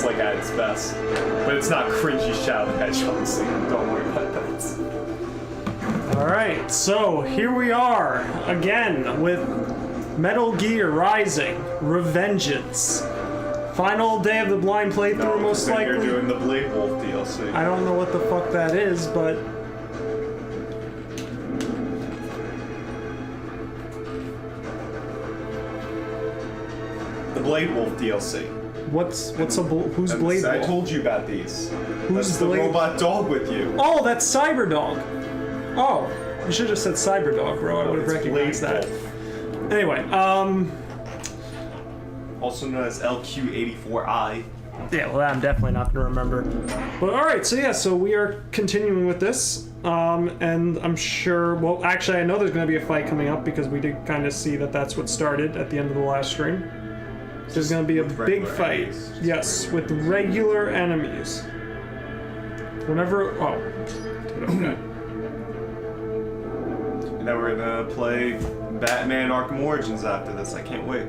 it's like at its best. But it's not cringy Shadow the Hedgehog, so don't worry about that. Alright, so here we are again with Metal Gear Rising, Revengeance. Final day of the blind playthrough, most likely. You're doing the Blade Wolf DLC. I don't know what the fuck that is, but... The Blade Wolf DLC. Who's Blade Wolf? I told you about these. Who's That's the robot dog with you. Oh, that's Cyberdog. Oh, you should have just said Cyberdog, bro. I would have recognized that. Anyway, also known as LQ84I. Yeah, well, I'm definitely not gonna remember. But alright, so yeah, so we are continuing with this. And I'm sure, well, actually, I know there's gonna be a fight coming up because we did kind of see that that's what started at the end of the last stream. There's gonna be a big fight. Enemies. Yes, with regular enemies. Whenever, oh. Okay. And then we're gonna play Batman Arkham Origins after this. I can't wait.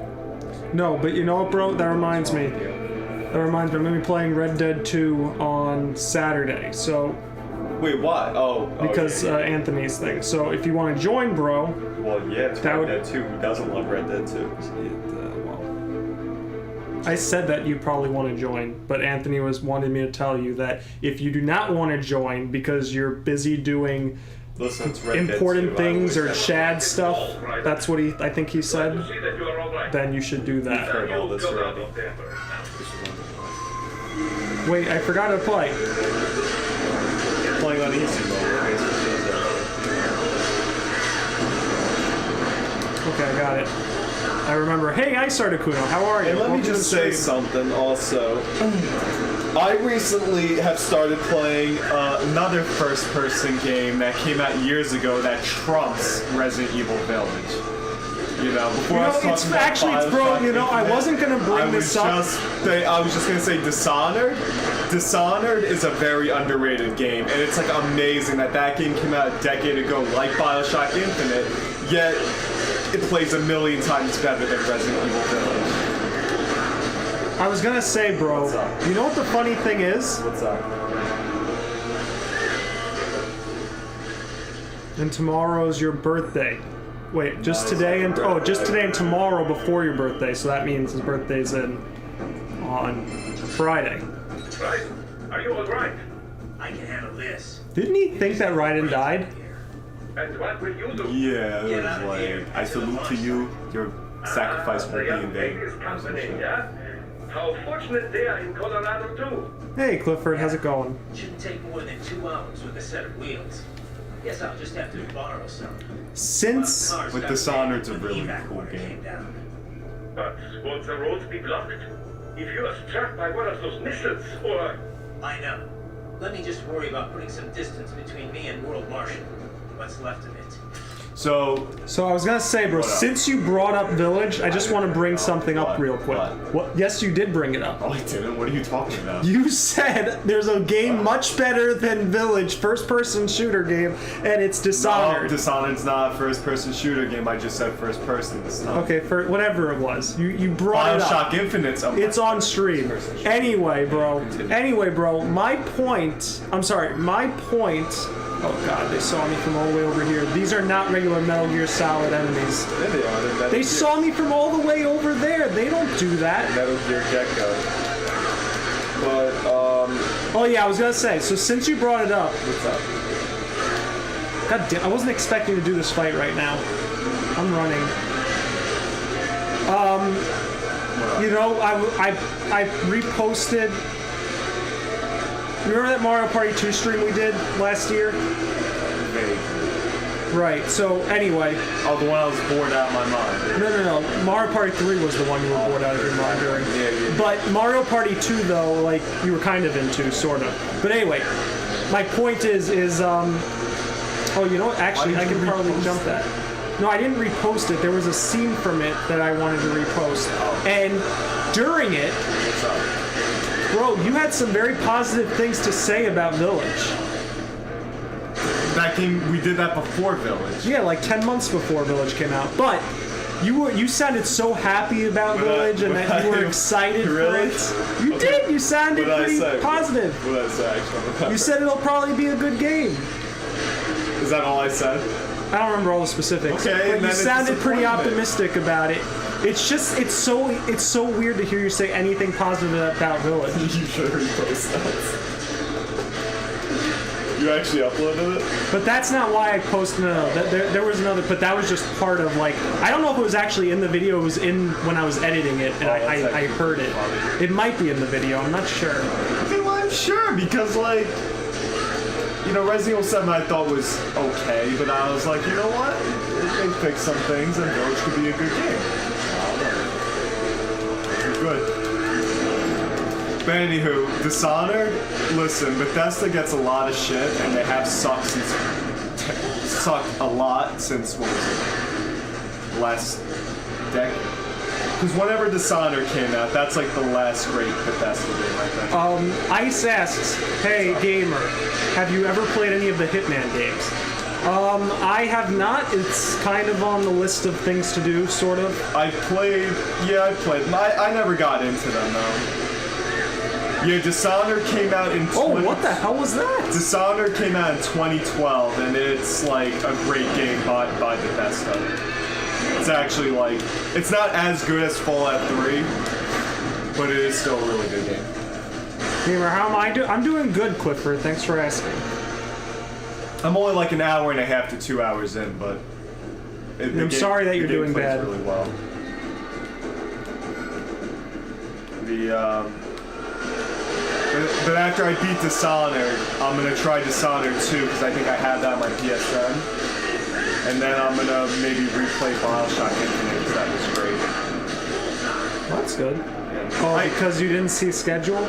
No, but you know what, bro? That reminds me. That reminds me, I'm gonna be playing Red Dead 2 on Saturday, so... Wait, why? Oh, because okay. Anthony's thing. So if you want to join, bro... Well, yeah, it's Red Dead 2. Who doesn't love Red Dead 2? Well, I said that you probably want to join, but Anthony wanted me to tell you that if you do not want to join because you're busy doing... Listen, it's Red important Dead 2. things or Chad stuff, that's what I think he said, then you should do You've that. heard all this already. Wait, I forgot to play. Playing on easy mode. Okay, I got it. I remember. Hey, Ice Articuno, how are you? And let me just say something also. I recently have started playing another first-person game that came out years ago that trumps Resident Evil Village. You know, before I was talking it's about actually, bro, you know, I wasn't gonna bring this up. I was just gonna say Dishonored. Dishonored is a very underrated game, and it's like amazing that that game came out a decade ago, like BioShock Infinite, yet it plays a million times better than Resident Evil Village. I was gonna say, bro, What's up? you know what the funny thing is? What's up? And tomorrow's your birthday. Wait, just today and just today and tomorrow before your birthday. So that means his birthday's on Friday. Right? Are you all right? I can handle this. Didn't he think that Raiden died? And what will you do? Yeah, it was like, I salute to you, your sacrifice will be in vain. Yeah? How fortunate they are in Colorado too. Hey, Clifford, how's it going? Shouldn't take more than 2 hours with a set of wheels. Guess I'll just have to borrow some. Since With Dishonored's a really cool game. But won't the roads be blocked? If you are struck by one of those missiles, or... I know. Let me just worry about putting some distance between me and World Marshal. What's left of it. So I was gonna say, bro, since you brought up Village, I just want to bring something up real quick. What? Yes, you did bring it up. Oh, I didn't? What are you talking about? You said there's a game much better than Village, first-person shooter game, and it's Dishonored. No, Dishonored's not a first-person shooter game. I just said first-person. It's not. Okay, for whatever it was, you brought it up. BioShock Infinite's It's on stream. Anyway, bro, my point. Oh god, they saw me from all the way over here. These are not regular Metal Gear Solid enemies. Yeah, they are. They're Metal They Gear. saw me from all the way over there. They don't do that. Metal Gear Gecko. But, Oh yeah, I was gonna say, so since you brought it up, what's up? god damn, I wasn't expecting to do this fight right now. I'm running. You know, I reposted. Remember that Mario Party 2 stream we did last year? Right, so anyway. Oh, the one I was bored out of my mind. No. Mario Party 3 was the one you were bored out of your mind during. Yeah. But Mario Party 2, though, like, you were kind of into, sort of. But anyway, my point is, oh, you know what? Actually, I can probably jump that. No, I didn't repost it. There was a scene from it that I wanted to repost. And during it, What's up? bro, you had some very positive things to say about Village. That game, we did that before Village. Yeah, like 10 months before Village came out. But You sounded so happy about Village and that you were excited Really? for it. You did. You sounded What did I pretty say? positive. What did I say? I actually don't remember. You said it'll probably be a good game. Is that all I said? I don't remember all the specifics, Okay, but you then it's sounded pretty disappointment. optimistic about it. It's just it's so weird to hear you say anything positive about Village. You should repost that. You actually uploaded it? But that's not why I posted. No, there was another, but that was just part of like I don't know if it was actually in the video. It was in when I was editing it, and I heard it. It might be in the video. I'm not sure. Okay, well, I'm sure because like. You know, Resident Evil 7 I thought was okay, but I was like, you know what? They fixed some things and Village could be a good game. Good. But anywho, Dishonored, listen, Bethesda gets a lot of shit, and they have sucked a lot since, what was it? Last decade? Because whenever Dishonored came out, that's like the last great Bethesda game, I think. Ice asks, "Hey gamer, have you ever played any of the Hitman games?" I have not. It's kind of on the list of things to do, sort of. I played. I never got into them though. Yeah, Dishonored came out in. Oh, what the hell was that? Dishonored came out in 2012, and it's like a great game by Bethesda. It's actually like it's not as good as Fallout 3, but it is still a really good game. Gamer, how am I doing? I'm doing good, Clifford. Thanks for asking. I'm only like an hour and a half to 2 hours in, but I'm sorry that you're doing bad. Really well. But after I beat Dishonored, I'm gonna try Dishonored 2 because I think I have that on my PSN. And then I'm gonna maybe replay BioShock Infinite because that was great. Well, that's good. Yeah. Oh, because you didn't see schedule?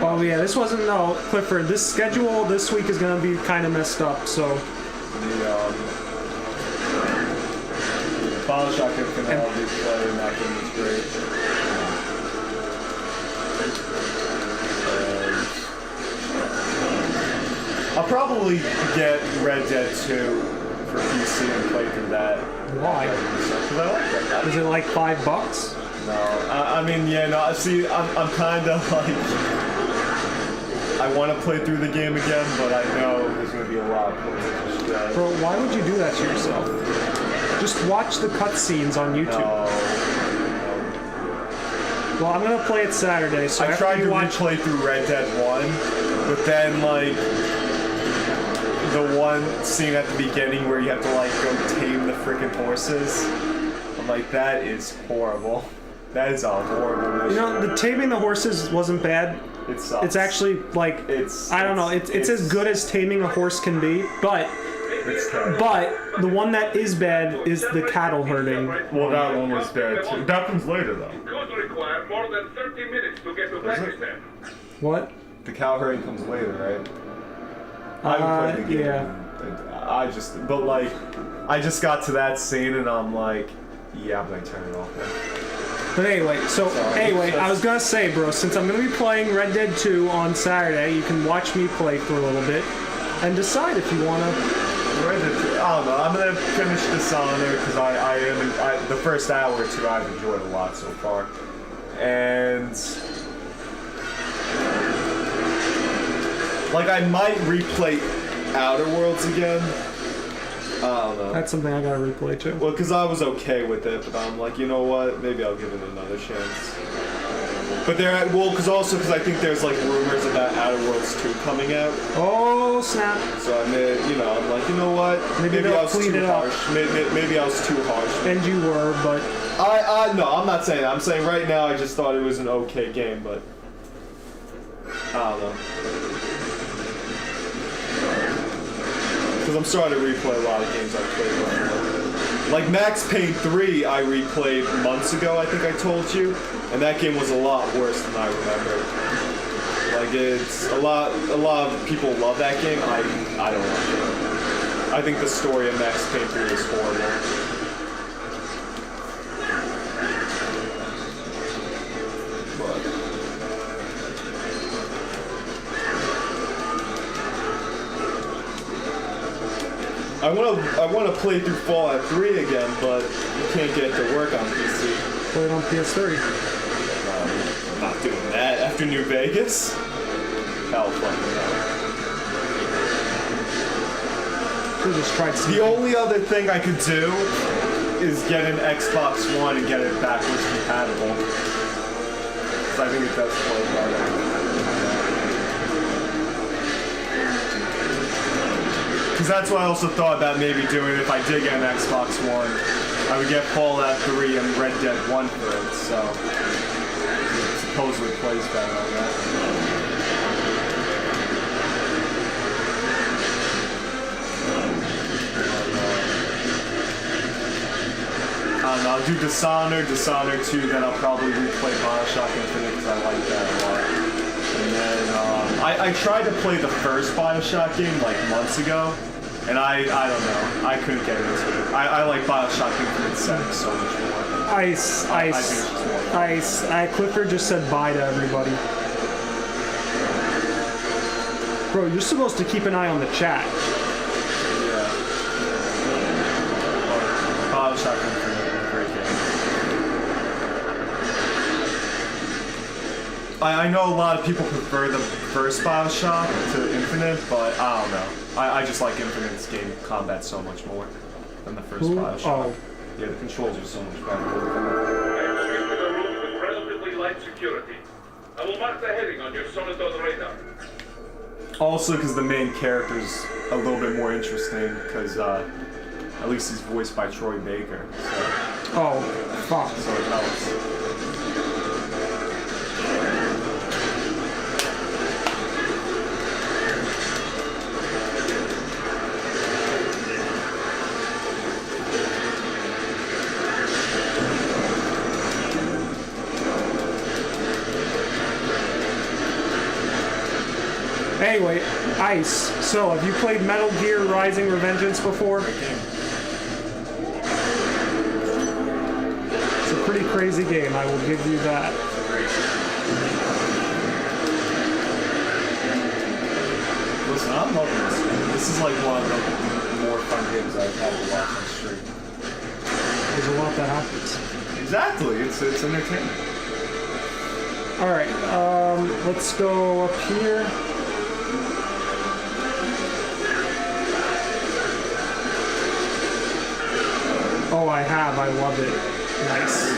Oh yeah, this wasn't, no, Clifford, this schedule this week is gonna be kind of messed up, so. BioShock Infinite I'll be playing, that game was great. I'll probably get Red Dead 2 for PC and play through that. Why? Because I like that. Is it like $5? No, I mean, yeah, no, see, I'm kind of like, I want to play through the game again, but I know there's going to be a lot of points. Bro, why would you do that to yourself? Just watch the cutscenes on YouTube. No. Well, I'm gonna play it Saturday, so I after tried you to watch... replay through Red Dead 1, but then, like, the one scene at the beginning where you have to, like, go tame the freaking horses, I'm like, that is horrible. That is a horrible mission. You know, the taming the horses wasn't bad. It sucks. It's actually, like, I don't know, it's as good as taming a horse can be, but the one that is bad is the cattle herding. Well, that one was bad, too. That comes later, though. It could require more than 30 minutes to get to Pakistan. What? The cow herding comes later, right? I haven't played the game. Yeah. I just got to that scene and I'm like, yeah, I'm gonna turn it off now. But anyway, I was gonna say, bro, since I'm gonna be playing Red Dead 2 on Saturday, you can watch me play for a little bit and decide if you wanna. Red Dead 2, I don't know. I'm gonna finish Dishonored because the first hour or two I've enjoyed a lot so far, and like I might replay Outer Worlds again. I don't know. That's something I gotta replay too. Well, because I was okay with it, but I'm like, you know what? Maybe I'll give it another chance. But because I think there's like rumors about Outer Worlds 2 coming out. Oh snap! So I'm like, you know what? Maybe I was clean too it up. harsh. Maybe I was too harsh. And you were, but No, I'm not saying that. I'm saying right now I just thought it was an okay game, but I don't know. Because I'm starting to replay a lot of games I played before. Like Max Payne 3, I replayed months ago, I think I told you, and that game was a lot worse than I remember. Like it's a lot of people love that game. I don't like it. I think the story of Max Payne 3 is horrible. I wanna play through Fallout 3 again, but you can't get it to work on PC. Play it on PS3. I'm not doing that after New Vegas. Hell fucking no. Should've just tried The only other thing I could do is get an Xbox One and get it backwards compatible. Because I think it does play better. Because that's what I also thought about maybe doing if I did get an Xbox One. I would get Fallout 3 and Red Dead 1 for it, so it supposedly plays better on that. I don't know, I'll do Dishonored 2, then I'll probably replay Bioshock Infinite because I like that a lot. And then I tried to play the first Bioshock game like months ago, and I don't know, I couldn't get into it. I like Bioshock Infinite settings so much more. Ice. Clifford just said bye to everybody. Bro, you're supposed to keep an eye on the chat. Yeah. Bioshock Infinite, great game. I know a lot of people prefer the first Bioshock to Infinite, but I don't know. I just like Infinite's game combat so much more than the first Bioshock. Oh. Yeah, the controls are so much better. I am moving to the room with relatively light security. I will mark the heading on your Soliton radar. Also, because the main character's a little bit more interesting, because at least he's voiced by Troy Baker. Oh, fuck. So it helps. Anyway, Ice, so have you played Metal Gear Rising Revengeance before? It's a pretty crazy game, I will give you that. Listen, I'm loving this game. This is like one of the more fun games I've had to watch on stream. There's a lot that happens. Exactly, it's entertaining. Alright, let's go up here. Oh, I have. I love it. Nice.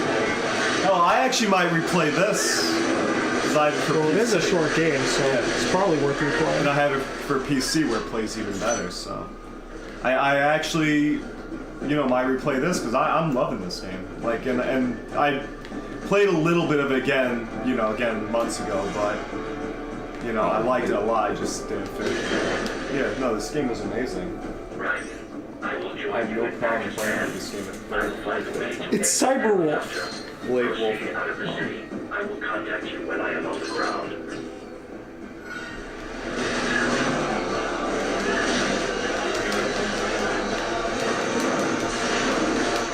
Oh, I actually might replay this. Well, it is a short game, so it's probably worth replaying. And I have it for PC where it plays even better, so. I actually, might replay this because I'm loving this game. Like, and I played a little bit of it again, months ago, but, I liked it a lot. I just didn't finish it. Yeah, no, this game was amazing. Right. I have no problem playing with this game at It's Cyberwolf. Blade Wolf. I will contact you when I am on the ground.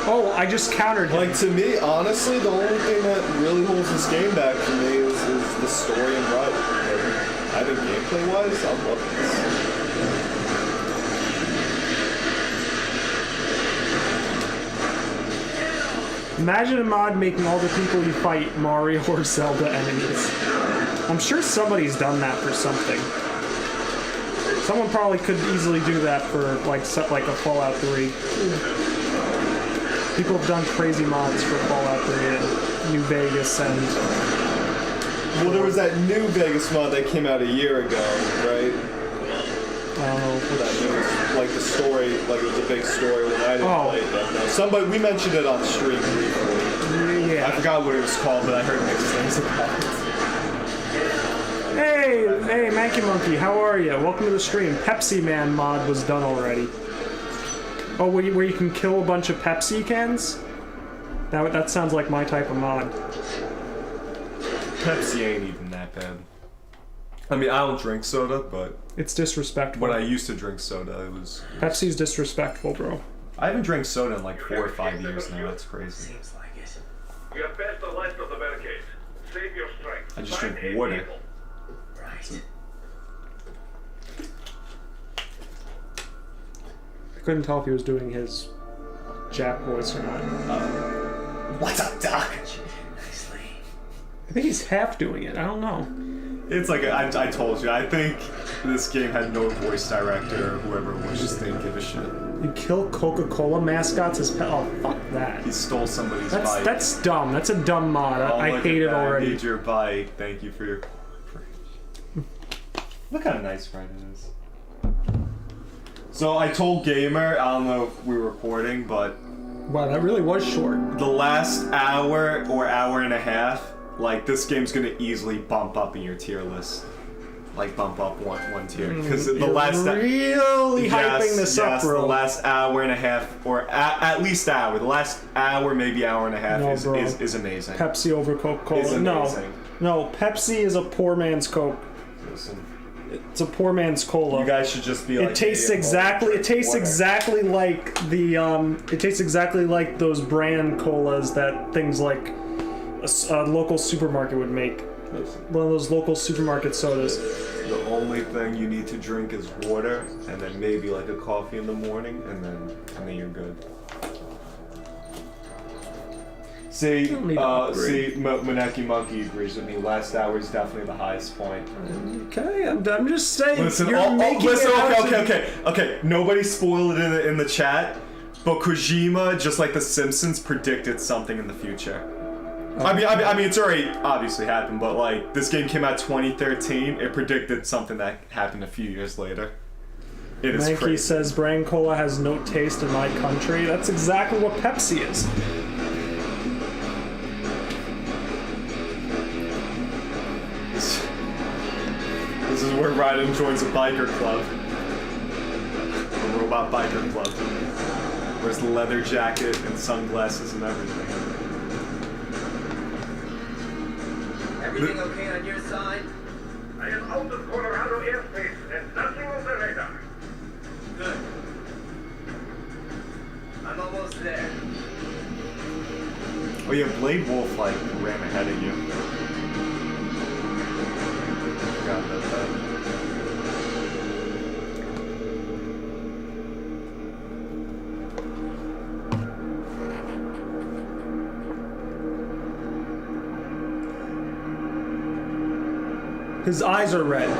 Oh, I just countered him. Like, to me, honestly, the only thing that really holds this game back for me is the story and run. I think gameplay-wise, I'm loving this. Imagine a mod making all the people you fight Mario or Zelda enemies. I'm sure somebody's done that for something. Someone probably could easily do that for like a Fallout 3. People have done crazy mods for Fallout 3 and New Vegas and... Well, there was that New Vegas mod that came out a year ago, right? I don't know. That was like the story, like it was a big story when I didn't play it. No, somebody, we mentioned it on stream briefly. Yeah. I forgot what it was called, but I heard mixed things about it. Hey, Manky Monkey, how are you? Welcome to the stream. Pepsi Man mod was done already. Oh, where you can kill a bunch of Pepsi cans? That sounds like my type of mod. Pepsi ain't even that bad. I mean, I don't drink soda, but It's disrespectful. when I used to drink soda, it was... Pepsi's disrespectful, bro. I haven't drank soda in like 4 or 5 years now. That's crazy. Seems like it. You have passed the last of the barricades. Save your strength. I just Find drink 8 water. people. Right. couldn't tell if he was doing his Jack voice or not. What's up, Doc? Nicely. I think he's half doing it. I don't know. It's like I told you. I think this game had no voice director or whoever it was just didn't give a shit. You kill Coca-Cola mascots as pet. Oh, fuck that. He stole somebody's bike. That's dumb. That's a dumb mod. Oh, I look hate at it that. already. I need your bike. Thank you for your. Look how nice Ryan is. So I told Gamer, I don't know if we were recording, but Wow, that really was short. the last hour or hour and a half, like this game's gonna easily bump up in your tier list. Like bump up one tier because the You're last really hyping this up, yes, bro. the last hour and a half or at least hour. The last hour, maybe hour and a half No, is bro. amazing. Pepsi over Coca-Cola. It's amazing. No, Pepsi is a poor man's Coke. Listen, It's a poor man's cola. you guys should just be like. It tastes "Hey, exactly. drink It tastes water." exactly like the. It tastes exactly like those brand colas that things like a local supermarket would make. One of those local supermarket sodas. The only thing you need to drink is water, and then maybe like a coffee in the morning, and then you're good. See, don't need to upgrade. Maneki Monkey agrees with me. Last hour is definitely the highest point. Okay, I'm just saying. Listen, you're making listen. it out Okay. Nobody spoiled it in the chat, but Kojima, just like The Simpsons, predicted something in the future. I mean, it's already obviously happened, but like this game came out 2013. It predicted something that happened a few years later. It is Mankey crazy. says brand cola has no taste in my country. That's exactly what Pepsi is. This is where Ryden joins a biker club. A robot biker club. Wears the leather jacket and sunglasses and everything. Everything okay on your side? I am out of Colorado airspace and nothing on the radar. Good. I'm almost there. Oh yeah, Blade Wolf like ran ahead of you. Forgot about that. His eyes are red.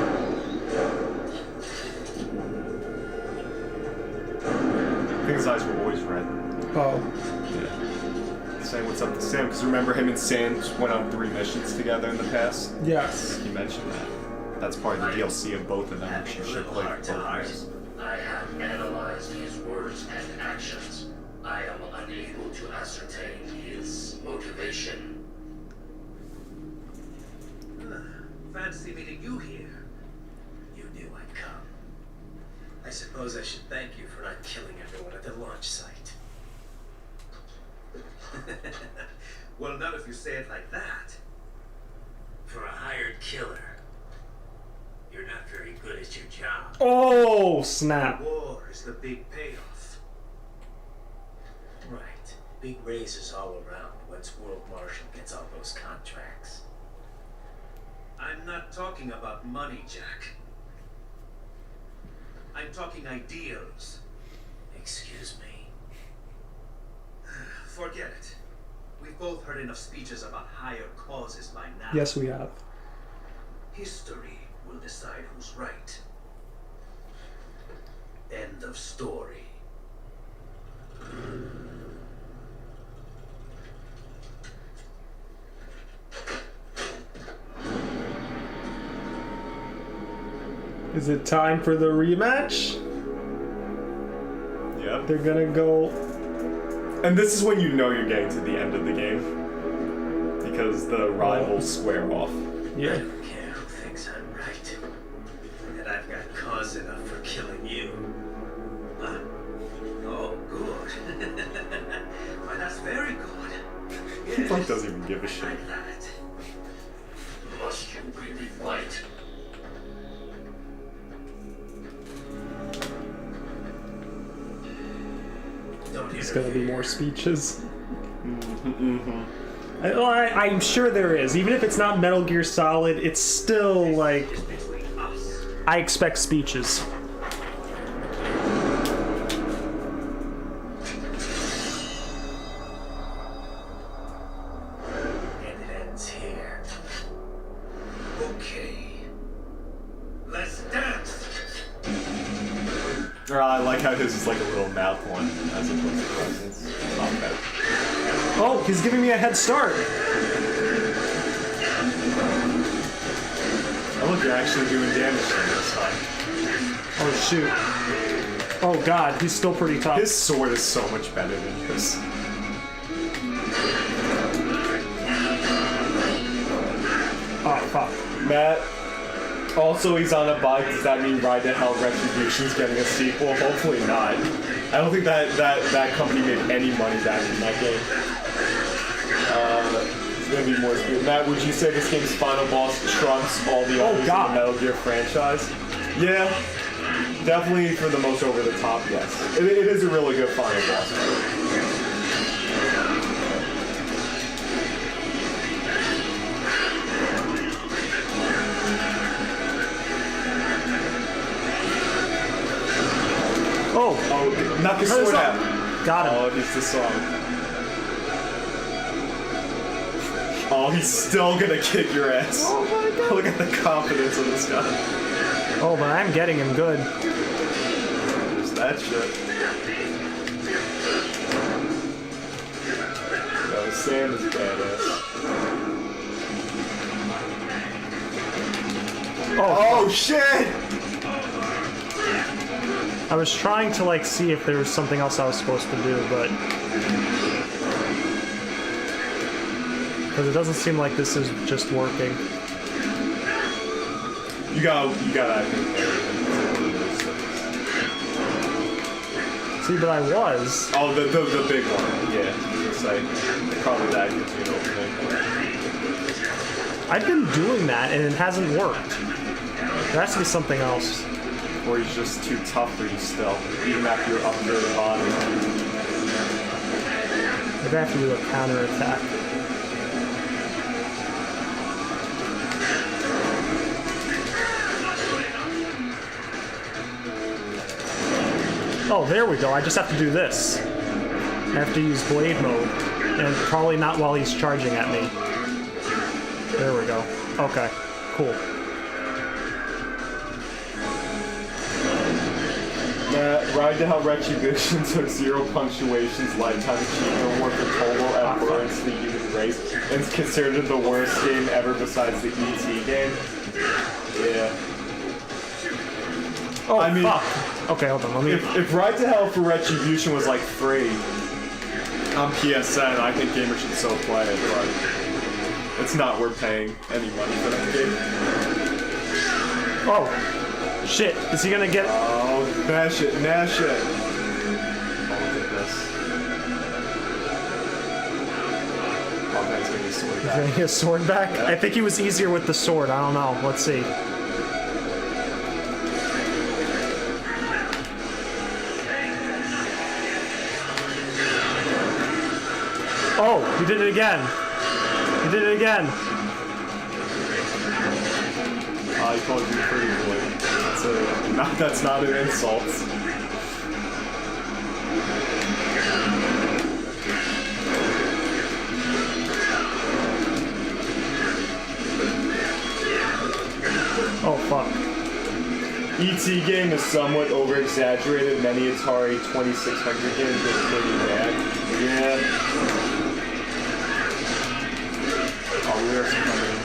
I think his eyes were always red. Oh. Yeah. Saying what's up to Sam, because remember him and Sam went on 3 missions together in the past? Yes. He mentioned that. That's part of the DLC of both of them, which you should play both ways. I have analyzed his words and actions. I am unable to ascertain his motivation. Fancy meeting you here. You knew I'd come. I suppose I should thank you for not killing everyone at the launch site. Well, not if you say it like that. For a hired killer, you're not very good at your job. Oh, snap. War is the big payoff. Right. Big raises all around once World Marshal gets all those contracts. I'm not talking about money, Jack. I'm talking ideals. Excuse me. Forget it. We've both heard enough speeches about higher causes by now. Yes, we have. History will decide who's right. End of story. Is it time for the rematch? Yep. They're gonna go. And this is when you know you're getting to the end of the game. Because the rivals square off. I Yeah. don't care who thinks I'm right. And I've got cause enough for killing you. Huh? Oh, good. Why, that's very good. He like doesn't even give a shit. Like that. Must you really fight? Don't There's gonna be interfere. more speeches. I'm sure there is. Even if it's not Metal Gear Solid, it's still like It's between us. I expect speeches. Or I like how his is like a little mouth one as opposed to Revengeance. Not bad. Oh, he's giving me a head start. Oh look, you're actually doing damage to him this time. Oh shoot. Oh god, he's still pretty tough. His sword is so much better than yours. Oh fuck. Matt, also he's on a bike. Does that mean Ride to Hell Retribution's getting a sequel? Hopefully not. I don't think that company made any money back in that game. It's gonna be more speed. Matt, would you say this game's final boss trumps all the others in the Metal Gear franchise? Yeah, definitely for the most over the top, yes. It is a really good final boss. Oh, Knock his sword out. got him. Oh, it's the song. Oh, he's still gonna kick your ass. Oh my god. Look at the confidence of this guy. Oh, but I'm getting him good. There's that shit. No, Sam is badass. Oh shit! I was trying to like see if there was something else I was supposed to do, but because it doesn't seem like this is just working. You gotta. See, but I was. Oh, the big one. Yeah, it's like probably that gives you an opening. I've been doing that and it hasn't worked. There has to be something else. Or he's just too tough for you still, even after you're up near the bottom. Maybe I have to do a counter attack. Oh, there we go. I just have to do this. I have to use blade mode. And probably not while he's charging at me. There we go. Okay, cool. Ride to Hell Retribution took 0 punctuations, lifetime achievement award for total abhorrence to the human race, and it's considered the worst game ever besides the E.T. game. Yeah. Oh, I mean, fuck. Okay, hold on. Let me. If Ride to Hell for Retribution was like free on PSN, I think gamers should still play it, but it's not worth paying any money for that game. Oh, shit. Is he gonna get? Oh, nash it, nash it. Oh, look at this. Oh, that's gonna be sword back. Getting his sword back? Yeah. I think he was easier with the sword. I don't know. Let's see. Oh, he did it again. He did it again. I called you pretty boy. That's not an insult. Oh, fuck. E.T. game is somewhat over-exaggerated. Many Atari 2600 games look pretty bad. Yeah. Oh, we're coming.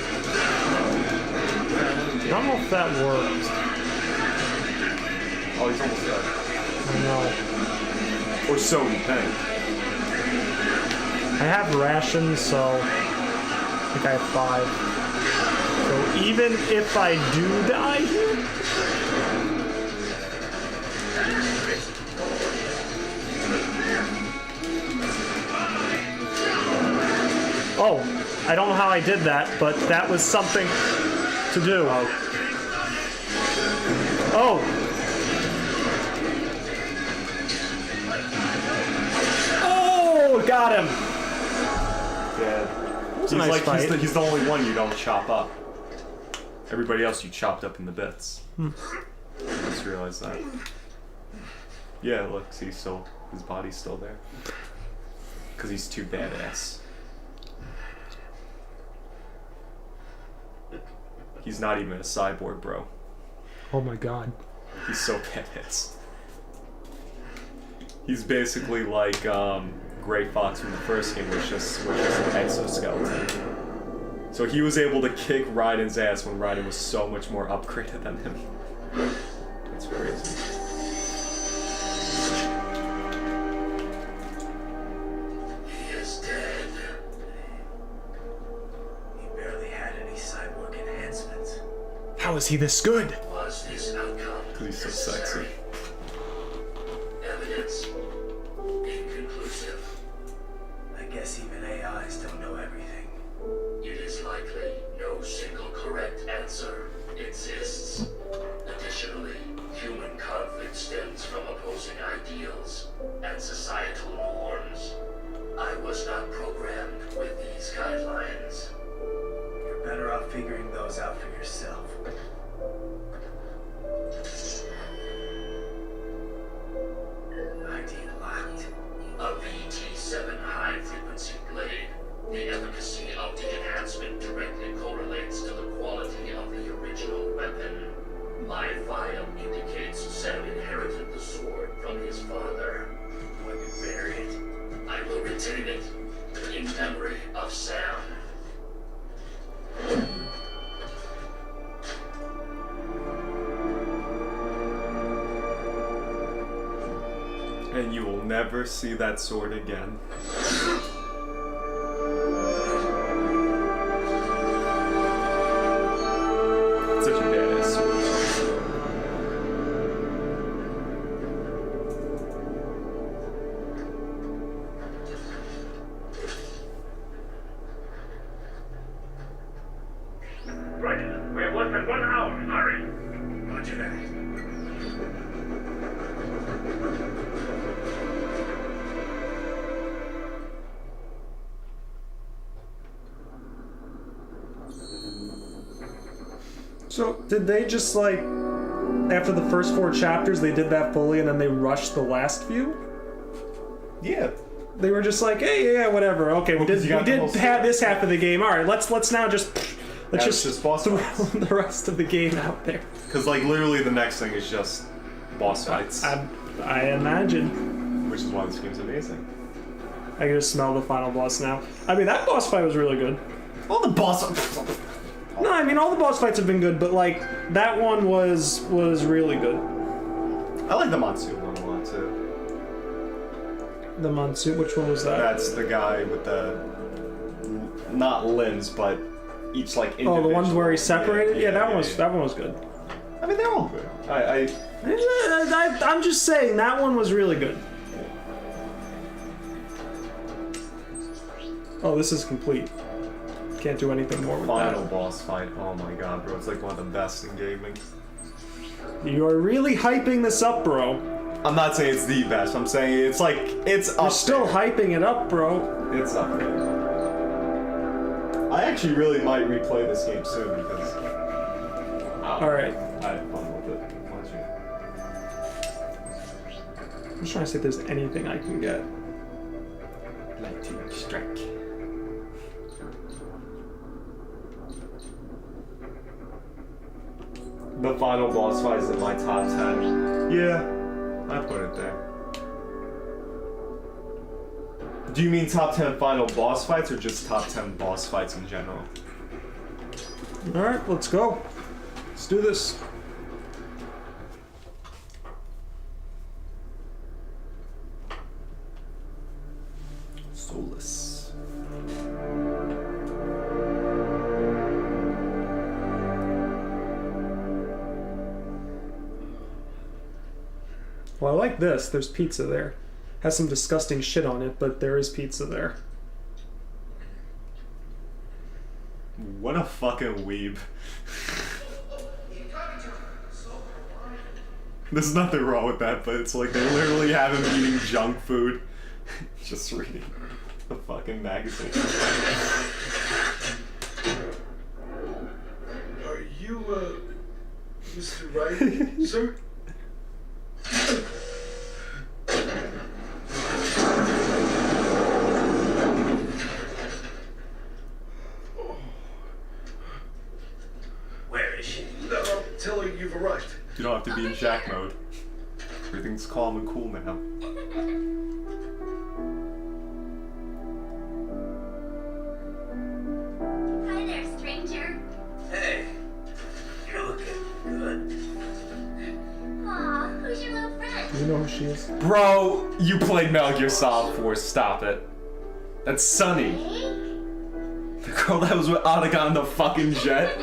I don't know if that worked. Oh, he's almost dead. I know. Or so we think. I have rations, so I think I have 5. So even if I do die here... Oh, I don't know how I did that, but that was something to do. Oh! Oh, got him! Yeah. was a nice fight. He's the only one you don't chop up. Everybody else you chopped up in the bits. I just realized that. Yeah, look, see, still his body's still there. Because he's too badass. He's not even a cyborg, bro. Oh my god. He's so badass. He's basically like Gray Fox from the first game, which was just an exoskeleton. So he was able to kick Raiden's ass when Raiden was so much more upgraded than him. That's crazy. He is dead. He barely had any cyborg enhancements. How is he this good? Was this outcome Because he's so sexy. Evidence inconclusive. I guess even AIs don't know everything. It is likely no single correct answer exists. Additionally, human conflict stems from opposing ideals and societal norms. I was not programmed with these guidelines. You're better off figuring those out for yourself. ID locked. A VT7 high-frequency blade. The efficacy of the enhancement directly correlates to the quality of the original weapon. My file indicates Sam inherited the sword from his father. I could bury it. I will retain it in memory of Sam. And you will never see that sword again. Such a badass sword. Right. We have less than 1 hour. Hurry! Roger that. So, did they just like, after the first 4 chapters, they did that fully and then they rushed the last few? Yeah. They were just like, hey, yeah, whatever. Okay, we did you got the whole have this half of the game. All right, let's now just Now it's just boss throw fights. the rest of the game out there. Because like literally the next thing is just boss fights, I imagine. which is why this game's amazing. I can just smell the final boss now. I mean, that boss fight was really good. All the boss. No, I mean all the boss fights have been good, but like that one was really good. I like the Monsoon one a lot too. The Monsoon, which one was that? That's the guy with the not limbs, but each like Oh, the ones where he individual- separated. Yeah, that one was yeah. that one was good. I mean, they're all good. I'm just saying that one was really good. Oh, this is complete. Can't do anything more with Final that. boss fight. Oh my god, bro! It's like one of the best in gaming. You are really hyping this up, bro. I'm not saying it's the best. I'm saying it's like it's up. You're still there. hyping it up, bro. It's up there. I actually really might replay this game soon because. All right. I had fun with it. Watching. I'm just trying to see if there's anything I can get. Lightning strike. The final boss fight is in my top 10. Yeah, I put it there. Do you mean top 10 final boss fights or just top 10 boss fights in general? All right, let's go. Let's do this. Soulless. Well, I like this. There's pizza there. Has some disgusting shit on it, but there is pizza there. What a fucking weeb. There's nothing wrong with that, but it's like they literally have him eating junk food. Just reading the fucking magazine. Are you, Mr. Wright, sir? Where is she? No, tell her you've arrived. You don't have to be in Jack mode. Everything's calm and cool now. Hi there, stranger. Hey, you're looking good. Aw, who's your little friend? You know who she is? Bro, you played Metal Gear Solid 4. Stop it. That's Sunny. Hey? The girl that was with Otacon on the fucking jet.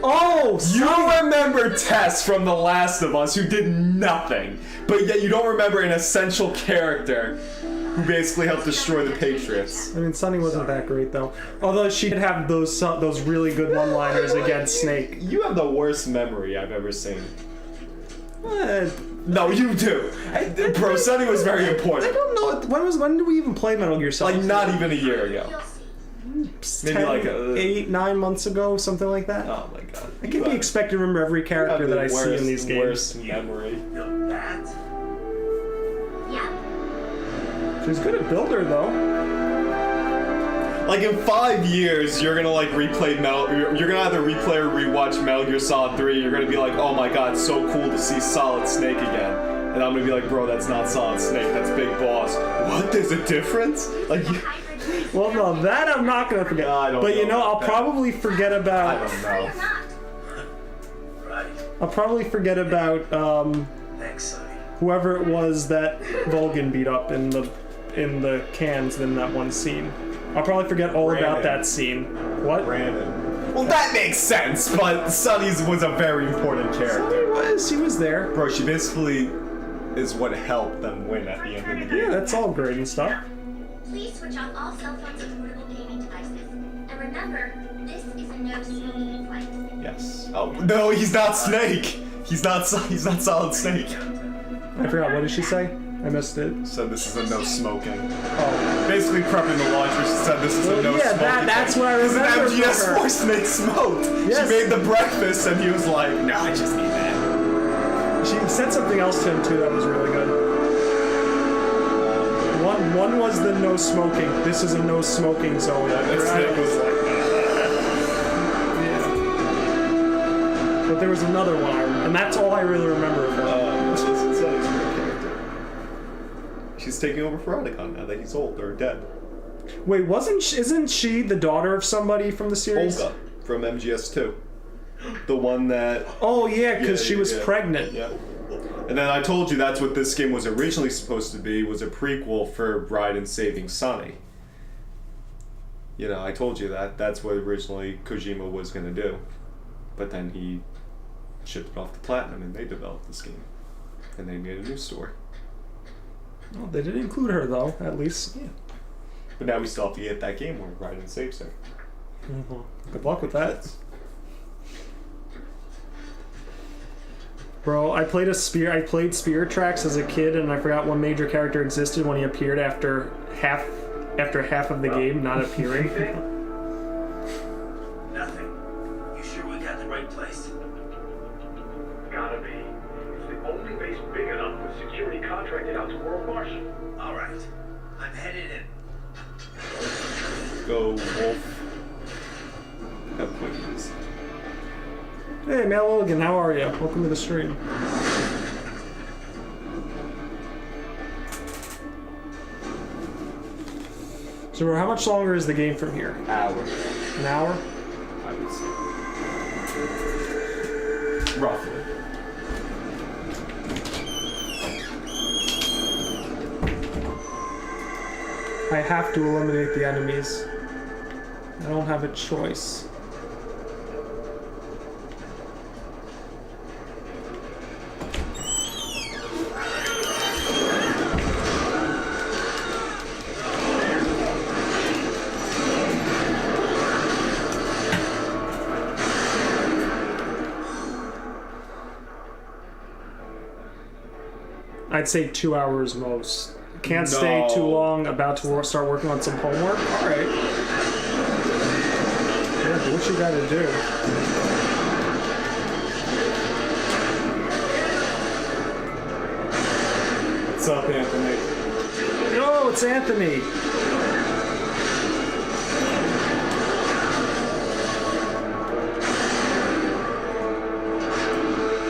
Oh, You remember Tess from The Last of Us, who did nothing, but yet you don't remember an essential character who basically helped destroy the Patriots. I mean, Sunny wasn't that great though. Although she did have those really good one-liners against Snake. You have the worst memory I've ever seen. Eh, No, you do. Bro, Sunny was very I important. don't know. When did we even play Metal Gear Solid? Like, not even a year ago. You'll see. Maybe 10, like 8, 9 months ago, something like that. Oh my god. I can't be expected to remember every character that I see in these games. Worst memory. Built that? Yeah. She's good at Builder though. Like in 5 years, you're gonna like replay You're gonna either replay or rewatch Metal Gear Solid 3. You're gonna be like, oh my god, so cool to see Solid Snake again. And I'm gonna be like, bro, that's not Solid Snake, that's Big Boss. What? There's a difference? Like, you, Well, no, that I'm not gonna forget. I don't but you know know, I'll about that. probably forget I about. don't Or you're know. not. Right. I'll probably forget about Thanks, Sonny. whoever it was that Vulcan beat up in the cans in that one scene. I'll probably forget all about Brandon. that scene. What? Brandon. Well, that makes sense, but Sunny's was a very important character. He was there. Bro, she basically is what helped them win at the end of the Yeah, game. that's all great and stuff. Please switch off all cell phones and portable gaming devices. And remember, this is a no smoking flight. Yes. Oh no, he's not Snake. He's not Solid Snake. I forgot. What did she say? I missed it. So this is a no smoking. Oh. Basically prepping the launcher, she said this is Well, a no yeah, smoking. that's what I remember Because from MGS her. 4 Snake smoked. Yes. She made the breakfast and he was like, no, I just need that. She said something else to him too that was really good. One was the no smoking. This is a no smoking zone. And Snake was like, Yeah. But there was another one, and that's all I really remember of her. Sunny's a great character. She's taking over for Otacon now that he's old or dead. Wait, isn't she the daughter of somebody from the series? Olga from MGS2. The one that... Oh yeah, because she was yeah. pregnant. Yeah. And then I told you that's what this game was originally supposed to be, was a prequel for Raiden saving Sunny. You know, I told you that. That's what originally Kojima was going to do. But then he shipped it off to Platinum and they developed this game. And they made a new story. Oh, they did include her though, at least. Yeah. But now we still have to get that game where Raiden saves her. Good luck with that. Bro, I played Spirit Tracks as a kid, and I forgot one major character existed when he appeared after half of the game not appearing. Nothing. You sure we got the right place? Gotta be. It's the only base big enough with security contracted out to World Marshal. All right. I'm headed in. Go, Wolf. Have points. Hey, Mal Logan, how are you? Welcome to the stream. So, how much longer is the game from here? Hour, An hour? I would say. Roughly. I have to eliminate the enemies. I don't have a choice. I'd say 2 hours most. Can't stay too long. About to start working on some homework. All right. Yeah, do what you gotta do. What's up, Anthony? Oh, it's Anthony.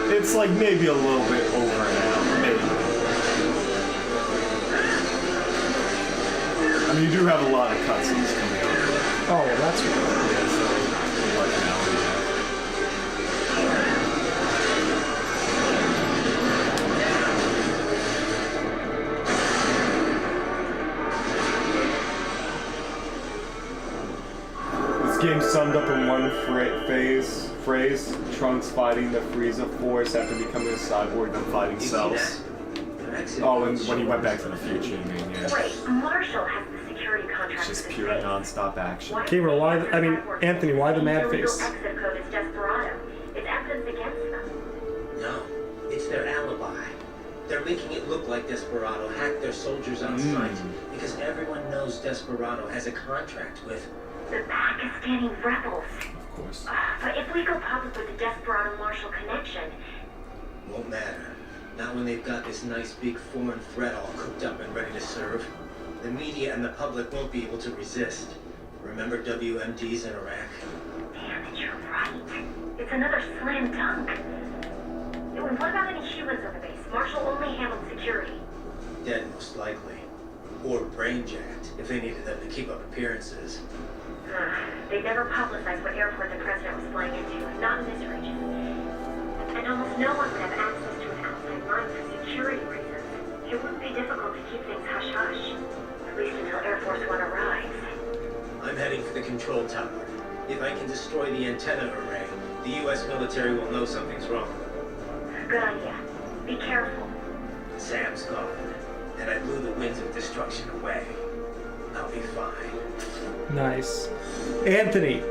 It's like maybe a little bit over an hour, maybe. mean, you do have a lot of cutscenes coming out. Oh, well, that's good. Yeah, so like an hour and a half. This game summed up in one phrase, Trunks fighting the Frieza Force after becoming a cyborg and fighting cells. Oh, and when he went back to the future, you mean, yeah. Wait, Marshall has the security contract. It's just with pure space. non-stop action. Gamer, why? I mean, Anthony, why the mad face? Their legal exit code is Desperado. It's evidence against them. No, it's their alibi. They're making it look like Desperado hacked their soldiers on sight because everyone knows Desperado has a contract with The Pakistani rebels. Of course. But if we go public with the Desperado Marshall connection, Won't matter. Not when they've got this nice big foreign threat all cooked up and ready to serve. The media and the public won't be able to resist. Remember WMDs in Iraq? damn it, you're right. It's another slam dunk. What about any humans on the base? Marshall only handled security. Dead, most likely. Or brain jacked, if they needed them to keep up appearances. They never publicized what airport the president was flying into, not in this region. And almost no one would have access to an outside line for security reasons. It wouldn't be difficult to keep things hush-hush. At least until Air Force One arrives. I'm heading for the control tower. If I can destroy the antenna array, the US military will know something's wrong. Good idea. Be careful. Sam's gone, and I blew the winds of destruction away. I'll be fine. Nice. Anthony,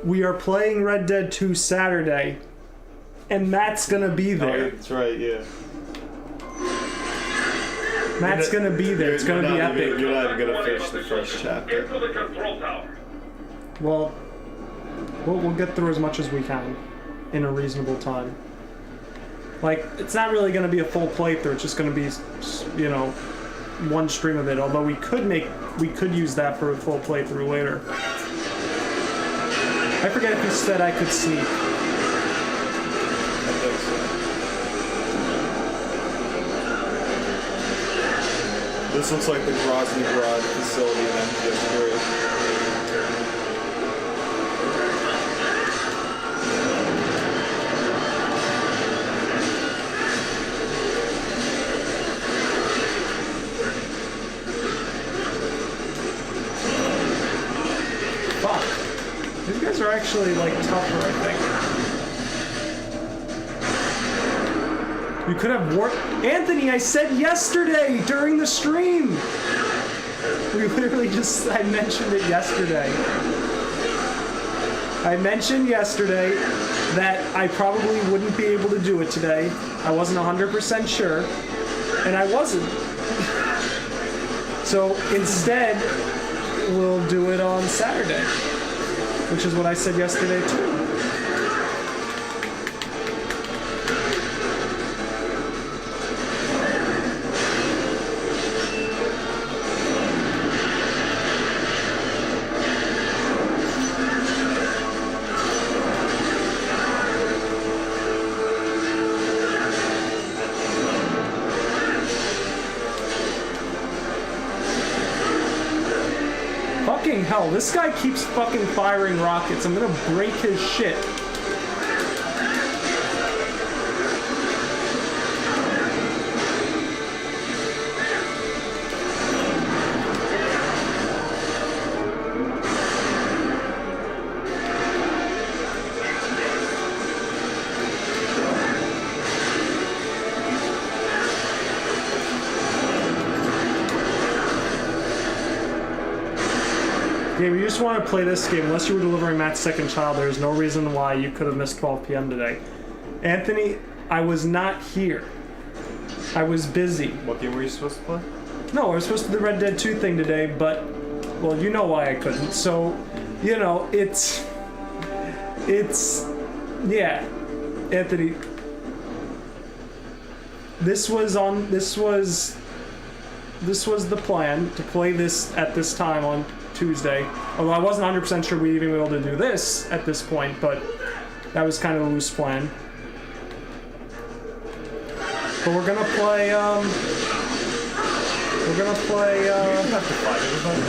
we are playing Red Dead 2 Saturday, and Matt's gonna be Oh, there. that's right, yeah. Matt's gonna be there. It's gonna be epic. You're not even gonna finish the first chapter. Into the control tower. Well, we'll get through as much as we can in a reasonable time. Like, it's not really going to be a full playthrough. It's just going to be, you know, one stream of it. Although we could use that for a full playthrough later. I forget if you said I could sneak. I think so. This looks like the Grozny Garage facility in MGS3. Fuck. These guys are actually, like, tougher, I think. You could have warped... Anthony, I said yesterday during the stream! We literally just... I mentioned it yesterday. I mentioned yesterday that I probably wouldn't be able to do it today. I wasn't 100% sure. And I wasn't. So, instead... we'll do it on Saturday, which is what I said yesterday too. Fucking hell, this guy keeps fucking firing rockets. I'm gonna break his shit. Game, you just want to play this game. Unless you were delivering Matt's second child, there's no reason why you could have missed 12 p.m. today. Anthony, I was not here. I was busy. What game were you supposed to play? No, I was supposed to do the Red Dead 2 thing today, but, well, you know why I couldn't. So, you know, it's, yeah. Anthony, this was the plan, to play this at this time on Tuesday. Although I wasn't 100% sure we'd even be able to do this at this point, but that was kind of a loose plan. But we're gonna play, We're gonna play, You don't have to fight everybody.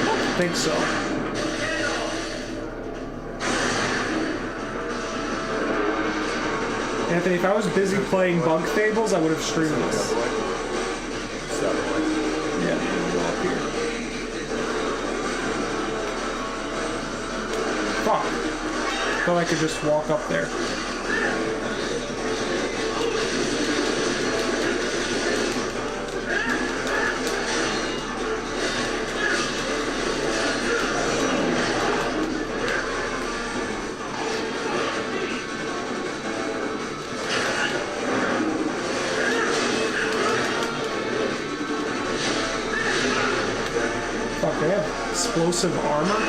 I think so. Anthony, if I was busy playing Bunk Fables, I would have streamed this. Yeah, we'll go up here. Fuck. Thought I could just walk up there. Fuck, they have explosive armor?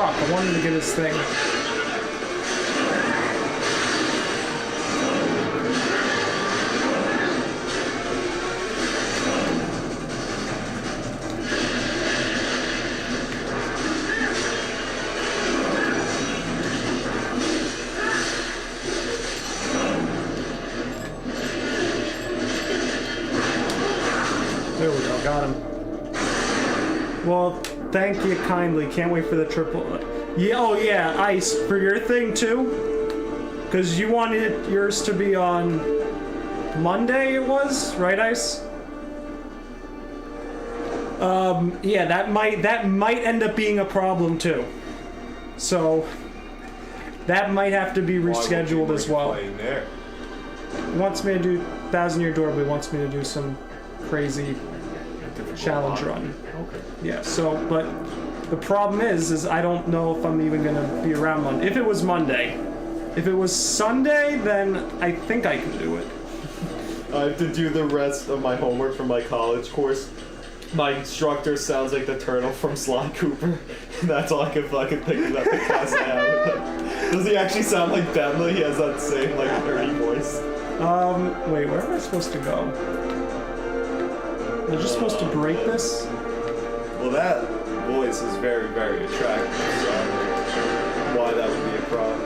I wanted to get his thing. There we go, got him. Well, thank you kindly. Can't wait for the triple. Yeah, oh yeah, Ice, for your thing too? Because you wanted yours to be on Monday, it was? Right, Ice? Yeah, that might end up being a problem too. So, that might have to be rescheduled as well. There? He wants me to do 1,000-Year Door, but he wants me to do some crazy challenge run. Okay. Yeah, so, but the problem is I don't know if I'm even gonna be around Monday. If it was Monday. If it was Sunday, then I think I can do it. I have to do the rest of my homework for my college course. My instructor sounds like the turtle from Sly Cooper. That's all I can fucking think about the class I have with him. Does he actually sound like Bentley? He has that same, like, nerdy voice. Wait, where am I supposed to go? Am I just supposed to break this? Well, that voice is very, very attractive, so why that would be a problem.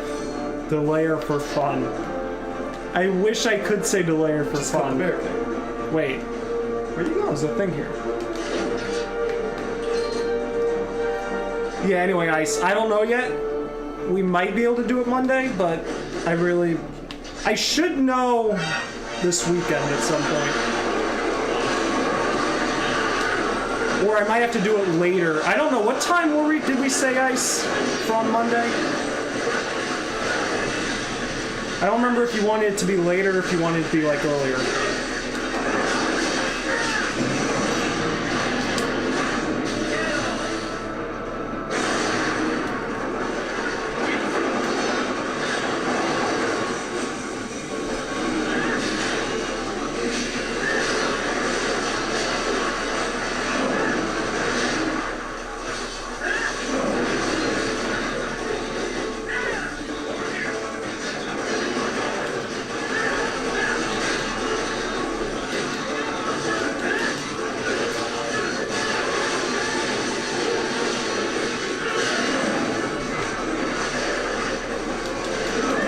Delayer for fun. I wish I could say delayer for Just cut fun. the barricade. Wait, Where you going? there's a thing here. Yeah, anyway, Ice, I don't know yet. We might be able to do it Monday, but I should know this weekend at some point. Or I might have to do it later. I don't know. What time did we say, Ice, from Monday? I don't remember if you wanted it to be later or if you wanted it to be, like, earlier.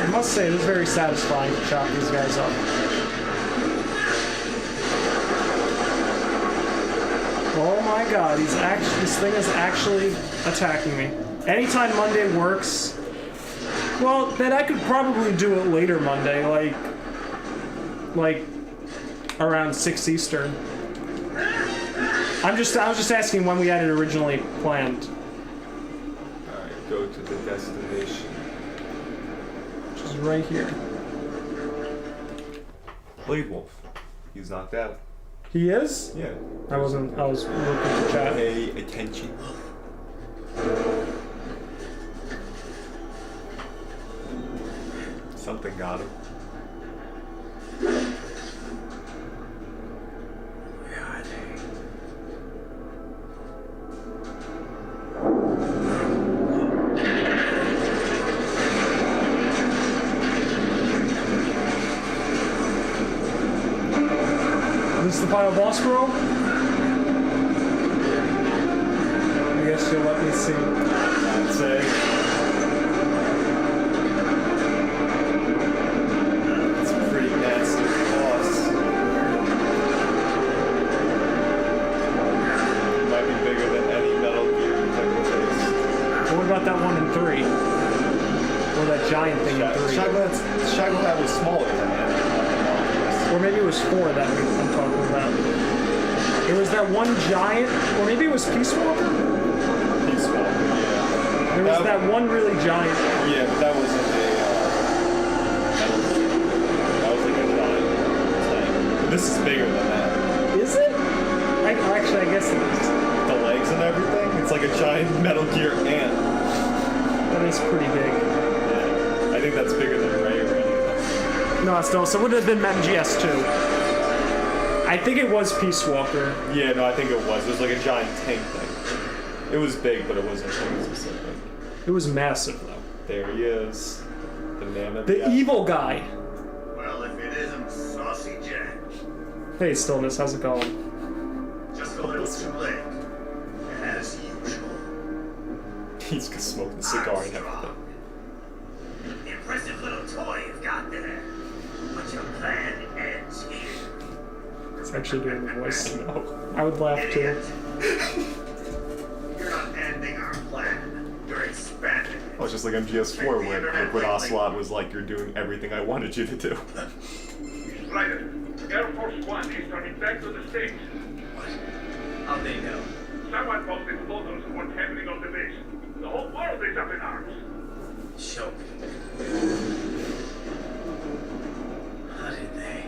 I must say, it is very satisfying to chop these guys up. Oh my god, this thing is actually attacking me. Anytime Monday works, well, then I could probably do it later Monday, like around 6 Eastern. I was just asking when we had it originally planned. Alright, go to the destination. Which is right here. Blade Wolf. He's knocked out. He is? Yeah. I was looking at the chat. Pay attention. Something got him. Where are they? this the final boss, bro? I guess you'll let me see. I'd say. It's a pretty nasty boss. It might be bigger than any Metal Gear you've ever faced. What about that one in 3? Or that giant thing in 3? Shagohat was smaller than any Metal Or maybe it was 4 that I'm talking about. There was that one giant, or maybe it was Peace Walker? Gear. Peace Walker, yeah. There was that one really giant. Yeah, but that wasn't a. That was like a giant tank. But this is bigger than that. Is it? Actually, I guess it is. The legs and everything. It's like a giant Metal Gear ant. That is pretty big. Yeah. I think that's bigger than Ray or anything. No, still, so it would have been MGS 2. I think it was Peace Walker. Yeah, no, I think it was. It was like a giant tank thing. It was big, but it wasn't tank specific. It was massive, though. There he is. The mammoth. The guy. evil guy. Well, if it isn't Saucy Jack, Hey, Stillness, how's it going? just a little too late. As usual. He's just smoking a cigar and everything. Armstrong. Impressive little toy you've got there. But your plan ends here. It's actually doing the voice. No. I would laugh too. Idiot. You're not ending our plan. You're expanding it. Oh, it's just like MGS4 where Liquid Ocelot was like, you're doing everything I wanted you to do. Ryder, Air Force One is coming back to the States. How'd they know? Someone posted photos of what's happening on the base. The whole world is up in arms. Show me. How did they?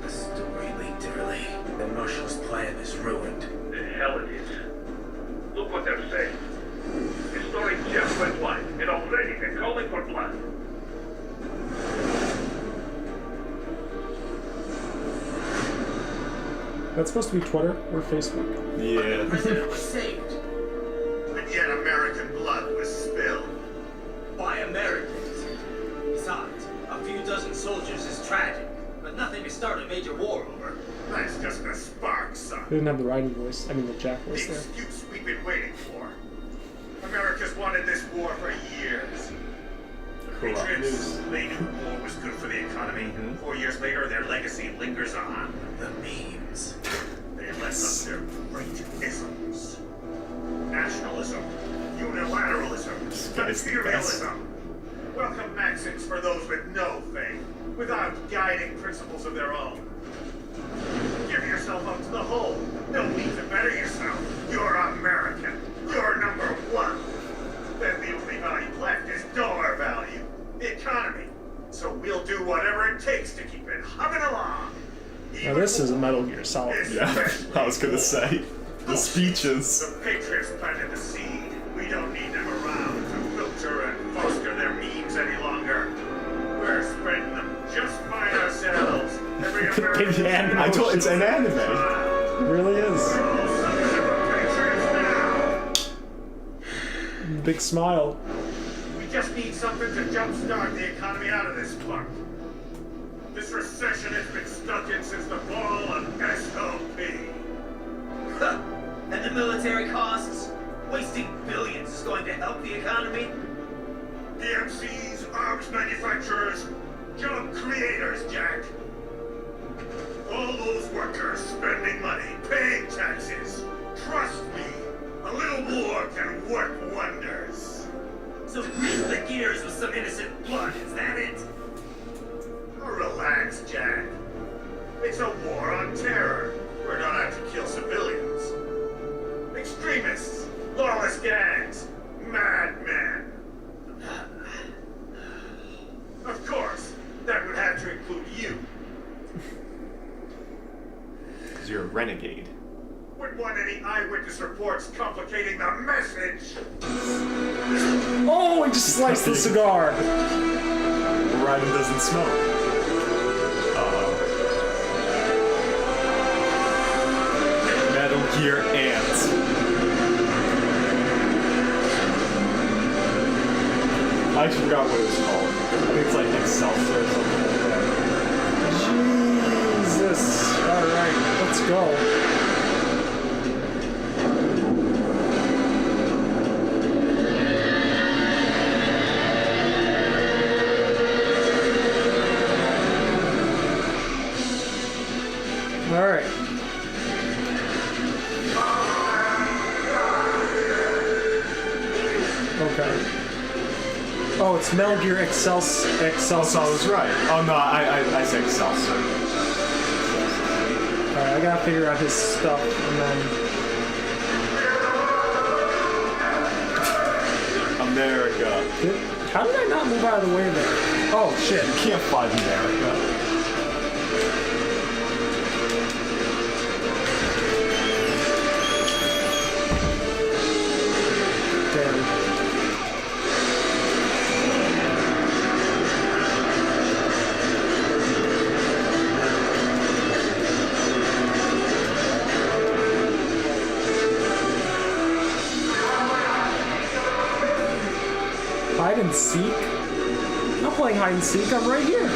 The story leaked early. The Marshall's plan is ruined. The hell it is. Look what they're saying. The story just went live, and already they're calling for blood. That's supposed to be Twitter or Facebook. Yeah. President was saved. And yet American blood was spilled. By Americans. Besides, a few dozen soldiers is tragic, but nothing to start a major war over. That's just a spark, son. They didn't have the writing voice. I mean, the Jack The voice there. excuse we've been waiting for. America's wanted this war for years. Corrupt Patriots, news. they knew war was good for the economy. 4 years later, their legacy lingers on. The memes. They left us their great isms. Nationalism, unilateralism, guy's the best. imperialism. Welcome maxims for those with no faith, without guiding principles of their own. Give yourself up to the whole. No need to better yourself. You're American. You're number one. Then the only value left is dollar value. The economy. So we'll do whatever it takes to keep it humming along. Now this is a Metal Gear Solid. Yeah, I was gonna say. The speeches. The Patriots planted the seed. We don't need them around to filter and foster their memes any longer. We're spreading them just fine ourselves. Every American. anime. I told it's an anime. It really is. Big smile. We just need something to jumpstart the economy out of this funk. This recession has been stuck in since the fall of SOP. And the military costs? Wasting billions is going to help the economy? PMCs, arms manufacturers, job creators, Jack. All those workers spending money, paying taxes. Trust me, a little more can work wonders. So grease the gears with some innocent blood, is that it? Oh, relax, Jack. It's a war on terror. We're not out to kill civilians. Extremists, lawless gangs, madmen. Of course, that would have to include you. Because you're a renegade. Wouldn't want any eyewitness reports complicating the message. Oh, he just sliced the cigar. Raiden doesn't smoke. Metal Gear Ant. I actually forgot what it was called. I think it's like Excelsior or something like that. Jesus. Alright, let's go. Alright. Okay. Oh, it's Metal Gear Excelsior. So I was right. Oh no, I said Excelsior. Alright, I gotta figure out his stuff and then... America. How did I not move out of the way there? Oh, shit. You can't fight America. Hide and seek? I'm not playing hide and seek, I'm right here.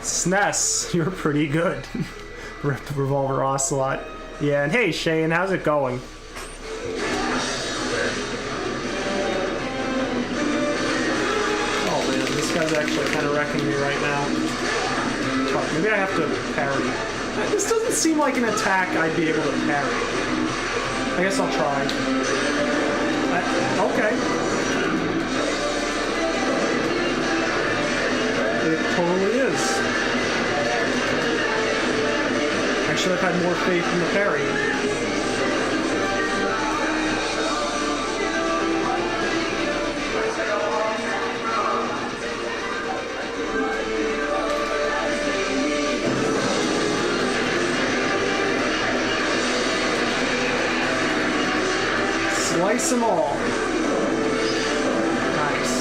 SNES, you're pretty good. Revolver Ocelot. Yeah, and hey Shane, how's it going? This guy's actually kind of wrecking me right now. Fuck, maybe I have to parry. This doesn't seem like an attack I'd be able to parry. I guess I'll try. Okay. It totally is. I should have had more faith in the parry. Slice them all. Nice.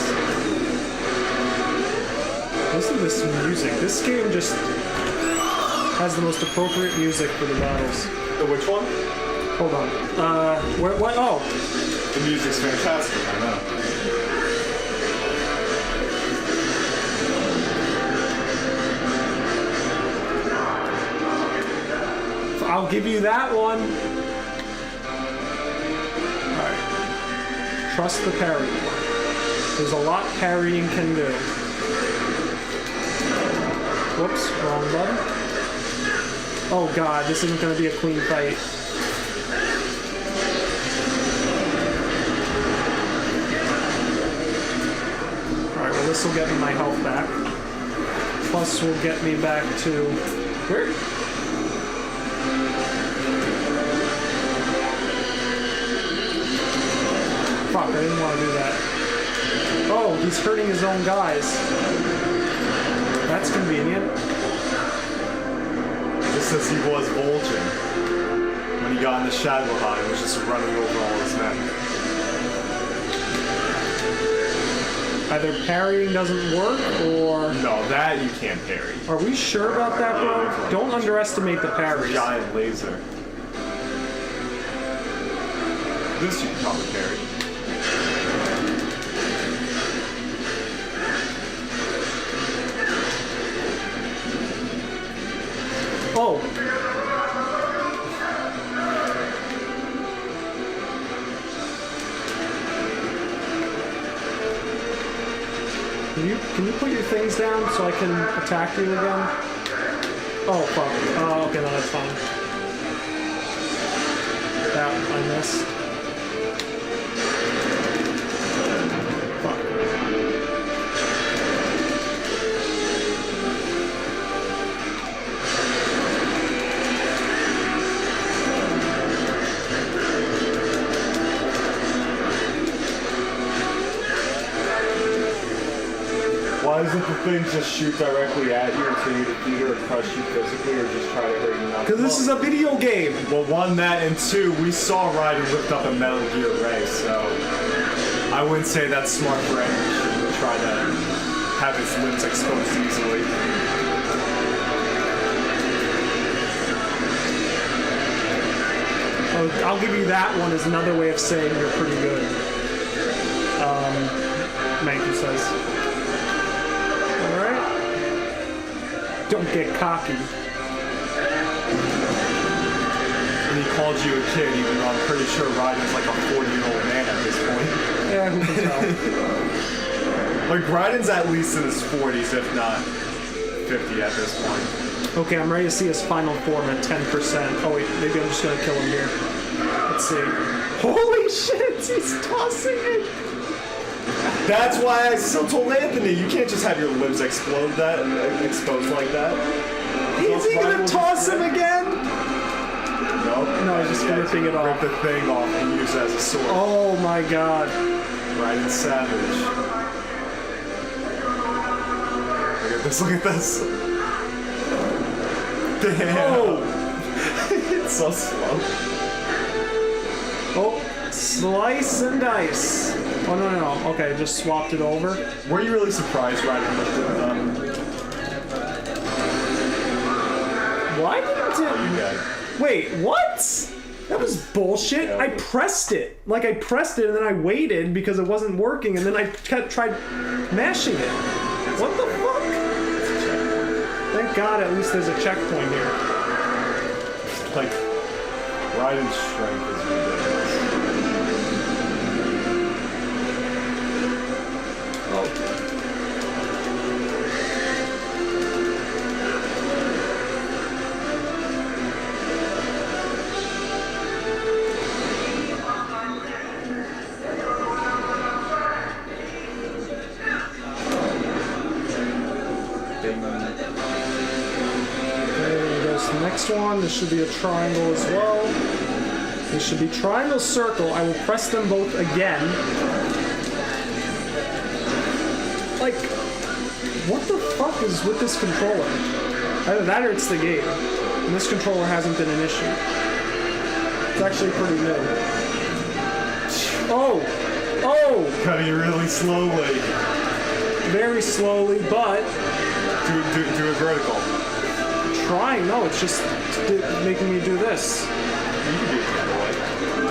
Listen to this music. This game just has the most appropriate music for the battles. Which one? Hold on. What? Oh. The music's fantastic, I know. I'll give you that one. Trust the parry. There's a lot parrying can do. Whoops, wrong button. Oh god, this isn't going to be a clean fight. Alright, well this will get me my health back. Plus will get me back to... Where? Fuck, I didn't want to do that. Oh, he's hurting his own guys. That's convenient. Just as he was bulging when he got in the shadow hide and was just running over all his men. Either parrying doesn't work, or... No, that you can't parry. Are we sure about that, bro? Don't underestimate the parries. Giant laser. This you can probably parry. Oh! Can you put your things down so I can attack you again? Oh, fuck. Oh, okay, no, that's fine. That I missed. Why Why doesn't the thing just shoot directly at you until you defeat her or crush you physically or just try to hurt you now? Because this is a video game. Well, one, that, and two, we saw Raiden lift up a Metal Gear Ray, so I wouldn't say that's smart for any machine to try to have its limbs exposed easily. Oh, I'll give you that one as another way of saying you're pretty good. Mankey says. Alright. Don't get cocky. And he called you a kid, even though I'm pretty sure Raiden's like a 40-year-old man at this point. Yeah, who can tell? Like, Raiden's at least in his 40s, if not 50 at this point. Okay, I'm ready to see his final form at 10%. Oh wait, maybe I'm just gonna kill him here. Let's see. Holy shit, he's tossing it! That's why I still told Anthony, you can't just have your limbs exposed like that. Is he gonna toss him again? Nope. No, he's just ripping it off. Rip the thing off and use it as a sword. Oh my god. Raiden Savage. Look at this, look at this. Damn. Oh. It's so slow. Oh, slice and dice. Oh, no. Okay, just swapped it over. Were you really surprised Raiden lifted it up? Why didn't You it... got it. Wait, what? That was bullshit. Yeah. I pressed it. Like, I pressed it and then I waited because it wasn't working and then I tried mashing it. What the fuck? Thank God at least there's a checkpoint here. Like, Raiden's strength is ridiculous. Oh. Next one, this should be a triangle as well. This should be triangle, circle. I will press them both again. Like, what the fuck is with this controller? Either that or it's the game. And this controller hasn't been an issue. It's actually pretty new. Oh! Oh! Cutting really slowly. Very slowly, but... Do a vertical. Trying. No, it's just making me do this. You can do it the other way.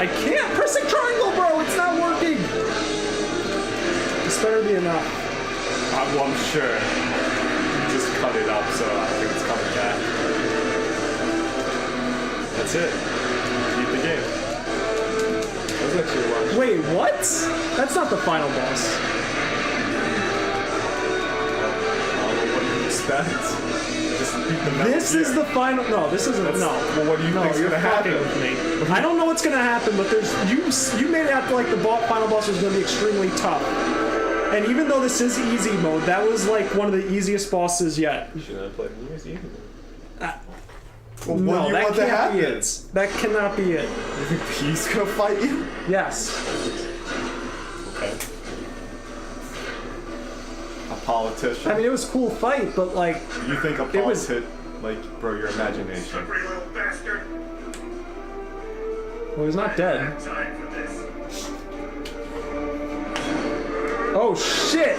I can't! Pressing triangle, bro! It's not working! This better be enough. Well, I'm sure. You just cut it up, so I think it's coming back. That's it. Beat the game. That was actually a lot. Wait, what? That's not the final boss. What do you expect? Just beat the Metal This Gear. is the final. No, this isn't. That's- No. well, what do you no, think's you're gonna fucking happen? with me. I don't know what's gonna happen, but there's you made it out like the final boss was gonna be extremely tough. And even though this is easy mode, that was like one of the easiest bosses yet. You should have played the easy mode. No, What do you that want to can't be happen? it. That cannot be it. You think he's gonna fight you? Yes. Okay. A politician. I mean, it was a cool fight, but like, You think a it was- politician, like, bro, your imagination. Slippery little bastard. well, he's not dead. Time for this. Oh shit!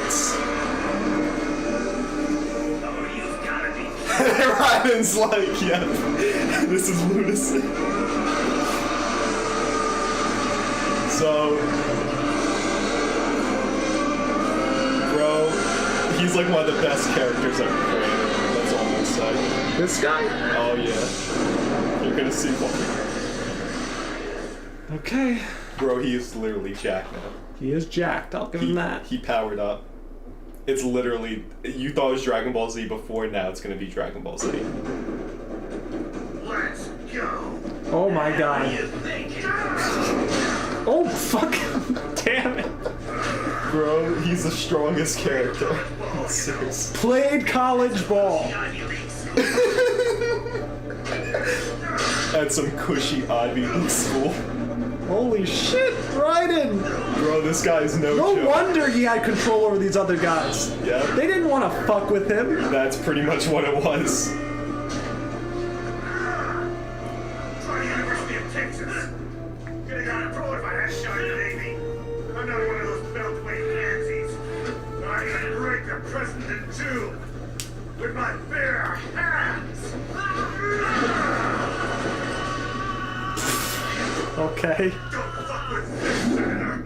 Oh, you've gotta be. Ryan's like, yeah, this is lunacy. So, bro, he's like one of the best characters ever created. That's all I'm gonna say. This guy? Oh yeah, you're gonna see one. Okay. Bro, he is literally jacked now. He is jacked, I'll give him that. He powered up. It's literally, you thought it was Dragon Ball Z before, now it's gonna be Dragon Ball Z. Let's go. Oh my god. You think? Oh fuck! Damn it. Bro, he's the strongest character. Seriously. Played college ball. At some cushy Ivy League school. Holy shit, Raiden! Bro, this guy's no No joke. wonder he had control over these other guys. Yeah. They didn't want to fuck with him. That's pretty much what it was. Try University of Texas. Could have got a pro if I had shot the Navy. I'm not one of those beltway pansies. I can break the president in two with my bare hands. Okay. Don't fuck with this, Senator.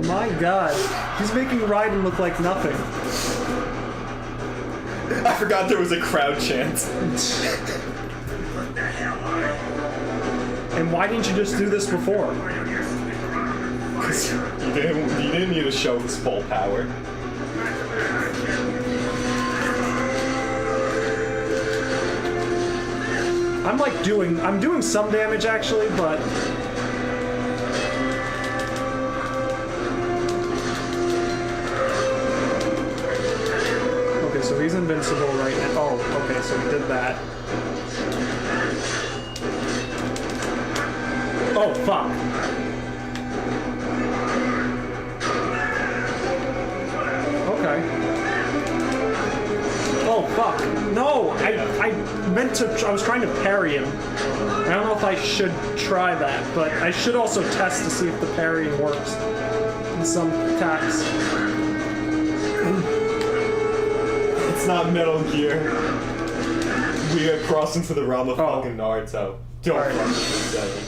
My god. He's making Raiden look like nothing. I forgot there was a crowd chant. What the hell are you? And why didn't you just do this before? You didn't need to show his full power. I'm doing some damage actually, but okay, so he's invincible right now. Oh, okay, so he did that. Oh, fuck. Okay. Oh, fuck. No, I meant to, I was trying to parry him. I don't know if I should try that, but I should also test to see if the parrying works in some attacks. It's not Metal Gear. We are crossing to the realm of fucking Naruto. Don't Alright. fucking say it.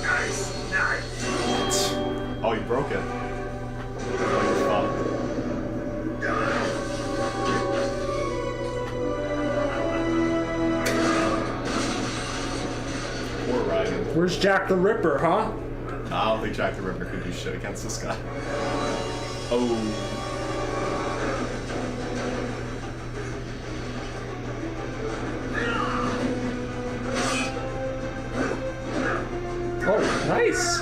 Nice, nice. Oh, you broke it. Fuck. Poor Raiden. Where's Jack the Ripper, huh? I don't think Jack the Ripper could do shit against this guy. Oh. Oh, nice.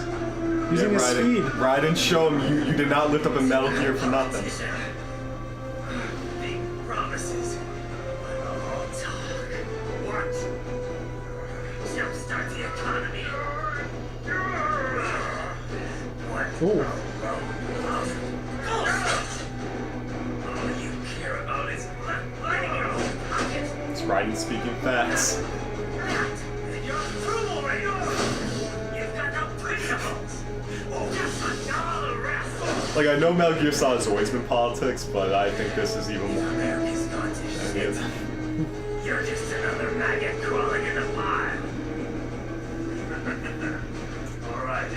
Using his speed. Raiden, show him you did not lift up a Metal Gear for nothing. Big promises. All talk. What? Jumpstart the economy. What? Ooh. All you care about is lining your own pockets. It's Raiden speaking facts. And you're through already. You've got no principles. Just like all the rest. Like, I know Metal Gear Solid has always been politics, but I think this is even more. America's gone to shit. You're just another maggot crawling in the pile. All right,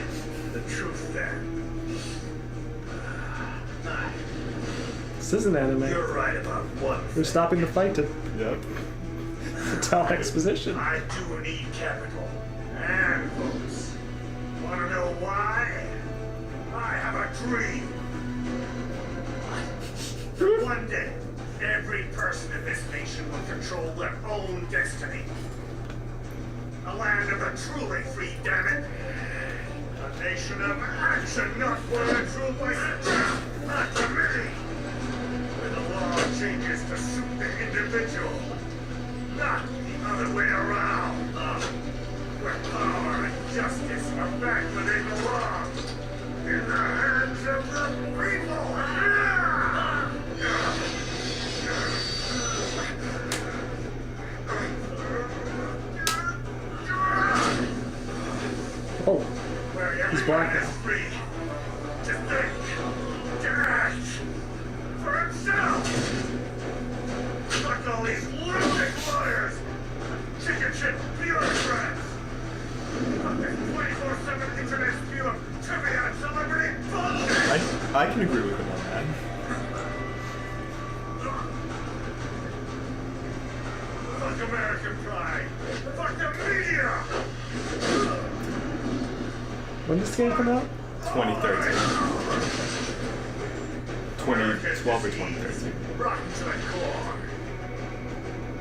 the truth then. This is an anime. You're right about one They're thing. stopping the fight to Yep. tell exposition. I do need capital and votes. Want to know why? I have a dream. One day, every person in this nation will control their own destiny. A land of the truly free, damn it. A nation of action, not one that's ruled by strength, not committee. Where the law changes to suit the individual, not the other way around. Where power and justice are back where they belong. In the hands of the people. Oh, Where He's everyone black is now. free to think, to act for himself. Fuck all these lunatic lawyers, chicken shit bureaucrats. Fuck this 24/7 internet spew of trivia and celebrity bullshit. I can agree with him on that. Fuck American pride. Fuck the media. when did this game come out? 2013. 2012 or 2013. Rotten to the core.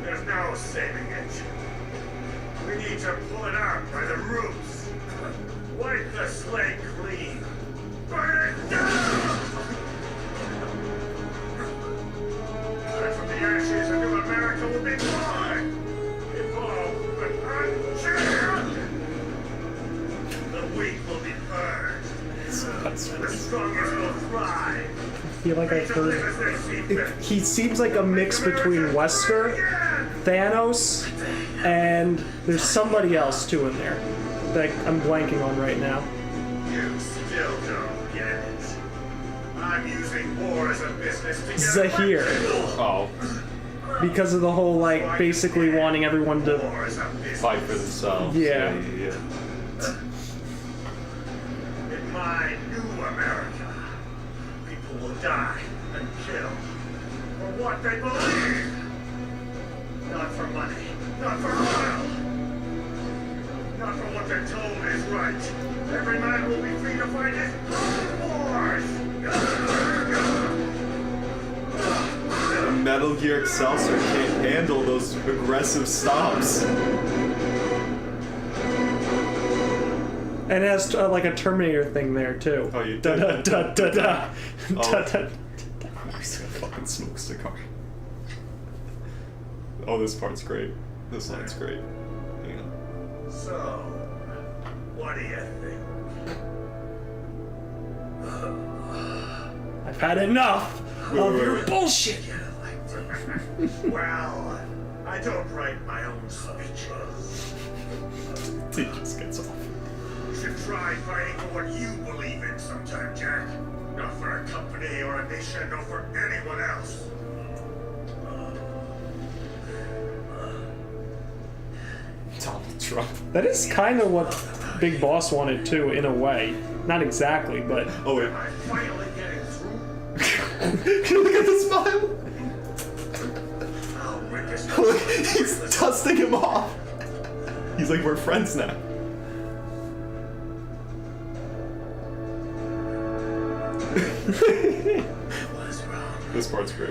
There's no saving it. We need to pull it out by the roots. Wipe the slate clean. Burn it down! And from the ashes, a new America will be born. Evolved but unchanged. alive. I feel like I've To live heard. as they see fit. He seems like a mix between Wesker, Thanos, and there's somebody else too in there that I'm blanking on right now. You still don't get it. I'm using war as a business to get Zahir. elected. Oh, Because of the whole, like, basically wanting everyone to. War as a business. fight for themselves. Yeah. In my new America, people will die and kill for what they believe. Not for money, not for oil, not for what they're told is right. Every man will be free to fight his own wars. Metal Gear Excelsior can't handle those aggressive stops. And it has like a Terminator thing there too. Oh, you Da did? da da da da. Oh. Da, da. He's gonna fucking smoke a cigar. Oh, this part's great. This line's great. Hang on. So, what do you think? I've had enough of wait, your wait. bullshit. Well, I don't write my own speeches. He just gets off. You should try fighting for what you believe in sometime, Jack. Not for a company or a nation or for anyone else. Donald Trump. That is kind of what Big Boss wanted too, in a way. Not exactly, but Oh wait. Am I finally getting through? Look at the smile. I'll rip his Look, he's dusting him off. He's like, we're friends now. Was wrong. This part's great.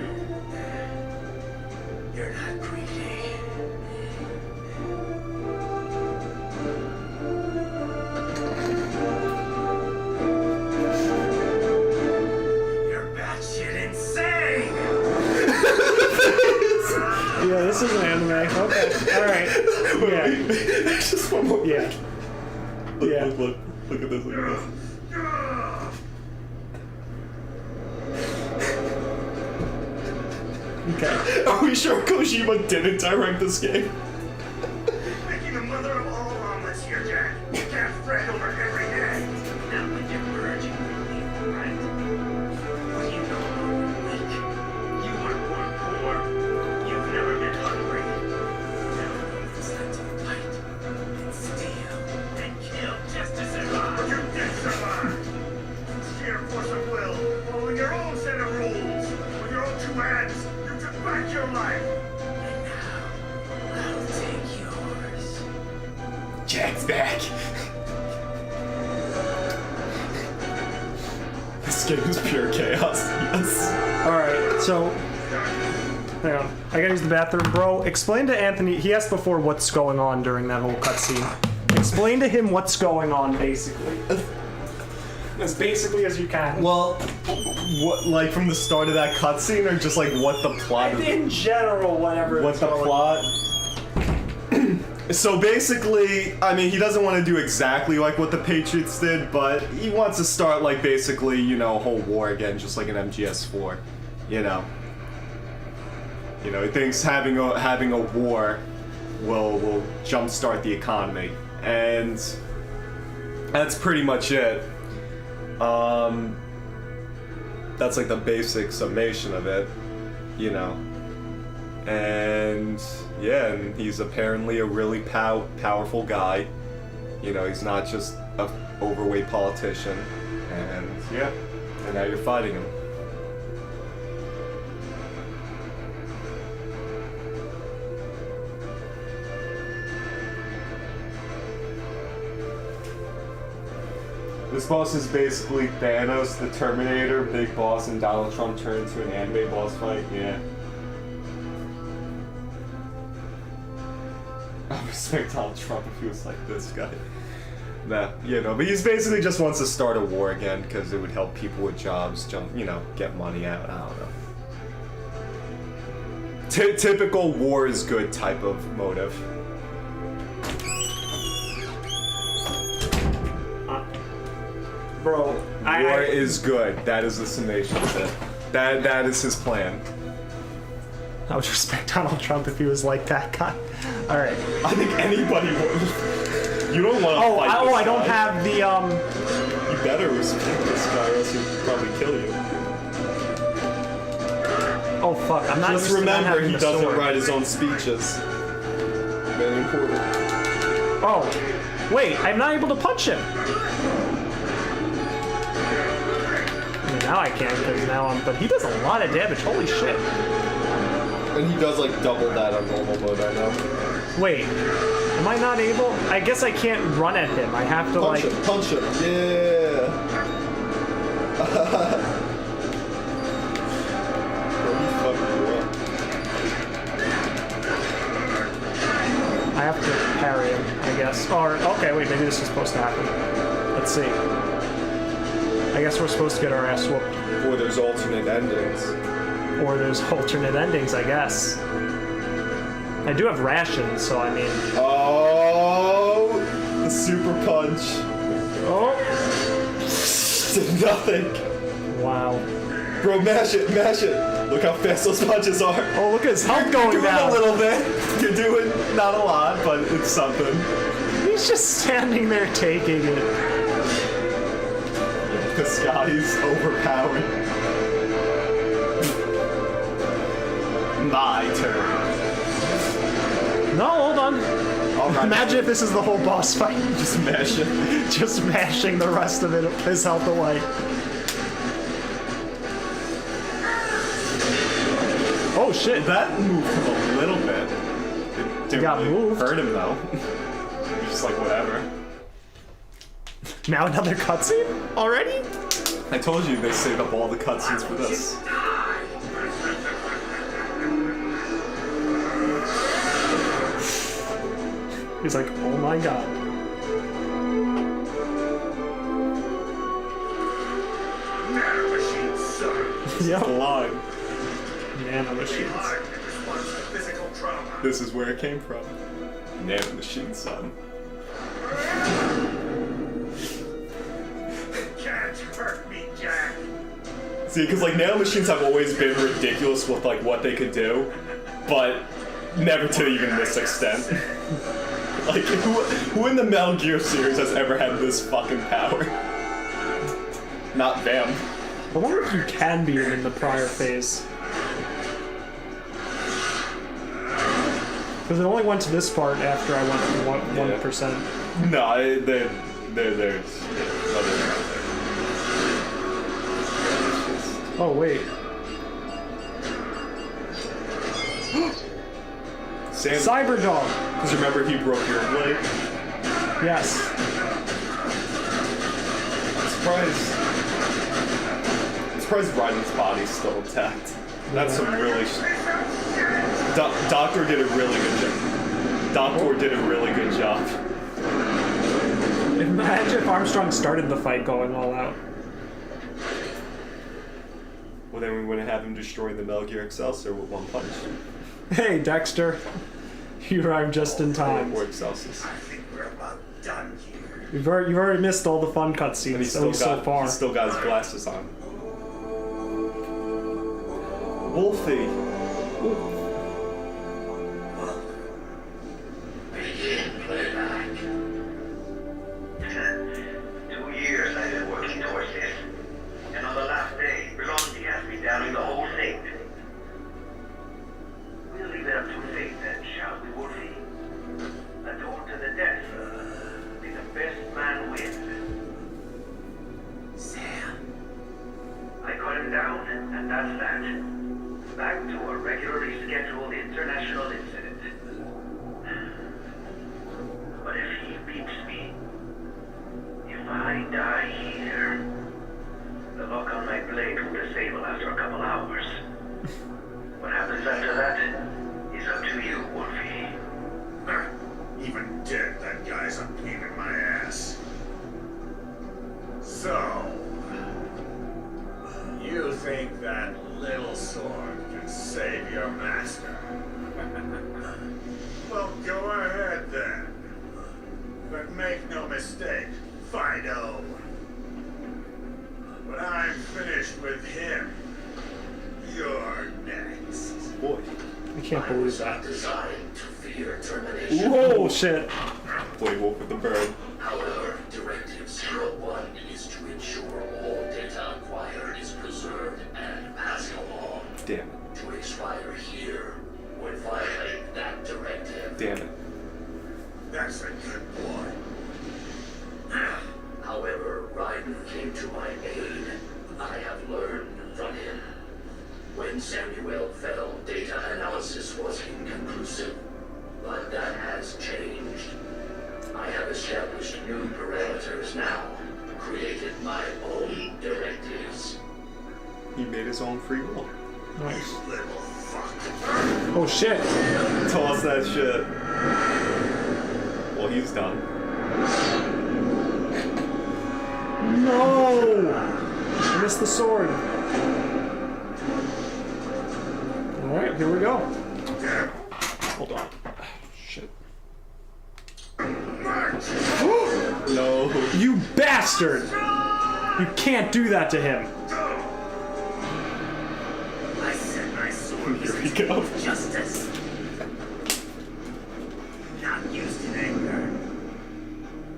You're not greedy. You're batshit insane. yeah, this is an anime. Okay, all right. Yeah, Just one more. yeah. Look, Yeah. look, look. Look at this, look at this. Okay. Are we sure Kojima didn't direct this game? Making the mother of all omelets here, Jack. You can't fret over every day. Now when you're urging me, right? What do you know about weak? You weren't born poor. You've never been hungry. Now it's time to fight and steal and kill just to But survive. you did survive. Sheer force of will, following your own set of rules. With your own two hands, you took back your life. And now I'll take yours. Jack's back. This game is pure chaos. Yes. All right. So, hang on. I gotta use the bathroom, bro. Explain to Anthony. He asked before what's going on during that whole cutscene. Explain to him what's going on, basically. As basically as you can. Well, what, like from the start of that cutscene, or just like what the plot is? In general, whatever. What it's the going- plot? So basically, I mean, he doesn't want to do exactly like what the Patriots did, but he wants to start like basically, you know, a whole war again, just like an MGS4. You know. You know, he thinks having a war will jumpstart the economy, and that's pretty much it. That's like the basic summation of it, you know. And yeah, and he's apparently a really powerful guy. You know, he's not just a overweight politician. And yeah, and now you're fighting him. This boss is basically Thanos, the Terminator, Big Boss, and Donald Trump turned into an anime boss fight. Yeah. I would expect Donald Trump if he was like this guy. Nah, you know, but he's basically just wants to start a war again because it would help people with jobs, get money out. I don't know. Typical war is good type of motive. Bro, War is good. That is the summation of it. That is his plan. I would respect Donald Trump if he was like that guy. All right. I think anybody would. You don't want to fight this I don't guy. have the You better respect this guy, or else he'll probably kill you. Oh fuck! I'm not. Just used to not remember, having he the doesn't sword. write his own speeches. Very important. Oh, wait! I'm not able to punch him. Now I can because now I'm. But he does a lot of damage. Holy shit! And he does like double that on normal mode, I know. Wait, am I not able? I guess I can't run at him. I have to Punch like. him, punch him, yeah. Bro, he fucked you up. I have to parry him, I guess. Or okay, wait, maybe this is supposed to happen. Let's see. I guess we're supposed to get our ass whooped. Or there's alternate endings. Or there's alternate endings, I guess. I do have rations, so I mean. Oh, the super punch. Oh! Did nothing. Wow. Bro, mash it, mash it. Look how fast those punches are. Oh, look at his health You're going doing down. a little bit. You're doing not a lot, but it's something. He's just standing there taking it. This guy is overpowered. My turn. No, hold on. All right. Imagine if this is the whole boss fight. Just mash it. Just mashing the rest of it, his health away. Oh shit. That moved him a little bit. It didn't got really moved. hurt him though. Just like whatever. Now another cutscene? Already? I told you they saved up all the cutscenes for this. He's like, oh my god. Nanomachine, sir. Yep. Line. Nanomachines. Hard in response to physical trauma. This is where it came from. Nanomachine, son. Can't hurt me, Jack. See, because like nanomachines have always been ridiculous with like what they could do, but never to even this extent. Like who in the Metal Gear series has ever had this fucking power? Not them. I wonder if you can beat him in the prior phase. Because it only went to this part after I went to 1%. No, there's other. Oh, wait. Cyberdog! Because remember he broke your leg? Yes. I'm surprised Raiden's body's still intact. That's some really... Doctor did a really good job. Doctor did a really good job. Imagine if Armstrong started the fight going all out. Well, then we wouldn't have him destroy the Metal Gear Excelsior with one punch. Hey, Dexter. You arrived just in time. Or Excelsius. I think we're about done here. You've already missed all the fun cutscenes, And he's at least so far. he's still got his glasses on. Wolfie. Begin playback. 2 years I've been working towards this. And on the last day, Velocity has me doubting the whole thing. We'll leave it up to fate then, shall we, Wolfie? A duel to the death. May the best man win. Sam. I cut him down, and that's that. Back to a regularly scheduled international incident. But if he beats me, if I die here, the lock on my blade will disable after a couple hours. What happens after that is up to you, Wolfie. Even dead, that guy's a pain in my ass. So, you think that little sword can save your master? Well, go ahead then. But make no mistake, Fido. finished with him, you're next. Boy. I can't I believe was that. not designed to fear termination. Whoa, shit. Boy wolf with the bird. However, Directive 01 is to ensure all data acquired is preserved and passed along. Damn it. To expire here would violate that directive. Damn it. That's a good boy. However, Raiden came to my aid. I have learned from him. When Samuel fell, data analysis was inconclusive. But that has changed. I have established new parameters now. Created my own directives. He made his own free will. Nice. Little fuck. Oh, shit. Toss that shit. Well, he's done. No! I missed the sword. Alright, here we go. Hold on. Shit. No. You bastard! You can't do that to him. I set my sword Here we go. justice. Not used in anger.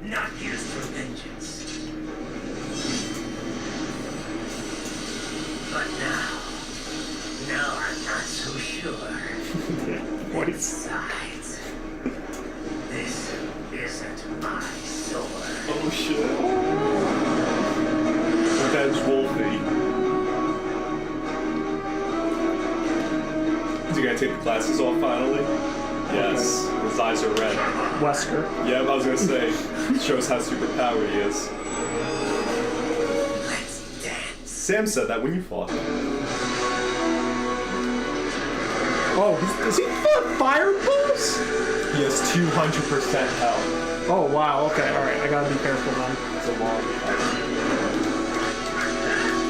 Not used for vengeance. But now I'm not so sure. What is... Besides, this isn't my sword. Oh shit. Revenge Wolfie. Is he gonna take the glasses off finally? Yes. His eyes are red. Wesker. Yeah, I was gonna say. Shows how superpowered he is. Let's dance. Sam said that when you fought. Oh, is he fireballs? He has 200% health. Oh, wow, okay, alright, I gotta be careful then. It's a long fight.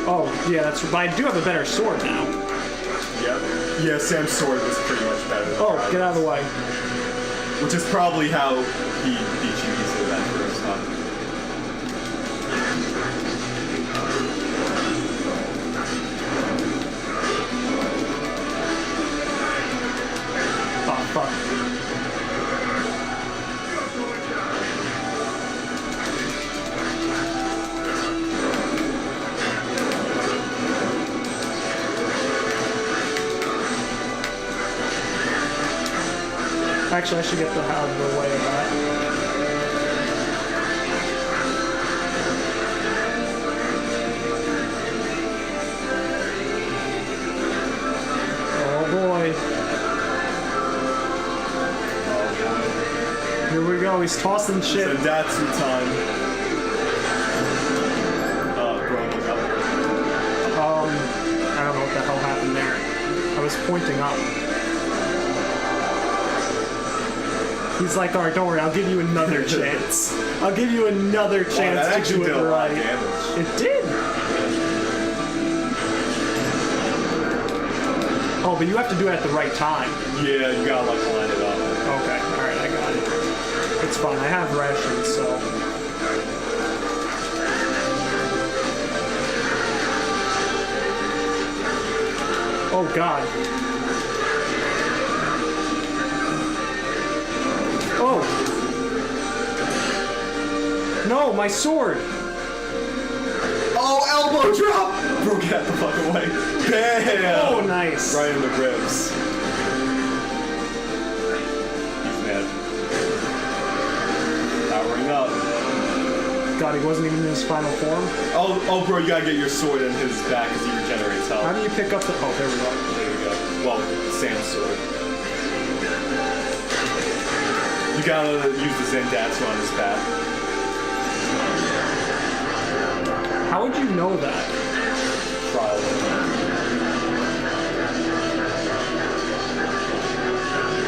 Oh, yeah, that's... But I do have a better sword now. Yep. Yeah, Sam's sword was pretty much better than Oh, Raiden's. get out of the way. Which is probably how he beat you easily that first time. Oh, fuck. Actually, I should get the out of the way of that. Oh boy. Here we go, he's tossing shit. Sendatsu time. Growing up. I don't know what the hell happened there. I was pointing up. He's like, alright, don't worry, I'll give you another chance. I'll give you another Wow, chance that to actually do did it a lot right. of damage. It did! Oh, but you have to do it at the right time. Yeah, you gotta like line it up. Okay, alright, I got it. It's fine, I have rations, so... Oh god. Oh! No, my sword! Oh, elbow drop! Bro, get the fuck away. Bam! Oh, nice. Right in the ribs. He's mad. Powering up. God, he wasn't even in his final form. Oh, bro, you gotta get your sword in his back as he regenerates health. How do you pick up the... Oh, there we go. There we go. Well, Sam's sword. You gotta use the Zendatsu on his back. How would you know that? Trial.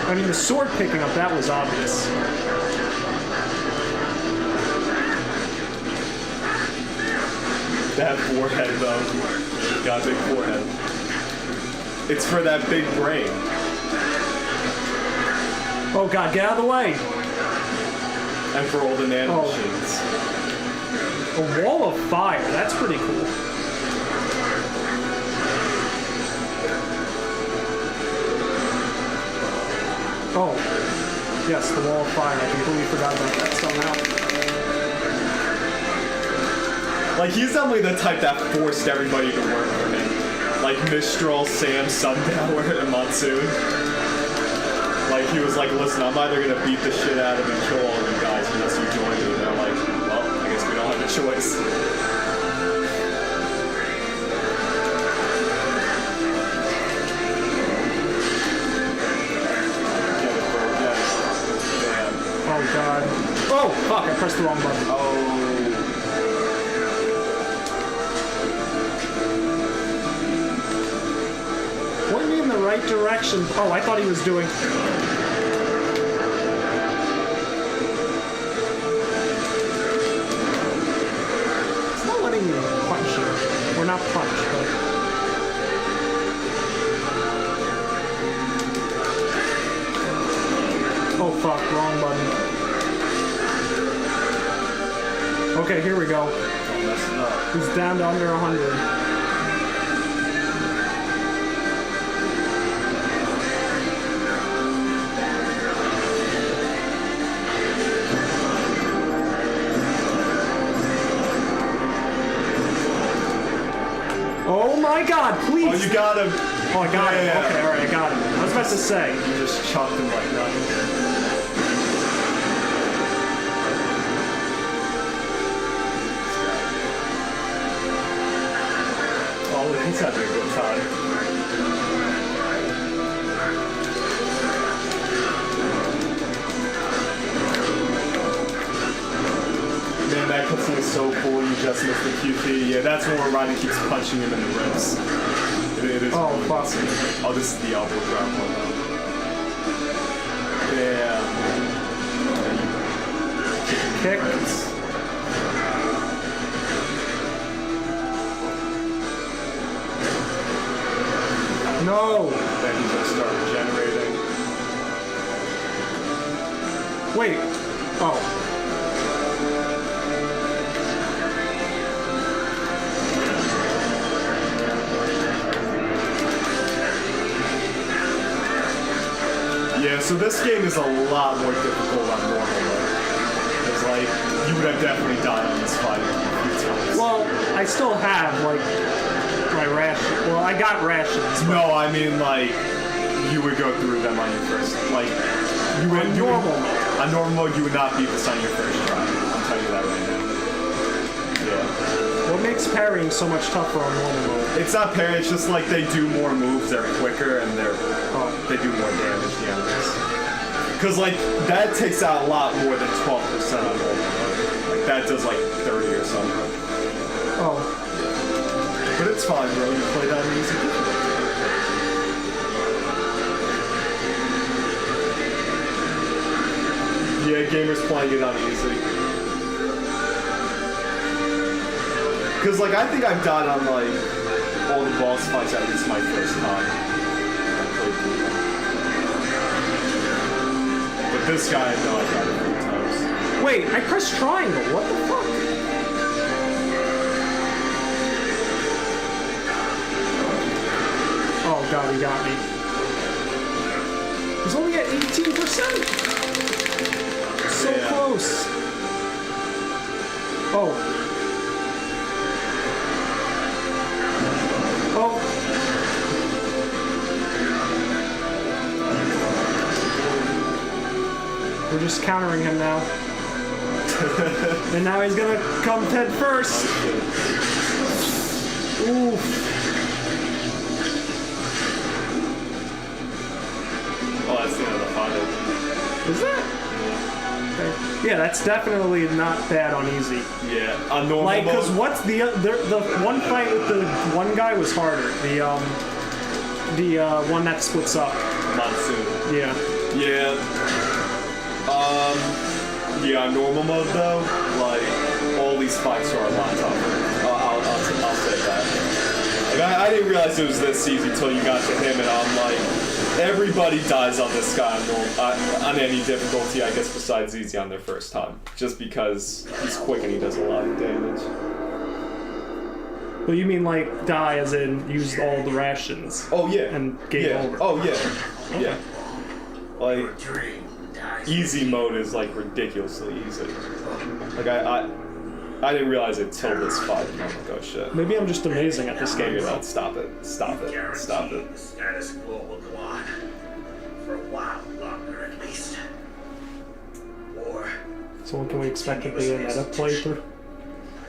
I mean, the sword picking up, that was obvious. That forehead, though. Got a big forehead. It's for that big brain. Oh god, get out of the way! And for all the nano Oh. machines. A wall of fire, that's pretty cool. Oh. Yes, the wall of fire. I completely forgot about that somehow. Like, he's definitely the type that forced everybody to work for him. Like Mistral, Sam, Sundower, and Monsoon. Like, he was like, listen, I'm either gonna beat the shit out of and kill all of you guys unless you join me. And they're like, well, I guess we don't have a choice. Oh god. Oh, fuck, I pressed the wrong button. Oh. Point me in the right direction. Oh, I thought he was doing... It's not letting me punch you. Or not punch, but... Oh fuck, wrong button. Okay, here we go. He's down to under 100. Oh my god, please! Oh, you got him. Oh, I got him. Yeah. Okay, alright, I got him. I was about to say. You just chopped him like nothing. Oh, he's having a good time. Man, that cutscene is so cool. You just missed the QT. Yeah, that's when Rodney keeps punching him in the ribs. It is. Oh, fuck. awesome. Oh, this is the elbow drop one though. Yeah. Kick. No! Then he's gonna start regenerating. Wait. Oh. Yeah, so this game is a lot more difficult on normal mode. It's like, you would have definitely died on this fight a few times. Well, I still have, like, my ration. Well, I got rations. No, I mean, like, you would go through them on your first, like, you would... On normal mode. On normal mode, you would not beat this on your first try. I'm telling you that right now. Yeah. What makes parrying so much tougher on normal mode? It's not parry, it's just like they do more moves, they're quicker, and they do more damage, the enemies. Because, like, that takes out a lot more than 12% on normal mode. Like, that does, like, 30 or something. Oh. But it's fine, bro. You play that easy. Yeah, gamers playing it on easy. Because, like, I think I've died on, like, all the boss fights at least my first time. I played through them. But this guy, I know I got it a few times. Wait, I pressed triangle. What the fuck? Oh god, he got me. He's only at 18%. So Yeah. close. Oh. Oh. We're just countering him now. And now he's gonna come head first. Oof. Oh, that's the end of the final. Is that? Okay. Yeah, that's definitely not bad on easy. Yeah, on normal Like, mode. cause what's the one fight with the one guy was harder. The one that splits up. Monsoon. Yeah. Yeah. Yeah, on normal mode though, like, all these fights are a lot tougher. I'll say that. Like, I didn't realize it was this easy until you got to him, and I'm like, everybody dies on this guy on any difficulty, I guess, besides easy on their first time. Just because he's quick and he does a lot of damage. Well, you mean like die as in used all the rations? Oh, yeah. And game yeah. over. Oh, yeah. Yeah. Like, Dream dies. easy mode is like ridiculously easy. Like I didn't realize it till this fight. I'm like, oh shit. Maybe I'm just amazing at this game. Figure it out. Stop it. Stop it. Stop Guarantee it. the status quo will go on. For a while longer, at least. War. So when can we expect a Bayonetta playthrough?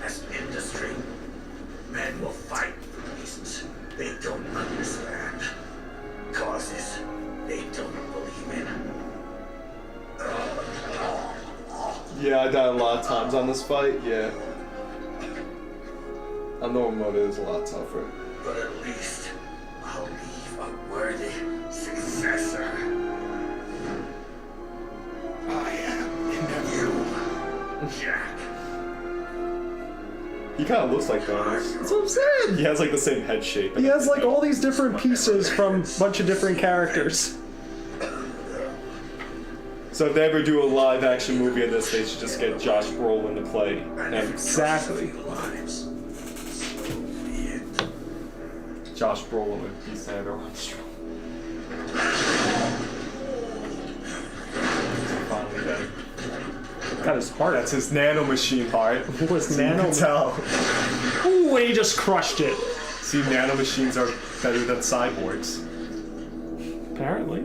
As an industry, men will fight for reasons they don't understand. Causes they don't believe in. Yeah, I died a lot of times on this fight. Yeah. On normal mode, it is a lot tougher. But at least I'll leave a worthy successor. I am you, Jack. He kind of looks like Thanos. That's what I'm saying. He has like the same head shape. He has like all these different pieces from a bunch of different characters. So if they ever do a live action movie of this, they should just get Josh Brolin to play him. Exactly. Lives. Be it. Josh Brolin would be Sandra Armstrong. Finally dead. Got his heart. That's his nanomachine heart. What was So you can nano? tell. Ooh, and he just crushed it. See, nanomachines are better than cyborgs. Apparently.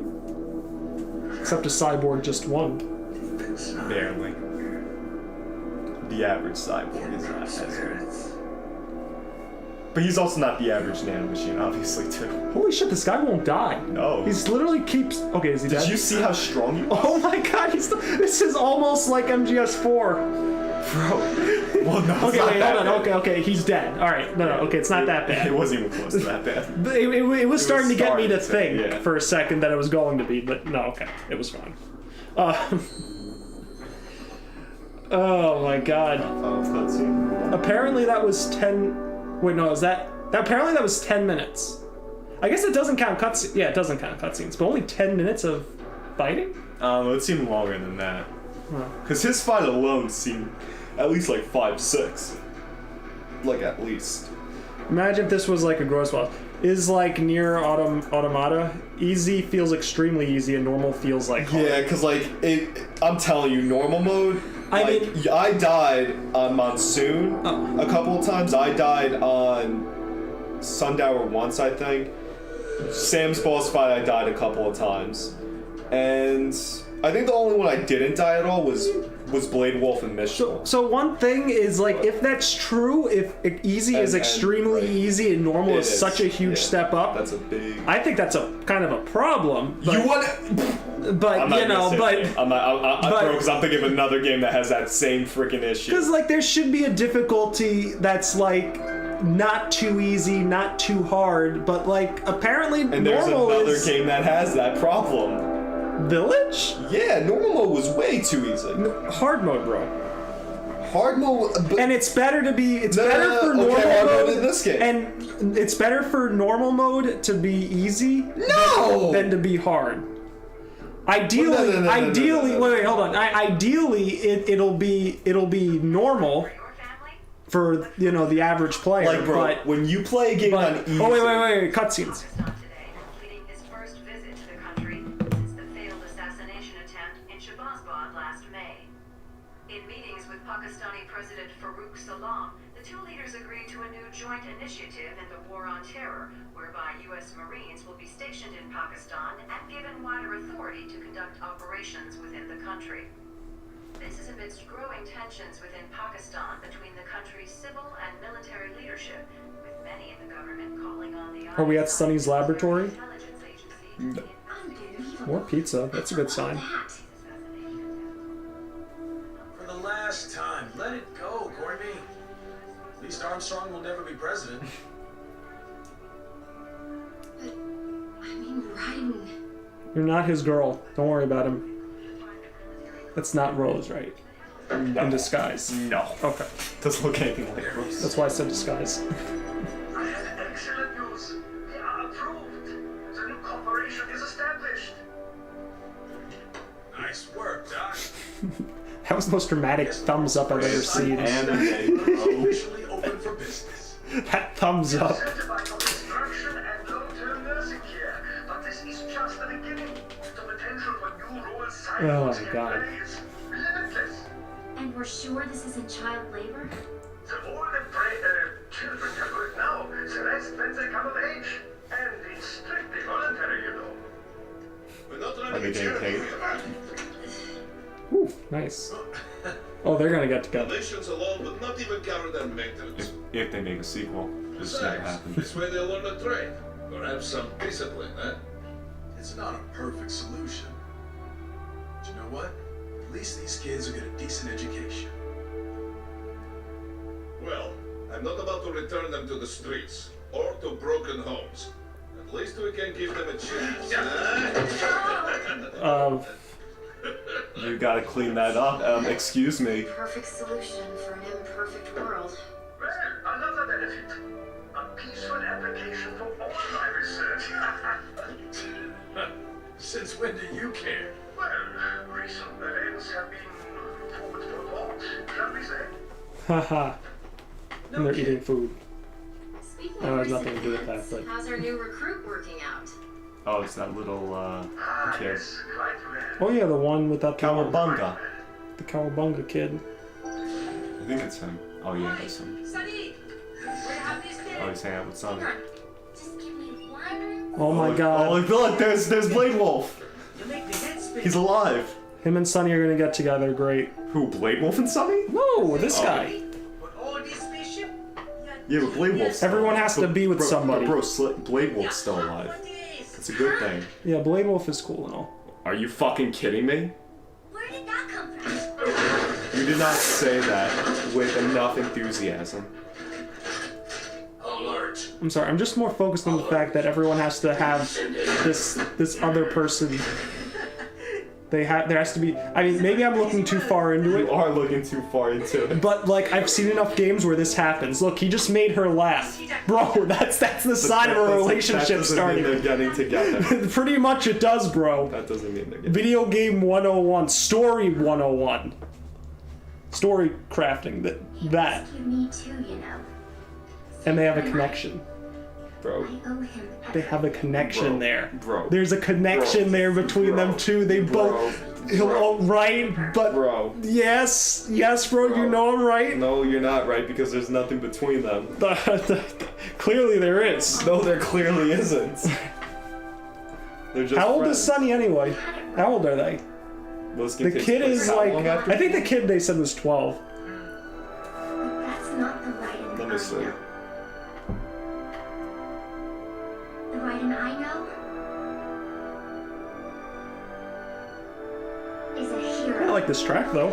Except a cyborg just won. Barely. The average cyborg is not as good. But he's also not the average nanomachine, obviously, too. Holy shit, this guy won't die. No. He's literally keeps. Okay, is he dead? Did you see how strong he was? Oh my god, this is almost like MGS4. Bro. Well, no, it's Okay, not wait, that hold on. bad. Okay, he's dead. Alright, no, okay, it's not that bad. It wasn't even close to that bad. It was starting to get me to starting to, think yeah. for a second that it was going to be, but no, okay, it was fine. Oh my god. Cutscene. Apparently that was 10. Wait, no, is that apparently that was 10 minutes. I guess it doesn't count cutscenes. Yeah, it doesn't count cutscenes, but only 10 minutes of fighting? It seemed longer than that. Because his fight alone seemed at least like 5-6. Like, at least. Imagine if this was like a gross boss. Is like Nier Automata, easy feels extremely easy and normal feels like hard. Yeah, because like, I'm telling you, normal mode, I died on Monsoon a couple of times. I died on Sundower once, I think. Sam's boss fight, I died a couple of times. And I think the only one I didn't die at all was Blade Wolf and Mistral. So one thing is like, if that's true, if easy is extremely easy and normal is such a huge step up, That's a big. I think that's a kind of a problem. But, You want? but I'm not you know, gonna say but I'm not, bro, because I'm thinking of another game that has that same freaking issue. because like there should be a difficulty that's like not too easy, not too hard, but like apparently And there's normal another is game that has that problem. Village? Yeah, normal mode was way too easy. Hard mode, bro. Hard mode, but And it's better to be. It's No, better for normal hard mode mode in this game. And it's better for normal mode to be easy No! than to be hard. Ideally, No. wait, hold on. Ideally, it'll be normal for the average player. like, bro, but, when you play a game on easy. oh wait, cutscenes. Pakistan today, completing his first visit to the country since the failed assassination attempt in Shahbazbad last May. In meetings with Pakistani President Farooq Salam, the two leaders agreed to a new joint initiative in the War on Terror, whereby U.S. Marines will be stationed in Pakistan and given wider authority to conduct operations within the country. This is amidst growing tensions within Pakistan between the country's civil and military leadership, with many in the government calling on the Are we at Sonny's laboratory? intelligence agency to More pizza. That's a good sign. For the last time, let it go, Courtney. At least Armstrong will never be president. But, I mean, riding. You're not his girl. Don't worry about him. That's not Rose, right? No. In disguise. No. Okay. Doesn't look anything like Rose. That's why I said disguise. I have excellent news. They are approved. The new corporation is established. Nice work, Doc. That was the most dramatic thumbs up I've ever seen. Officially open for business. That thumbs up. Certified for construction and long-term nursing care. But this is just the beginning. The potential for new Oh my god. is limitless. And we're sure this isn't child labor? The more the children can work now, the rest when they come of age. And it's strictly voluntary, you know. We're not Are running they a getting charity. paid? Ooh, nice. Oh, they're gonna get together. Donations alone would not even cover their maintenance. If they make a sequel, this never Besides, happened. this way they'll learn a trade. Or have some discipline, eh? It's not a perfect solution. But you know what? At least these kids will get a decent education. Well, I'm not about to return them to the streets or to broken homes. At least we can give them a chance. You gotta clean that up. Excuse me. Perfect solution for an imperfect world. Well, another benefit. A peaceful application for all my research. Since when do you care? Well, recent events have been food for thought, shall we say? Haha. And they're eating food. Speaking Oh, it of has nothing to do with recent that, events, but- how's our new recruit working out? Oh, it's that little Ah, kid. yes, quite well. Oh yeah, the one with that Cowabunga. the Cowabunga kid. I think it's him. Oh yeah, that's him. Sonny, we have this thing. Oh, he's hanging out with Sonny. Hang on. Just give me one. Oh my god. Oh look, there's Blade Wolf. You make the head spin. He's alive. Him and Sonny are gonna get together. Great. Who? Blade Wolf and Sonny? No, this Oh. guy. But all this spaceship. Yeah, but Blade Wolf's still Everyone alive. has to be with somebody. Bro, Blade Wolf's still alive. That's a good thing. Yeah, Blade Wolf is cool and all. Are you fucking kidding me? Where did that come from? You did not say that with enough enthusiasm. Alert. I'm sorry. I'm just more focused on the fact that everyone has to have this other person. There has to be. I mean, maybe I'm looking too far into You it. are looking too far into it. But like I've seen enough games where this happens. Look, he just made her laugh, bro. That's the sign of a relationship starting. They're getting together. Pretty much it does, bro. That doesn't mean they're getting. Video game 101, story 101, story crafting. That, You need to, you know. and they have a connection. Bro. I owe him They have a connection Bro. there. Bro. There's a connection Bro. there between them two. They both. Bro. Right, but Bro. yes, bro. You Bro. know I'm right. No, you're not right because there's nothing between them. Clearly there is. No, there clearly isn't. They're just How old friends. is Sunny anyway? How old are they? This The game takes kid place is how like, long after I think the kid they said was 12. But that's not the Raiden Let me see. I know. The Raiden I know is a hero. I like this track though.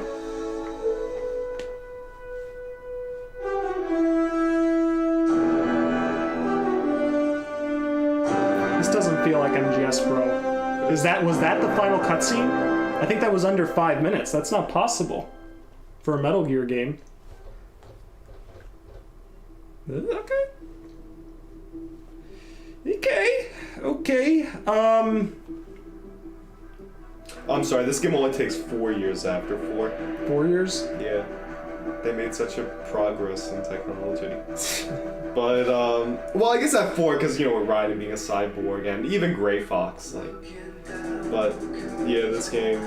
This doesn't feel like MGS, bro. Was that the final cutscene? I think that was under 5 minutes. That's not possible for a Metal Gear game. Okay. Okay. I'm sorry, this game only takes 4 years after 4. 4 years? Yeah. They made such a progress in technology. But, well, I guess at 4, because, you know, with Raiden being a cyborg, and even Gray Fox, like. But, yeah, this game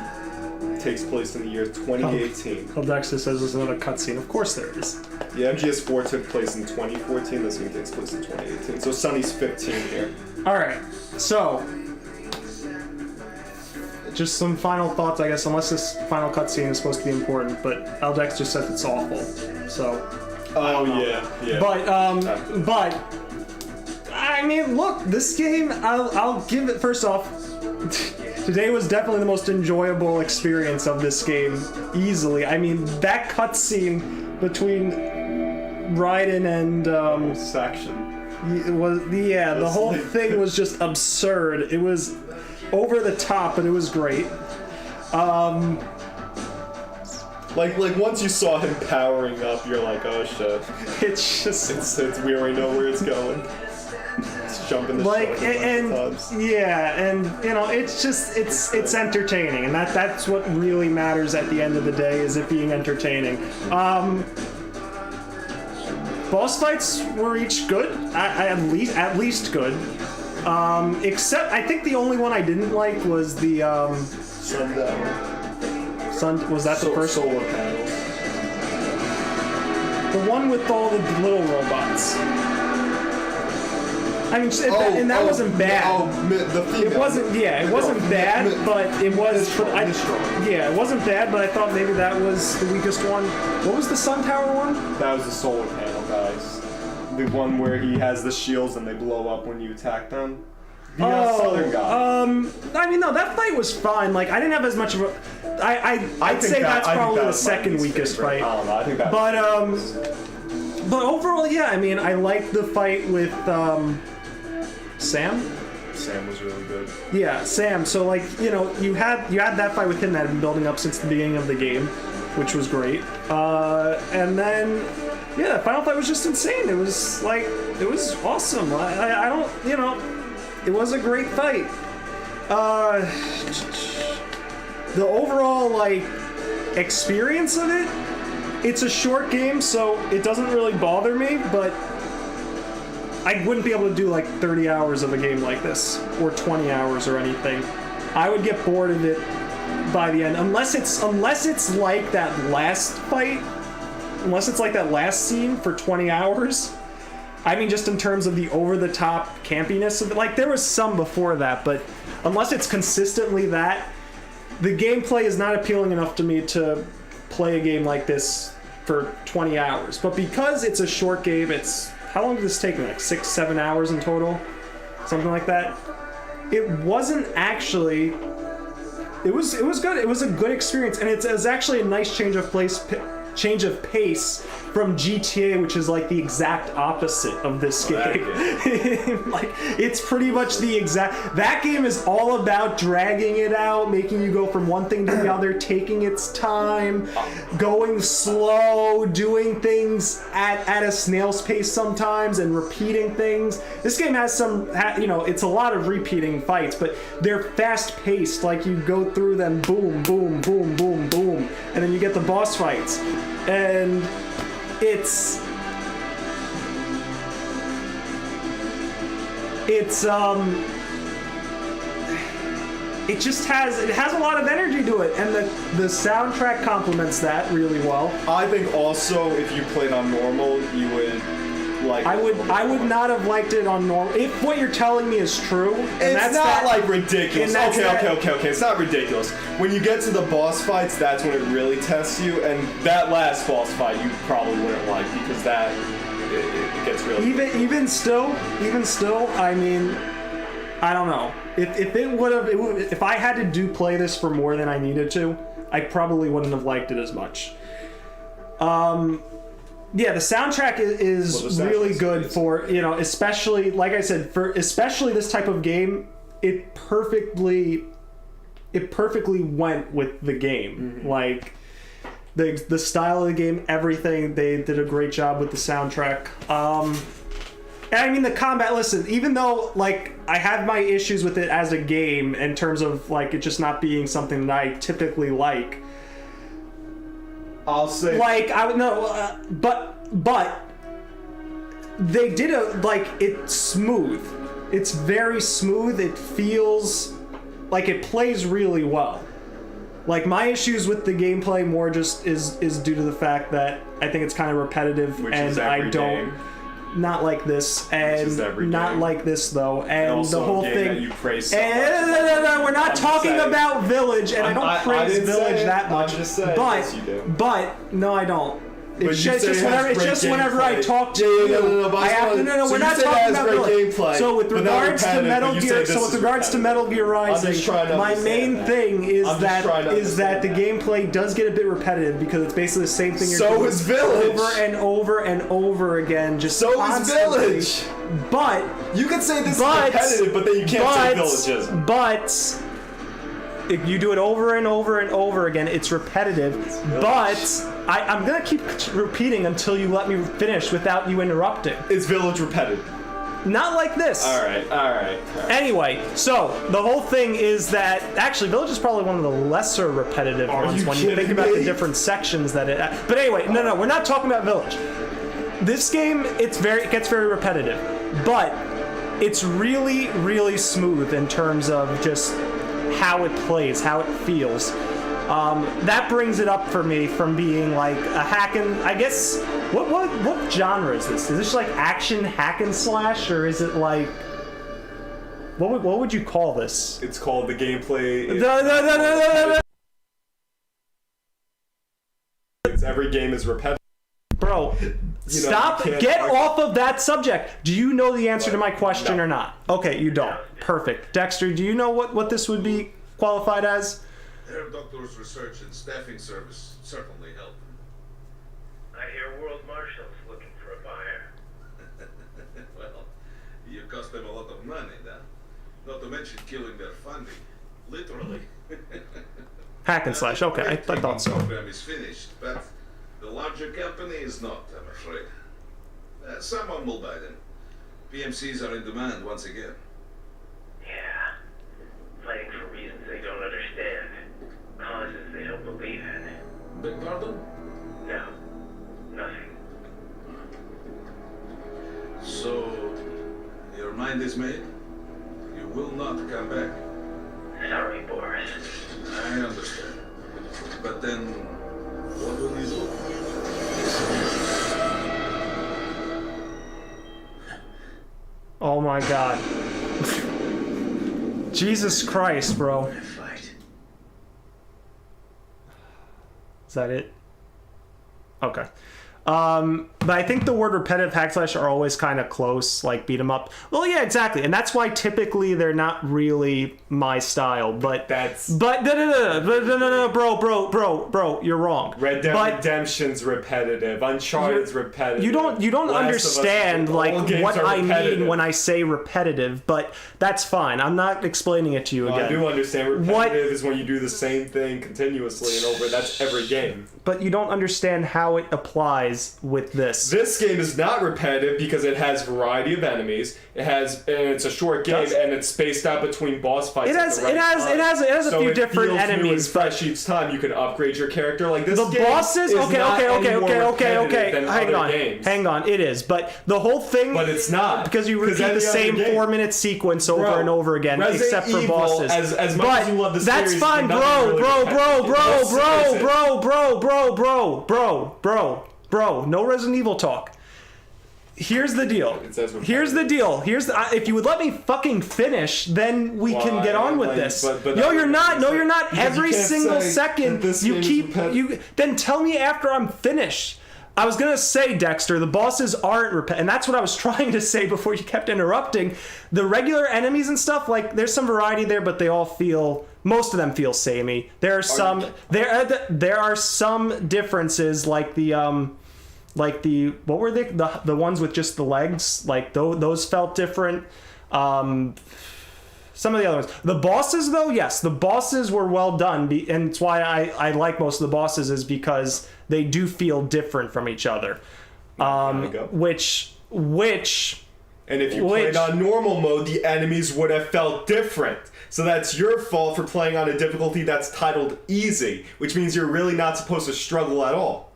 takes place in the year 2018. Oh, Dexter says there's another cutscene. Of course there is. Yeah, MGS4 took place in 2014, this game takes place in 2018. So Sonny's 15 here. Alright, so. Just some final thoughts, I guess, unless this final cutscene is supposed to be important, but Aldex just said it's awful. So. Oh, yeah. But I mean, look, this game, I'll give it, first off, today was definitely the most enjoyable experience of this game, easily. I mean, that cutscene between Raiden and, Section. it was, yeah, the whole thing was just absurd. It was over the top, but it was great. Like once you saw him powering up, you're like, oh shit. It's just It's we already know where it's going. It's jumping the like, shark a bunch and of times. yeah, and you know, it's just it's entertaining, and that's what really matters at the end of the day, is it being entertaining. Boss fights were each good, at least good. Except I think the only one I didn't like was the Sundown. Was that the first? Solar panels. The one with all the little robots. I mean, and that wasn't bad. The female. It wasn't. Yeah, it wasn't bad, but it was. Yeah, it wasn't bad, but I thought maybe that was the weakest one. What was the Sun Tower one? That was the solar panel guys. The one where he has the shields and they blow up when you attack them. The southern guy. I mean, no, that fight was fine. Like, I didn't have as much of a. I'd say that's probably the second weakest fight. I don't know. I think that. But overall, yeah. I mean, I liked the fight with Sam. Sam was really good. Yeah, Sam. So like, you know, you had that fight with him that had been building up since the beginning of the game, which was great. And then, yeah, the final fight was just insane. It was like, it was awesome. I don't, you know, it was a great fight. The overall like experience of it, it's a short game, so it doesn't really bother me, but I wouldn't be able to do like 30 hours of a game like this, or 20 hours or anything. I would get bored of it by the end, unless it's like that last fight, unless it's like that last scene for 20 hours. I mean, just in terms of the over-the-top campiness of it. Like, there was some before that, but unless it's consistently that, the gameplay is not appealing enough to me to play a game like this for 20 hours. But because it's a short game, it's... How long did this take me? Like 6-7 hours in total? Something like that? It wasn't actually... It was good. It was a good experience, and it was actually a nice change of pace from GTA, which is like the exact opposite of this game. Like, it's pretty much the exact... That game is all about dragging it out, making you go from one thing to the other, taking its time, going slow, doing things at a snail's pace sometimes, and repeating things. This game has some, you know, it's a lot of repeating fights, but they're fast-paced. Like, you go through them, boom, boom, boom, boom, boom, and then you get the boss fights. And it's it just has a lot of energy to it, and the soundtrack complements that really well. I think also if you played on normal, you would like. I would not have liked it on normal. If what you're telling me is true, and it's not like ridiculous. Okay. It's not ridiculous. When you get to the boss fights, that's when it really tests you. And that last boss fight, you probably wouldn't like, because that it gets really. Even still, I mean, I don't know. If I had to play this for more than I needed to, I probably wouldn't have liked it as much. Yeah, the soundtrack is really good for, you know, especially, like I said, for especially this type of game, it perfectly went with the game. Mm-hmm. Like, the style of the game, everything, they did a great job with the soundtrack. And I mean, the combat, listen, even though, like, I have my issues with it as a game in terms of, like, it just not being something that I typically like, I'll say, like, I would know, but they did it's smooth. It's very smooth. It feels like it plays really well. Like, my issues with the gameplay more just is due to the fact that I think it's kind of repetitive, and I don't. Not like this, and not like this though, and the whole thing. That you praise so no, we're not talking about Village, and I don't praise Village that much. But no, I don't. It's just whenever I talk to you, I have to. No, we're not talking about Village. So with regards to Metal Gear Rising, my main thing is that the gameplay does get a bit repetitive, because it's basically the same thing you're doing over and over and over again. Just so constantly. Is Village. But you can say this is repetitive, but then you can't say Village isn't. But if you do it over and over and over again, it's repetitive. But I'm gonna keep repeating until you let me finish without you interrupting. Is Village repetitive? Not like this. All right. Anyway, so the whole thing is that actually Village is probably one of the lesser repetitive ones when you think about the different sections that it. But anyway, no, we're not talking about Village. This game, it gets very repetitive, but it's really, really smooth in terms of just how it plays, how it feels. That brings it up for me from being like a hack and I guess what genre is this? Is this like action hack and slash, or is it like what would you call this? It's called the gameplay. Every game is repetitive. Bro, stop. Get off of that subject. Do you know the answer to my question or not? Okay, you don't. Perfect. Dexter, do you know what this would be qualified as? Their doctor's research and staffing service certainly help. I hear World Marshal's looking for a buyer. Well, you cost them a lot of money, then. Not to mention killing their funding. Literally. Hack and slash. Okay, I thought so. The program is finished, but the larger company is not, I'm afraid. Someone will buy them. PMCs are in demand once again. Yeah. Fighting for reasons they don't understand. Causes they don't believe in. Beg pardon? No. Nothing. So, your mind is made? You will not come back. Sorry, Boris. I understand. But then, what will you do? Oh my god. Jesus Christ, bro. Fight. Is that it? Okay. But I think the word repetitive hack slash are always kind of close, like beat 'em up. Well, yeah, exactly, and that's why typically they're not really my style. But no, bro, you're wrong. Red Dead Redemption's repetitive. Uncharted's repetitive. You don't understand like what I mean when I say repetitive, but that's fine. I'm not explaining it to you again. I do understand repetitive is when you do the same thing continuously and over. That's every game. But you don't understand how it applies with this. This game is not repetitive because it has variety of enemies. And it's a short game and it's spaced out between boss fights. It has a few different enemies. So fresh each time you can upgrade your character. Like this. The game bosses. Is Okay. Hang on. It is, but the whole thing. But it's not because you repeat the same 4-minute sequence over and over again, except for bosses. As much as you love the series, that's fine, bro. No Resident Evil talk. Here's the deal. If you would let me fucking finish, then we can get on with this. No, you're not. Every single second you keep then tell me after I'm finished. I was gonna say, Dexter, the bosses aren't and that's what I was trying to say before you kept interrupting. The regular enemies and stuff, like there's some variety there, but most of them feel samey. There are some differences, like what were they? The ones with just the legs, like those felt different. Some of the other ones. The bosses, though, yes, the bosses were well done, and it's why I like most of the bosses is because they do feel different from each other. And if you played on normal mode, the enemies would have felt different. So that's your fault for playing on a difficulty that's titled easy, which means you're really not supposed to struggle at all.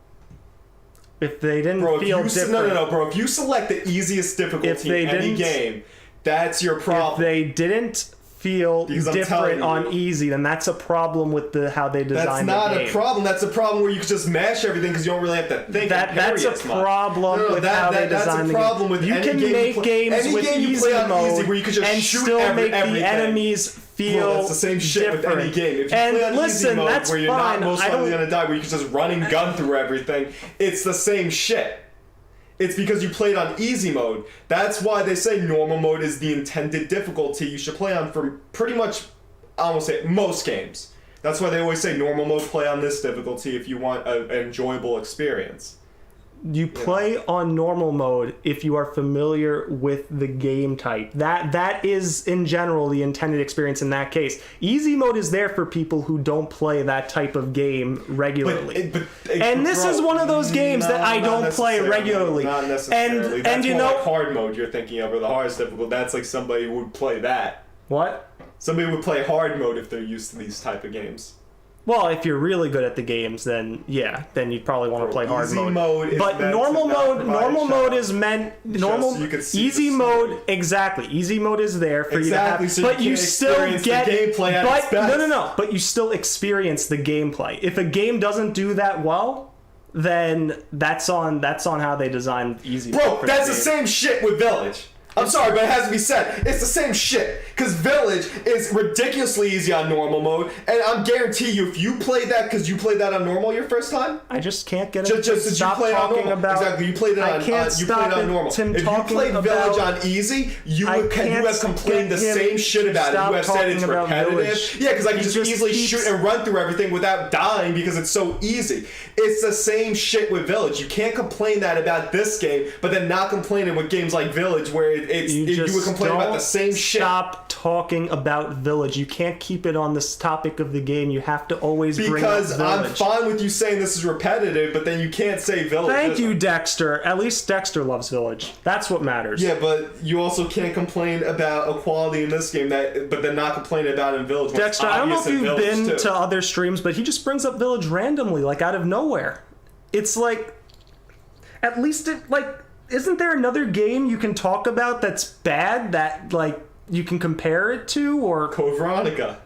If they didn't feel different... No, bro. If you select the easiest difficulty in any game, that's your problem. If they didn't feel different on easy, then that's a problem with how they designed the game. That's not a problem. That's a problem where you can just mash everything because you don't really have to think. That's a problem with how they designed the game. That's a problem with you can make games with easy mode where you can just and still make the enemies feel that's the same shit different. With any game. If you play on easy mode where you're not most likely going to die, where you can just run and gun through everything, it's the same shit. It's because you played on easy mode. That's why they say normal mode is the intended difficulty you should play on for pretty much, I almost say, most games. That's why they always say normal mode, play on this difficulty if you want an enjoyable experience. You play on normal mode if you are familiar with the game type. That is, in general, the intended experience in that case. Easy mode is there for people who don't play that type of game regularly. And this is one of those games that I don't play regularly. Not necessarily. And you know, like hard mode you're thinking of, or the hardest difficult. That's like somebody would play that. What? Somebody would play hard mode if they're used to these type of games. Well, if you're really good at the games, then you'd probably want to play hard easy mode. mode is But meant normal to not mode, provide normal a mode challenge. is meant So you can see easy the mode. story. Exactly, easy mode is there for Exactly, you so to you have. But you can't still experience the get gameplay at its best. No. But you still experience the gameplay. If a game doesn't do that well, then that's on how they designed easy mode. Bro, for that's the game. same shit with Village. I'm sorry, but it has to be said. It's the same shit. Because Village is ridiculously easy on normal mode, and I'm guarantee you, if you played that because you played that on normal your first time, I just can't get it. just did Stop you play it on talking normal? about. Exactly, you played it I on. can't You stop played it on it, normal. Tim If you talking played Village about- on easy, you I have can't complained the get same him shit to about it. stop You have said it's talking about repetitive. Village. Yeah, because I can He just just easily keeps- shoot and run through everything without dying because it's so easy. It's the same shit with Village. You can't complain that about this game, but then not complaining with games like Village where you would complain about the same shit. Stop talking about Village. You can't keep it on this topic of the game. You have to always bring up Because I'm Village. fine with you saying this is repetitive, but then you can't say Village. Thank you, isn't. Dexter. At least Dexter loves Village. That's what matters. Yeah, but you also can't complain about equality in this game, but then not complain about it in Village. when it's Dexter, I don't know if obvious in you've Village, been too. to other streams, but he just brings up Village randomly, like out of nowhere. It's like, at least isn't there another game you can talk about that's bad that you can compare it to, or Code Veronica.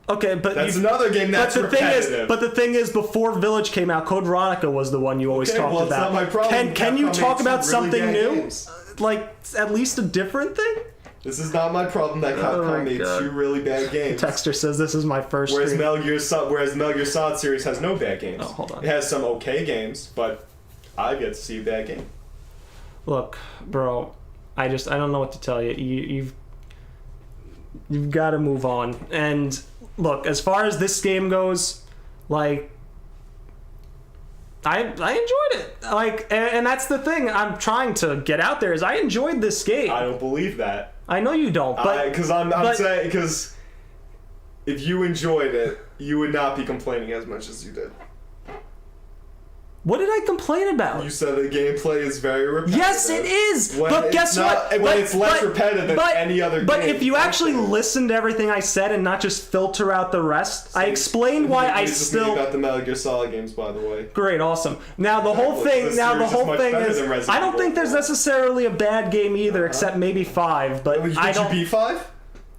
okay, but That's another game that's repetitive. But the thing is, before Village came out, Code Veronica was the one you always Okay, talked well, it's about. not my problem. Can you Capcom talk made about some really something bad new? games. Like at least a different thing? This is not my problem that my Capcom made God. 2 really bad games. Dexter says this is my first Whereas stream. Metal Gear Solid series has no bad games. Oh, hold on. It has some okay games, but I get to see a bad game. Look, bro, I don't know what to tell you. You've got to move on. And look, as far as this game goes, I enjoyed it. And that's the thing I'm trying to get out there is I enjoyed this game. I don't believe that. I know you don't, but Because if you enjoyed it, you would not be complaining as much as you did. what did I complain about? You said the gameplay is very repetitive. Yes, it is. When But it's guess not- what? when it's less repetitive than any other But game. if you actually listen to everything I said and not just filter out the rest, I explained why I This is still. about the Metal Gear Solid games, by the way. Great, awesome. Now the whole This thing. Now the series is whole much thing better is. than Resident I don't think Evil there's 4. necessarily a bad game either, except maybe 5. But Did I you don't. beat 5?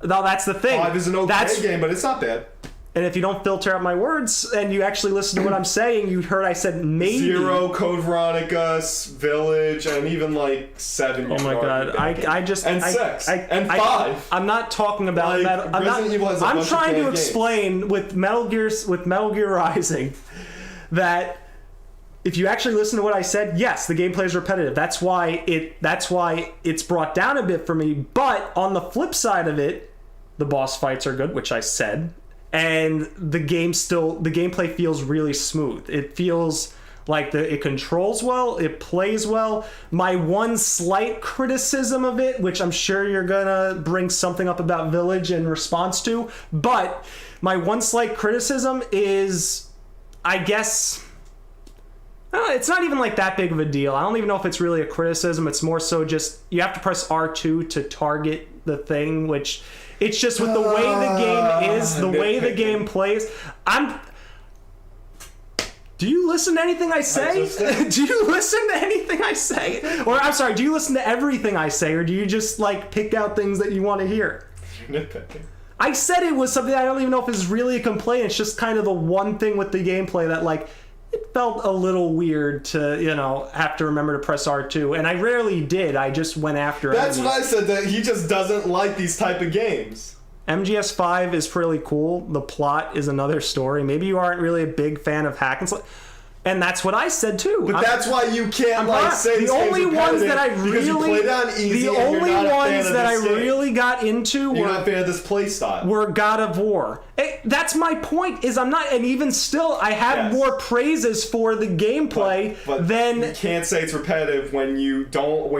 No, that's the thing. 5 is an okay game, but it's not bad. And if you don't filter out my words and you actually listen to what I'm saying, you heard I said maybe. 0, Code Veronica, Village, and even 7. Oh my god! I just and I, 6 I, and I, 5. I'm not talking about Like, Metal. I'm Resident Evil has a I'm bunch of trying to bad games. explain with Metal Gear Rising that if you actually listen to what I said, yes, the gameplay is repetitive. That's why it's brought down a bit for me. But on the flip side of it, the boss fights are good, which I said, and the gameplay feels really smooth. It feels like it controls well, it plays well. My one slight criticism of it, which I'm sure you're gonna bring something up about Village in response to, but my one slight criticism is, I guess, it's not even that big of a deal. I don't even know if it's really a criticism. It's more so just you have to press R2 to target the thing, which it's just with the way the game is, the way the game plays. Do you listen to anything I say? Do you listen to anything I say? Or I'm sorry, do you listen to everything I say, or do you just pick out things that you want to hear? Nitpicking. I said it was something I don't even know if it's really a complaint. It's just kind of the one thing with the gameplay that it felt a little weird to, have to remember to press R2. And I rarely did. I just went after That's enemies. what I said, that he just doesn't like these type of games. MGS5 is pretty cool. The plot is another story. Maybe you aren't really a big fan of hack and slash. And that's what I said too. But that's why you can't say the this only game's ones that I because you really played on easy the and only you're not a fan ones of that I this game. really got into You're not a fan of this play style. were God of War. That's my point. Is I'm not, and even still, I have more praises for the gameplay but than you can't say it's repetitive when you don't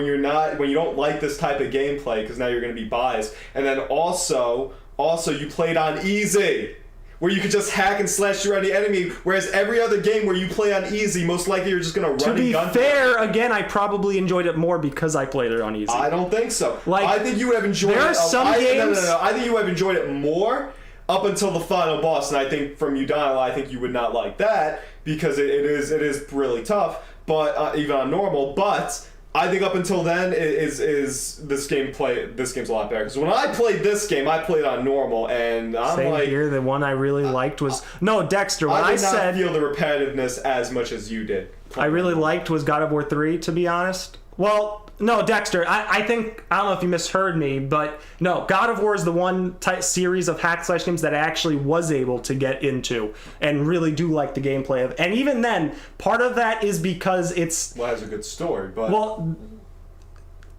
like this type of gameplay, because now you're going to be biased. And then also you played on easy, where you could just hack and slash through any enemy, whereas every other game where you play on easy, most likely you're just going to run and gun. To be fair, again, I probably enjoyed it more because I played it on easy. I don't think so. I think you would have enjoyed it. There are some games. No. I think you would have enjoyed it more up until the final boss, and I think from you, Daniel, I think you would not like that because it is really tough, but even on normal. But I think up until then is this game's a lot better. Because when I played this game, I played on normal, and I'm Same like, here. The one I really liked was Dexter. When I did not said feel the repetitiveness as much as you did. I really liked was God of War 3, to be honest. Well, no, Dexter, I think, I don't know if you misheard me, but no, God of War is the one series of hack slash games that I actually was able to get into and really do like the gameplay of. And even then, part of that is because it's... Well, it has a good story, but... Well,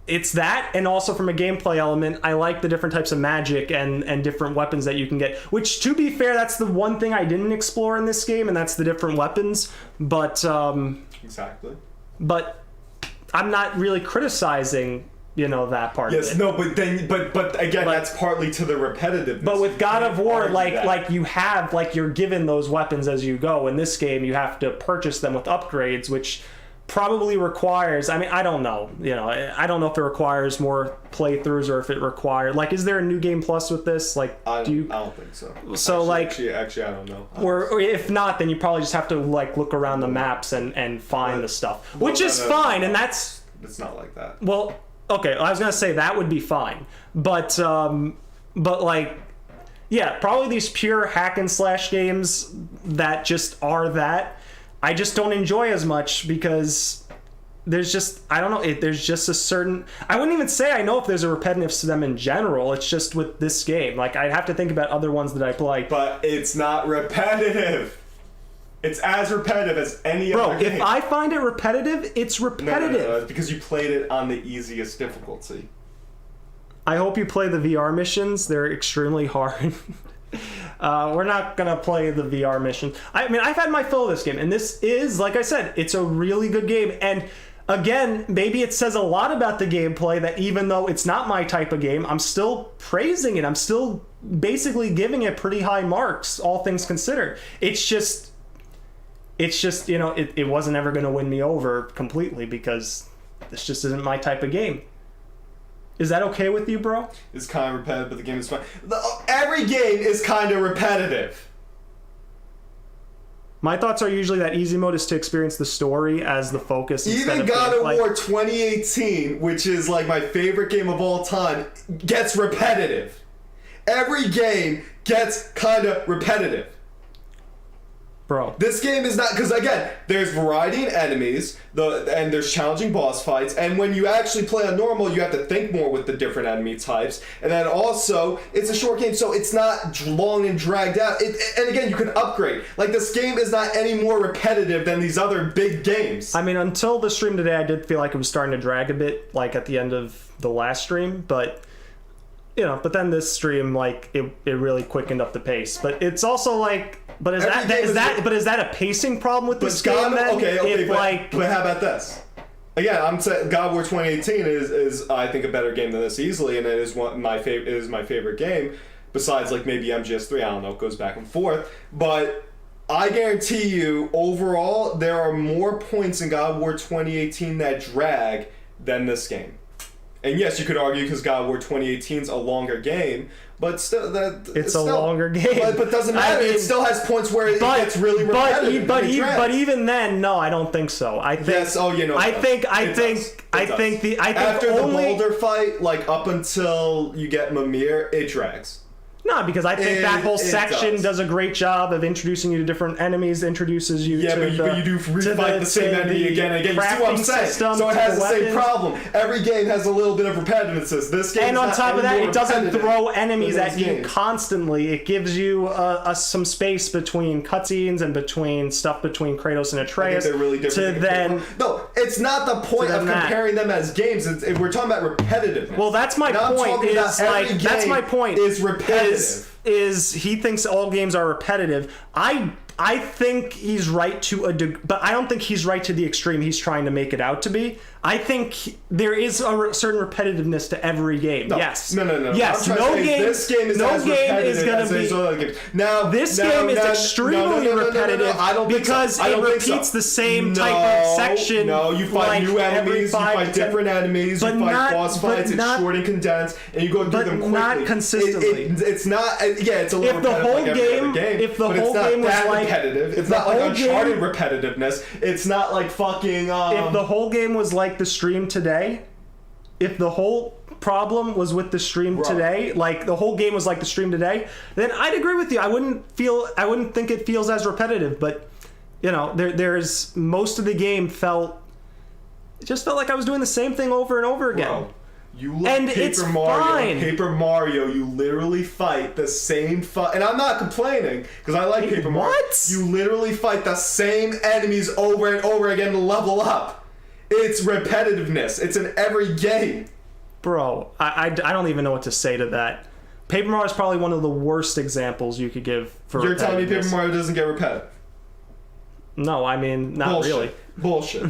it's that, and also from a gameplay element, I like the different types of magic and different weapons that you can get. Which, to be fair, that's the one thing I didn't explore in this game, and that's the different weapons. But, Exactly. But I'm not really criticizing, that part of it. Yes, no, but again, that's partly to the repetitiveness. But with God of War, like you have, you're given those weapons as you go. In this game, you have to purchase them with upgrades, which probably requires, I don't know. I don't know if it requires more playthroughs or if it requires, is there a New Game Plus with this? I don't think so. So actually, I don't know. Or if not, then you probably just have to look around the maps and find the stuff, which is fine, and that's... It's not like that. Well, okay, I was gonna say that would be fine, but probably these pure hack and slash games that just are that, I just don't enjoy as much because there's just, I don't know, there's just a certain, I wouldn't even say I know if there's a repetitiveness to them in general. It's just with this game, I'd have to think about other ones that I play. But it's not repetitive. It's as repetitive as any other game. If I find it repetitive, it's repetitive. No, it's because you played it on the easiest difficulty. I hope you play the VR missions. They're extremely hard. We're not going to play the VR mission. I've had my fill of this game, and this is, like I said, it's a really good game. And again, maybe it says a lot about the gameplay that even though it's not my type of game, I'm still praising it. I'm still basically giving it pretty high marks, all things considered. It's just it wasn't ever going to win me over completely because this just isn't my type of game. Is that okay with you, bro? It's kind of repetitive, but the game is fun. Every game is kind of repetitive. My thoughts are usually that easy mode is to experience the story as the focus. Even God of War 2018, which is my favorite game of all time, gets repetitive. Every game gets kind of repetitive. Bro. This game is not, because again, there's variety in enemies, and there's challenging boss fights, and when you actually play on normal, you have to think more with the different enemy types, and then also, it's a short game, so it's not long and dragged out, and again, you can upgrade. This game is not any more repetitive than these other big games. Until the stream today, I did feel like it was starting to drag a bit, at the end of the last stream, but... but then this stream, it really quickened up the pace. But it's also but is that a pacing problem with this game then? Okay, but how about this? Again, I'm saying God of War 2018 is I think a better game than this easily, and it is my favorite game. Besides maybe MGS3, I don't know, it goes back and forth. But I guarantee you, overall, there are more points in God of War 2018 that drag than this game. And yes, you could argue because God of War 2018 is a longer game, but still, it's a longer game. But doesn't matter. It still has points where it gets really repetitive. But even then, no, I don't think so. I think. Yes. Oh, I think after the boulder fight, up until you get Mimir, it drags. No, because I think that whole section does a great job of introducing you to different enemies, introduces you to but you do refight the same enemy again and again. You see what I'm saying? So it has the same problem. Every game has a little bit of repetitiveness. This game and on top of that, it doesn't throw enemies at you games. Constantly. It gives you some space between cutscenes and between stuff between Kratos and Atreus. They're really different. No, it's not the point of comparing them as games. We're talking about repetitiveness. Well, that's my point. That's my point. Is repetitive. Is he thinks all games are repetitive. I think he's right to a but I don't think he's right to the extreme he's trying to make it out to be. I think there is a certain repetitiveness to every game. Yes. No. Yes. I'm trying No to say game. this game is no as game repetitive is going as to these other be. games. Now, This game is extremely repetitive I don't think because so. I don't it think so. repeats the same type of section. No, you fight like new every enemies, you 5 fight to 10 different enemies, you but fight not- boss but fights. It's not- short and condensed, and you go through but them quickly. not consistently. It's not. Yeah, it's a little If the repetitive whole like every other game- game. if the but whole it's not game was that like- repetitive. It's if not the like whole Uncharted game- repetitiveness. It's not like fucking. If the whole game was like the stream today, if the whole problem was with the stream today, like the whole game was like the stream today, then I'd agree with you. I wouldn't think it feels as repetitive, but you know, there's most of the game it just felt like I was doing the same thing over and over again. Bro, you look And Paper it's Mario. fine. Paper Mario, you literally fight the same and I'm not complaining because I like Paper Mario. What? You literally fight the same enemies over and over again to level up. It's repetitiveness. It's in every game. Bro, I don't even know what to say to that. Paper Mario is probably one of the worst examples you could give for You're telling me Paper repetitiveness. Mario doesn't get repetitive? No, I mean, not Bullshit. really. Bullshit.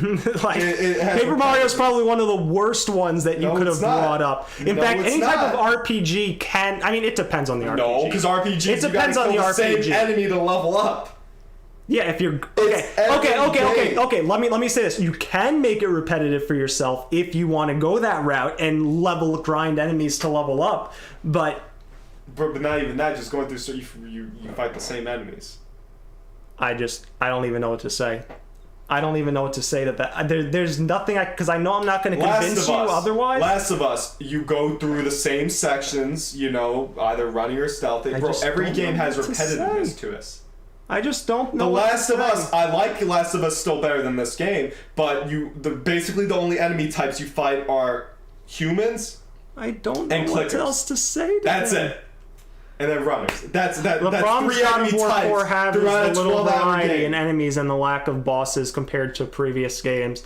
Like, It has Paper Mario is probably one of the worst ones that you No, could have it's not. brought up. In No, fact, it's any type not. of RPG can. I mean, it depends on the RPG. No, because RPGs, It you depends gotta on kill the the same RPG. enemy to level up. Yeah, if you're It's every game. okay. Let me say this. You can make it repetitive for yourself if you want to go that route and grind enemies to level up. But But not even that. Just going through, so you fight the same enemies. I don't even know what to say. I don't even know what to say to that. There's nothing because I know I'm not going to convince you otherwise. Last of Us, you go through the same sections, you know, either running or stealthing. Bro, just every don't game know has what to repetitiveness say. to us. I just don't know. The what to Last of say. Us, I like Last of Us still better than this game, but basically the only enemy types you fight are humans. I don't know and what clickers. else to say to That's that. it. And then runners. That's The that's problems 3 God enemy of War types 4 have is throughout a the little 12-hour variety game. in enemies and the lack of bosses compared to previous games.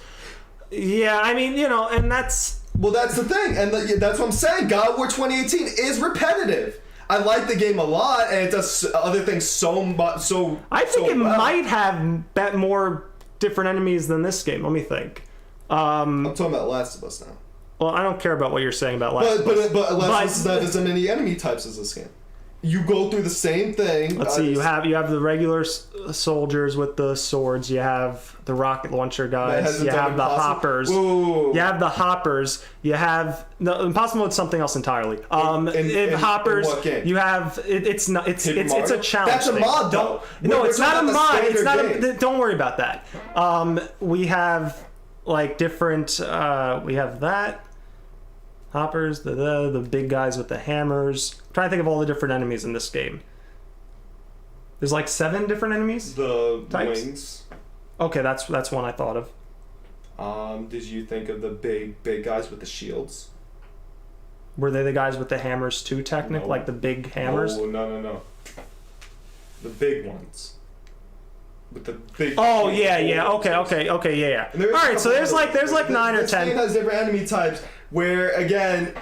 Yeah, I mean, you know, and that's... Well, that's the thing, and that's what I'm saying. God of War 2018 is repetitive. I like the game a lot, and it does other things so much. I think it well. might have more different enemies than this game. Let me think. I'm talking about Last of Us now. Well, I don't care about what you're saying about Last of Us. But Last of Us does not as many enemy types as this game. You go through the same thing. Let's see. You have the regular soldiers with the swords. You have the rocket launcher guys. You have the hoppers. Whoa. You have the hoppers. You have Impossible. It's something else entirely. In Hoppers. what game? You have it's not it's Paper it's Mario? a challenge. That's a thing. mod, Don't, though. no, We're it's not a talking about mod. the It's not. standard Don't worry about that. We have like different. We have that. Hoppers, the big guys with the hammers. I'm trying to think of all the different enemies in this game. There's like 7 different enemies. The types? wings. Okay, that's one I thought of. Did you think of the big guys with the shields? Were they the guys with the hammers too? Technically, No. like the big hammers. No. The big ones. With the big. Oh shield yeah. holders. Okay, yeah. And there's All a right, so couple there's like 9 or This 10. game has different enemy types where, again,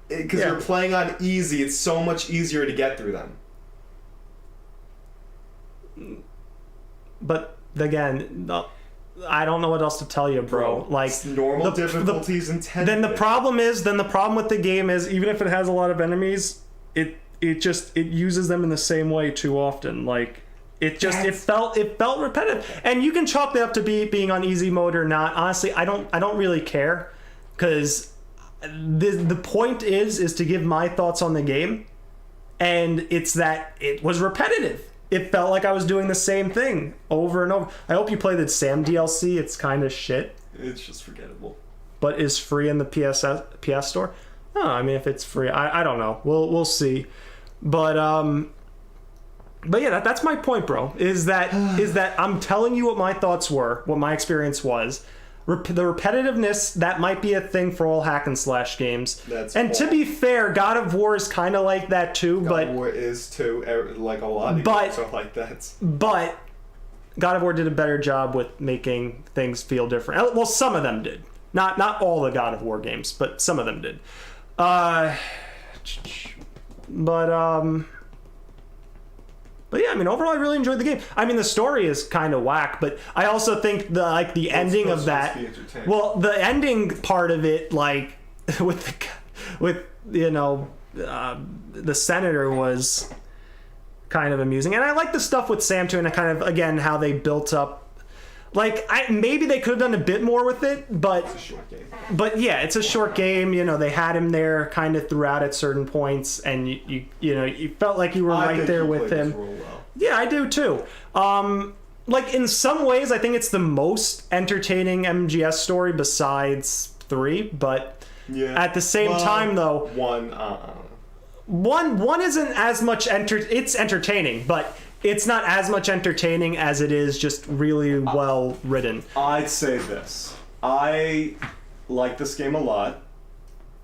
because Yeah. you're playing on easy, it's so much easier to get through them. But again, I don't know what else to tell you, bro. Like It's normal difficulties intended. Then the problem with the game is even if it has a lot of enemies, it uses them in the same way too often. Like it felt repetitive, and you can chalk that up to being on easy mode or not. Honestly, I don't really care, because the point is to give my thoughts on the game, and it's that it was repetitive. It felt like I was doing the same thing over and over. I hope you play the Sam DLC. It's kind of shit, It's just forgettable. but is free in the PS store. No, I mean if it's free, I don't know. We'll see. But yeah, that's my point, bro. Is that I'm telling you what my thoughts were, what my experience was. The repetitiveness, that might be a thing for all hack and slash games. To be fair, God of War is kind of like that too. God of War is too, like a lot of games are like that. But God of War did a better job with making things feel different. Well, some of them did. Not all the God of War games, but some of them did. But yeah, I mean, overall, I really enjoyed the game. I mean, the story is kind of whack, but I also think the ending of that. Well, the ending part of it, like with the senator was kind of amusing, and I like the stuff with Sam too, and kind of again how they built up. Like, maybe they could have done a bit more with it, but It's a short game. But yeah, it's a short game. You know, they had him there kind of throughout at certain points, and you felt like you were right there with him. Real well. Yeah, I do too. Like in some ways, I think it's the most entertaining MGS story besides 3. But at the same time, though, one isn't as much it's entertaining, but it's not as much entertaining as it is just really well written. I'd say this. I like this game a lot.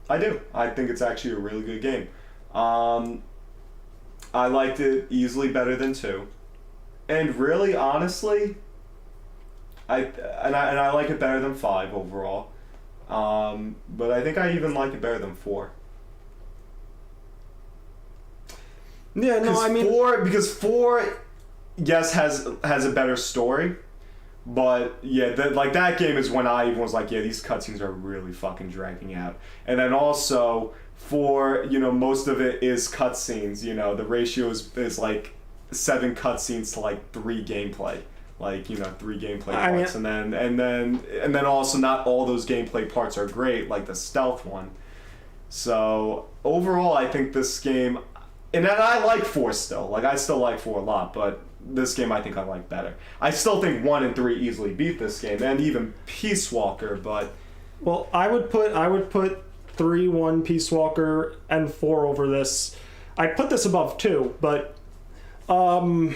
I do. I think it's actually a really good game. I liked it easily better than 2. And really, honestly, I like it better than 5 overall. But I think I even like it better than 4. Yeah, no, I mean 4, because 4, yes, has a better story, but yeah, that game is when I even was like, yeah, these cutscenes are really fucking dragging out. And then also 4, most of it is cutscenes. The ratio is like 7 cutscenes to like 3 gameplay. Like 3 gameplay parts, and then also not all those gameplay parts are great, like the stealth one. So overall, I think this game. And then I like 4 still. Like, I still like 4 a lot, but this game I think I like better. I still think 1 and 3 easily beat this game, and even Peace Walker, but... Well, I would put 3, 1, Peace Walker, and 4 over this. I'd put this above 2, but... I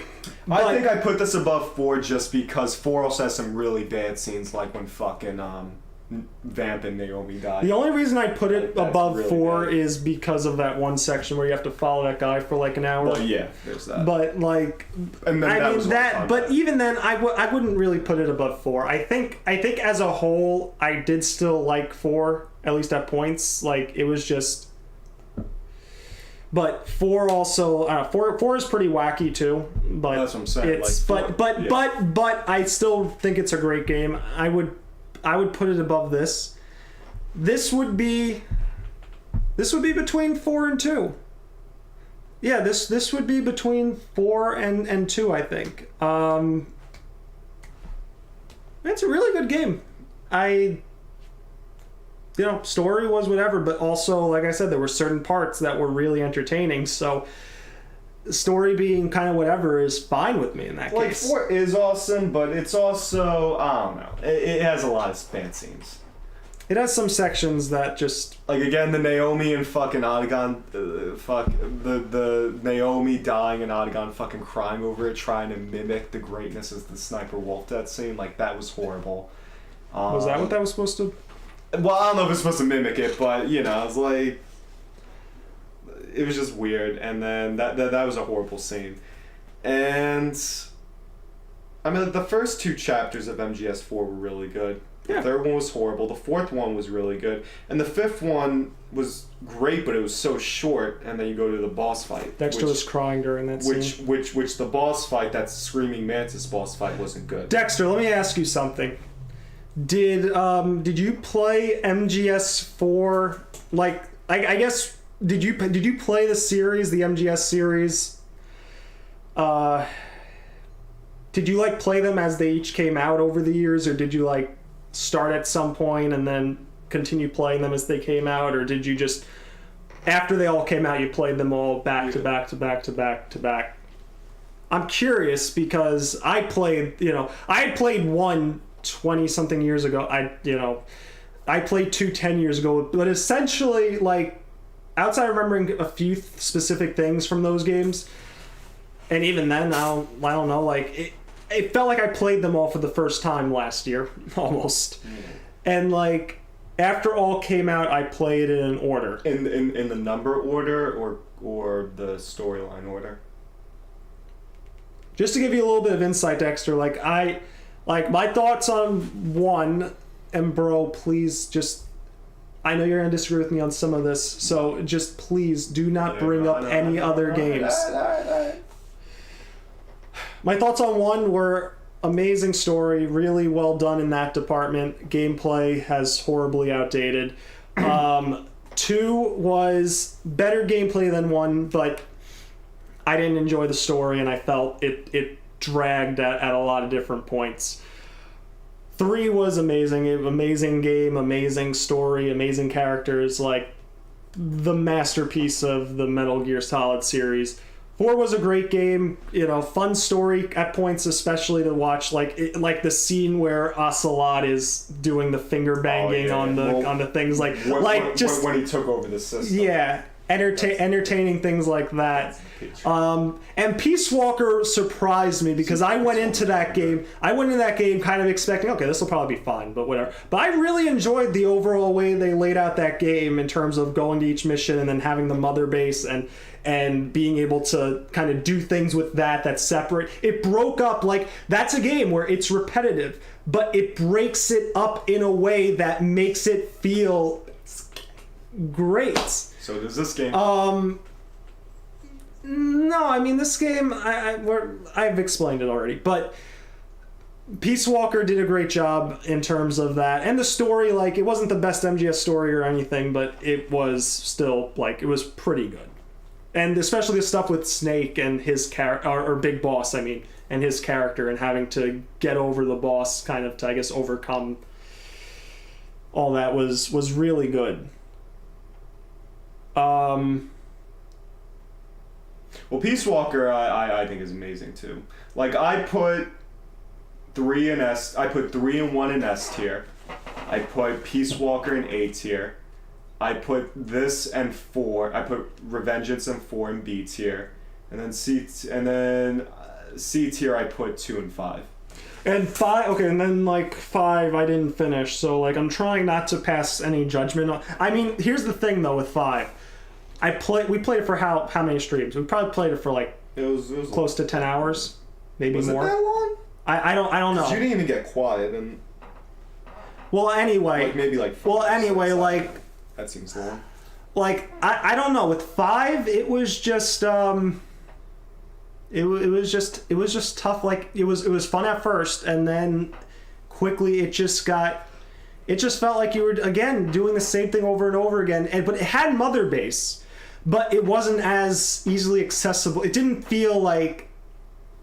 think I put this above 4 just because 4 also has some really bad scenes, like when fucking... Vamp and Naomi died. The only reason I put it above really 4 is because of that one section where you have to follow that guy for like an hour. Well, yeah, there's that. But like, and then but even then, I wouldn't really put it above 4. I think as a whole, I did still like 4, at least at points. Like, it was just. But 4 also 4 is pretty wacky too. But that's what I'm saying. It's like 4, but I still think it's a great game. I would put it above this. This would be between 4 and 2. Yeah, this would be between 4 and 2, I think. It's a really good game. Story was whatever, but also, like I said, there were certain parts that were really entertaining, so story being kind of whatever is fine with me in that case. 4 is awesome, but it's also, I don't know, it has a lot of bad scenes. It has some sections that just... Like, again, the Naomi and fucking Odegon, the Naomi dying and Odegon fucking crying over it, trying to mimic the greatness of the Sniper Wolf Death scene, like, that was horrible. Was that what that was supposed to... Well, I don't know if it's supposed to mimic it, but, it's like... It was just weird, and then that was a horrible scene. And I mean, the first 2 chapters of MGS4 were really good. The 3rd one was horrible. The 4th one was really good, and the 5th one was great, but it was so short. And then you go to the boss fight. Dexter was crying during that scene. Which the boss fight, that Screaming Mantis boss fight, wasn't good. Dexter, let me ask you something. Did you play MGS4? Like, I guess. Did you play the series, the MGS series? Did you like play them as they each came out over the years, or did you like start at some point and then continue playing them as they came out, or did you just after they all came out you played them all back to back to back to back to back? I'm curious because I had played one 20-something years ago. I played 2 10 years ago, but essentially, like, outside of remembering a few specific things from those games, and even then, I don't know, like, it felt like I played them all for the first time last year, almost. And, like, after all came out, I played it in order. In the number order or the storyline order? Just to give you a little bit of insight, Dexter, like, my thoughts on 1, and bro, please just... I know you're going to disagree with me on some of this, so just please do not bring up any other games. My thoughts on 1 were amazing story, really well done in that department. Gameplay has horribly outdated. 2 was better gameplay than 1, but I didn't enjoy the story, and I felt it dragged at a lot of different points. 3 was amazing. Amazing game, amazing story, amazing characters, like the masterpiece of the Metal Gear Solid series. 4 was a great game, fun story at points, especially to watch, like the scene where Ocelot is doing the finger banging on the things, like just when he took over the system. Yeah, entertaining things like that. And Peace Walker surprised me because I went into that game kind of expecting, okay, this will probably be fun, but whatever. But I really enjoyed the overall way they laid out that game in terms of going to each mission and then having the mother base and being able to kind of do things with that's separate. It broke up, like, that's a game where it's repetitive, but it breaks it up in a way that makes it feel great. So does this game. No, I mean, this game, I've explained it already, but Peace Walker did a great job in terms of that. And the story, like, it wasn't the best MGS story or anything, but it was still, like, it was pretty good. And especially the stuff with Snake and his character, or Big Boss, I mean, and his character, and having to get over the boss, kind of to, I guess, overcome all that was really good. Well, Peace Walker, I think is amazing too. Like, I put 3 in S. I put 3 and 1 in S tier. I put Peace Walker in A tier. I put this and 4. I put Revengeance and 4 in B tier, and then C tier I put 2 and 5. And 5, okay, and then like 5 I didn't finish, so like I'm trying not to pass any judgment on. I mean, here's the thing though with 5. We played it for how many streams? We probably played it for like it was close to 10 hours, maybe was more. Was it that long? I don't know. You didn't even get quiet and. Well, anyway. Like maybe like. Well, anyway, like. That seems long. Like I don't know. With 5, it was just It was just tough. Like it was fun at first, and then quickly it just felt like you were again doing the same thing over and over again. But it had mother base, but it wasn't as easily accessible. It didn't feel like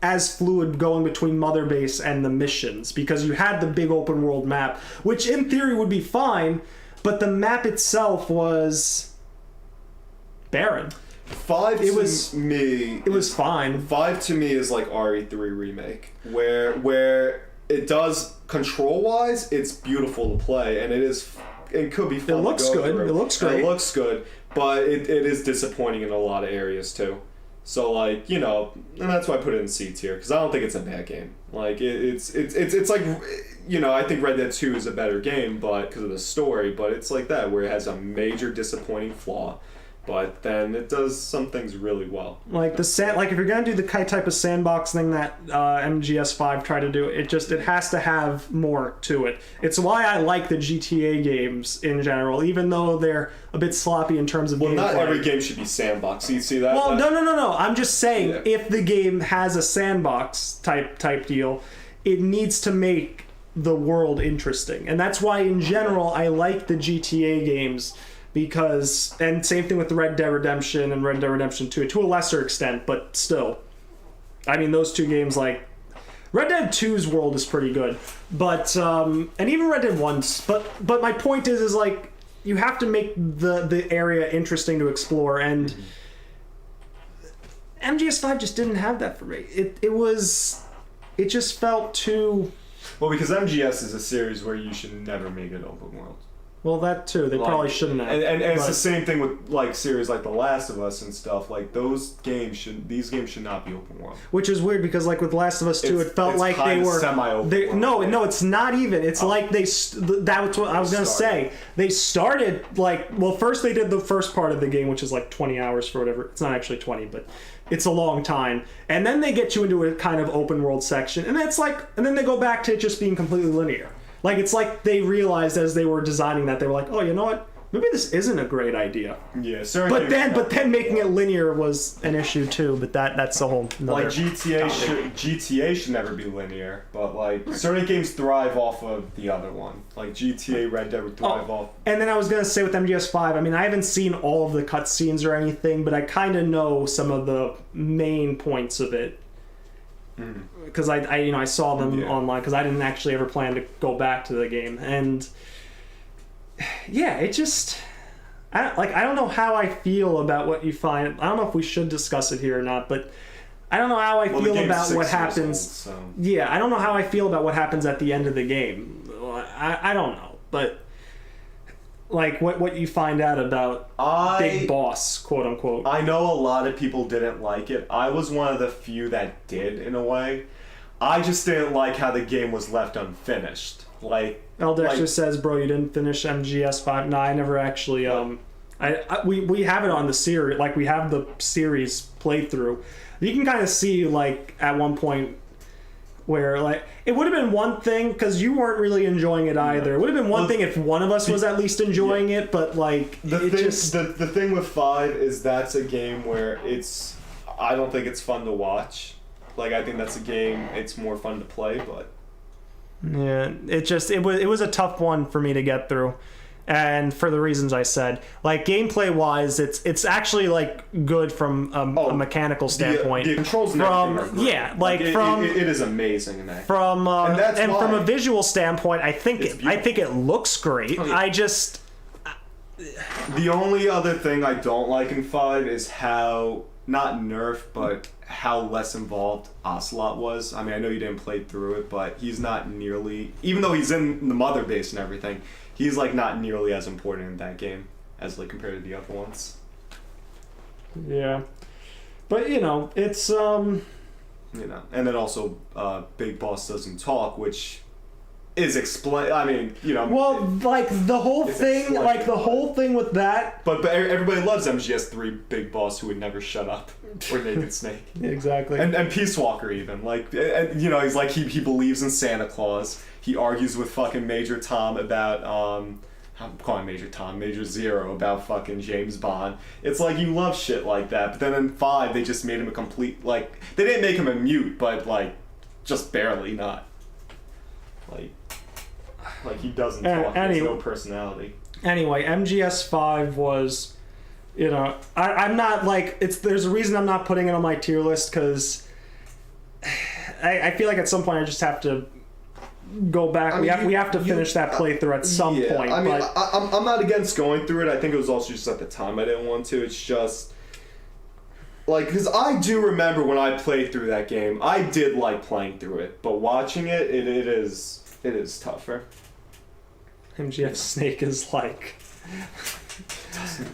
as fluid going between mother base and the missions, because you had the big open world map, which in theory would be fine, but the map itself was barren. 5 it was fine. 5 to me is like RE3 remake, where it does control wise, it's beautiful to play, and it could be fun. It looks good. It looks great. It looks good, but it is disappointing in a lot of areas too. So like, and that's why I put it in C tier, because I don't think it's a bad game. Like it's like, I think Red Dead 2 is a better game, but because of the story, but it's like that where it has a major disappointing flaw. But then it does some things really well. Like if you're gonna do the type of sandbox thing that MGS5 tried to do, it has to have more to it. It's why I like the GTA games in general, even though they're a bit sloppy in terms of gameplay. Well, not every game should be sandbox. You see that? Well, no. I'm just saying, if the game has a sandbox type deal, it needs to make the world interesting, and that's why in general I like the GTA games. Because, and same thing with the Red Dead Redemption and Red Dead Redemption 2, to a lesser extent, but still. I mean, those two games, like, Red Dead 2's world is pretty good, but, and even Red Dead 1's, but my point is like, you have to make the area interesting to explore, and MGS5 just didn't have that for me. It just felt too... Well, because MGS is a series where you should never make it open world. Well, that too. They probably shouldn't have. And it's the same thing with like series like The Last of Us and stuff. Like these games should not be open world. Which is weird because like with Last of Us 2, it felt like they were semi-open world. No, it's not even. It's like that's what I was gonna say. They started like first they did the first part of the game, which is like 20 hours for whatever. It's not actually 20, but it's a long time. And then they get you into a kind of open world section, and then they go back to it just being completely linear. Like, it's like they realized as they were designing that, they were like, oh, you know what? maybe this isn't a great idea. Yeah, certain But games- then making it linear was an issue too. But that's a whole like nother GTA should never be linear, but like certain games thrive off of the other one. Like GTA, Red Dead would thrive off. And then I was gonna say with MGS5, I mean, I haven't seen all of the cutscenes or anything, but I kind of know some of the main points of it because I saw them online because I didn't actually ever plan to go back to the game, and yeah, it just I don't know how I feel about what you find. I don't know if we should discuss it here or not, but I don't know how I feel about what happens. Yeah, I don't know how I feel about what happens at the end of the game. I don't know, but like what you find out about Big Boss, quote unquote. I know a lot of people didn't like it. I was one of the few that did, in a way. I just didn't like how the game was left unfinished. Like Dexter says, bro, you didn't finish MGS5. No, I never actually. We have it on the series. Like we have the series playthrough. You can kind of see like at one point where like it would have been one thing because you weren't really enjoying it either. It would have been one thing if one of us was at least enjoying it, but like the thing with 5 is that's a game where I don't think it's fun to watch. Like I think that's a game it's more fun to play, but yeah, it was a tough one for me to get through. And for the reasons I said, like gameplay wise, it's actually like good from a mechanical standpoint. The controls and everything are great. It is amazing in that. From a visual standpoint, I think it looks great. Oh, yeah. The only other thing I don't like in 5 is how not nerf, but how less involved Ocelot was. I mean, I know you didn't play through it, but he's not nearly, even though he's in the mother base and everything. He's like not nearly as important in that game as like compared to the other ones. Yeah, but it's and then also Big Boss doesn't talk, which is explain. I mean, well, like the whole thing, with that. But everybody loves MGS3 Big Boss, who would never shut up, or Naked Snake. Exactly. And Peace Walker even he's like he believes in Santa Claus. He argues with fucking Major Tom about I'm calling Major Tom, Major Zero about fucking James Bond. It's like you love shit like that, but then in 5 they just made him a complete they didn't make him a mute, but like just barely not. Like he doesn't talk. He has no personality. Anyway, MGS5 was, I'm not like there's a reason I'm not putting it on my tier list because I feel like at some point I just have to go back. We have to finish that playthrough at some point. I mean, I'm not against going through it. I think it was also just at the time I didn't want to. It's just like because I do remember when I played through that game, I did like playing through it, but watching it is tougher. MGF Snake is like,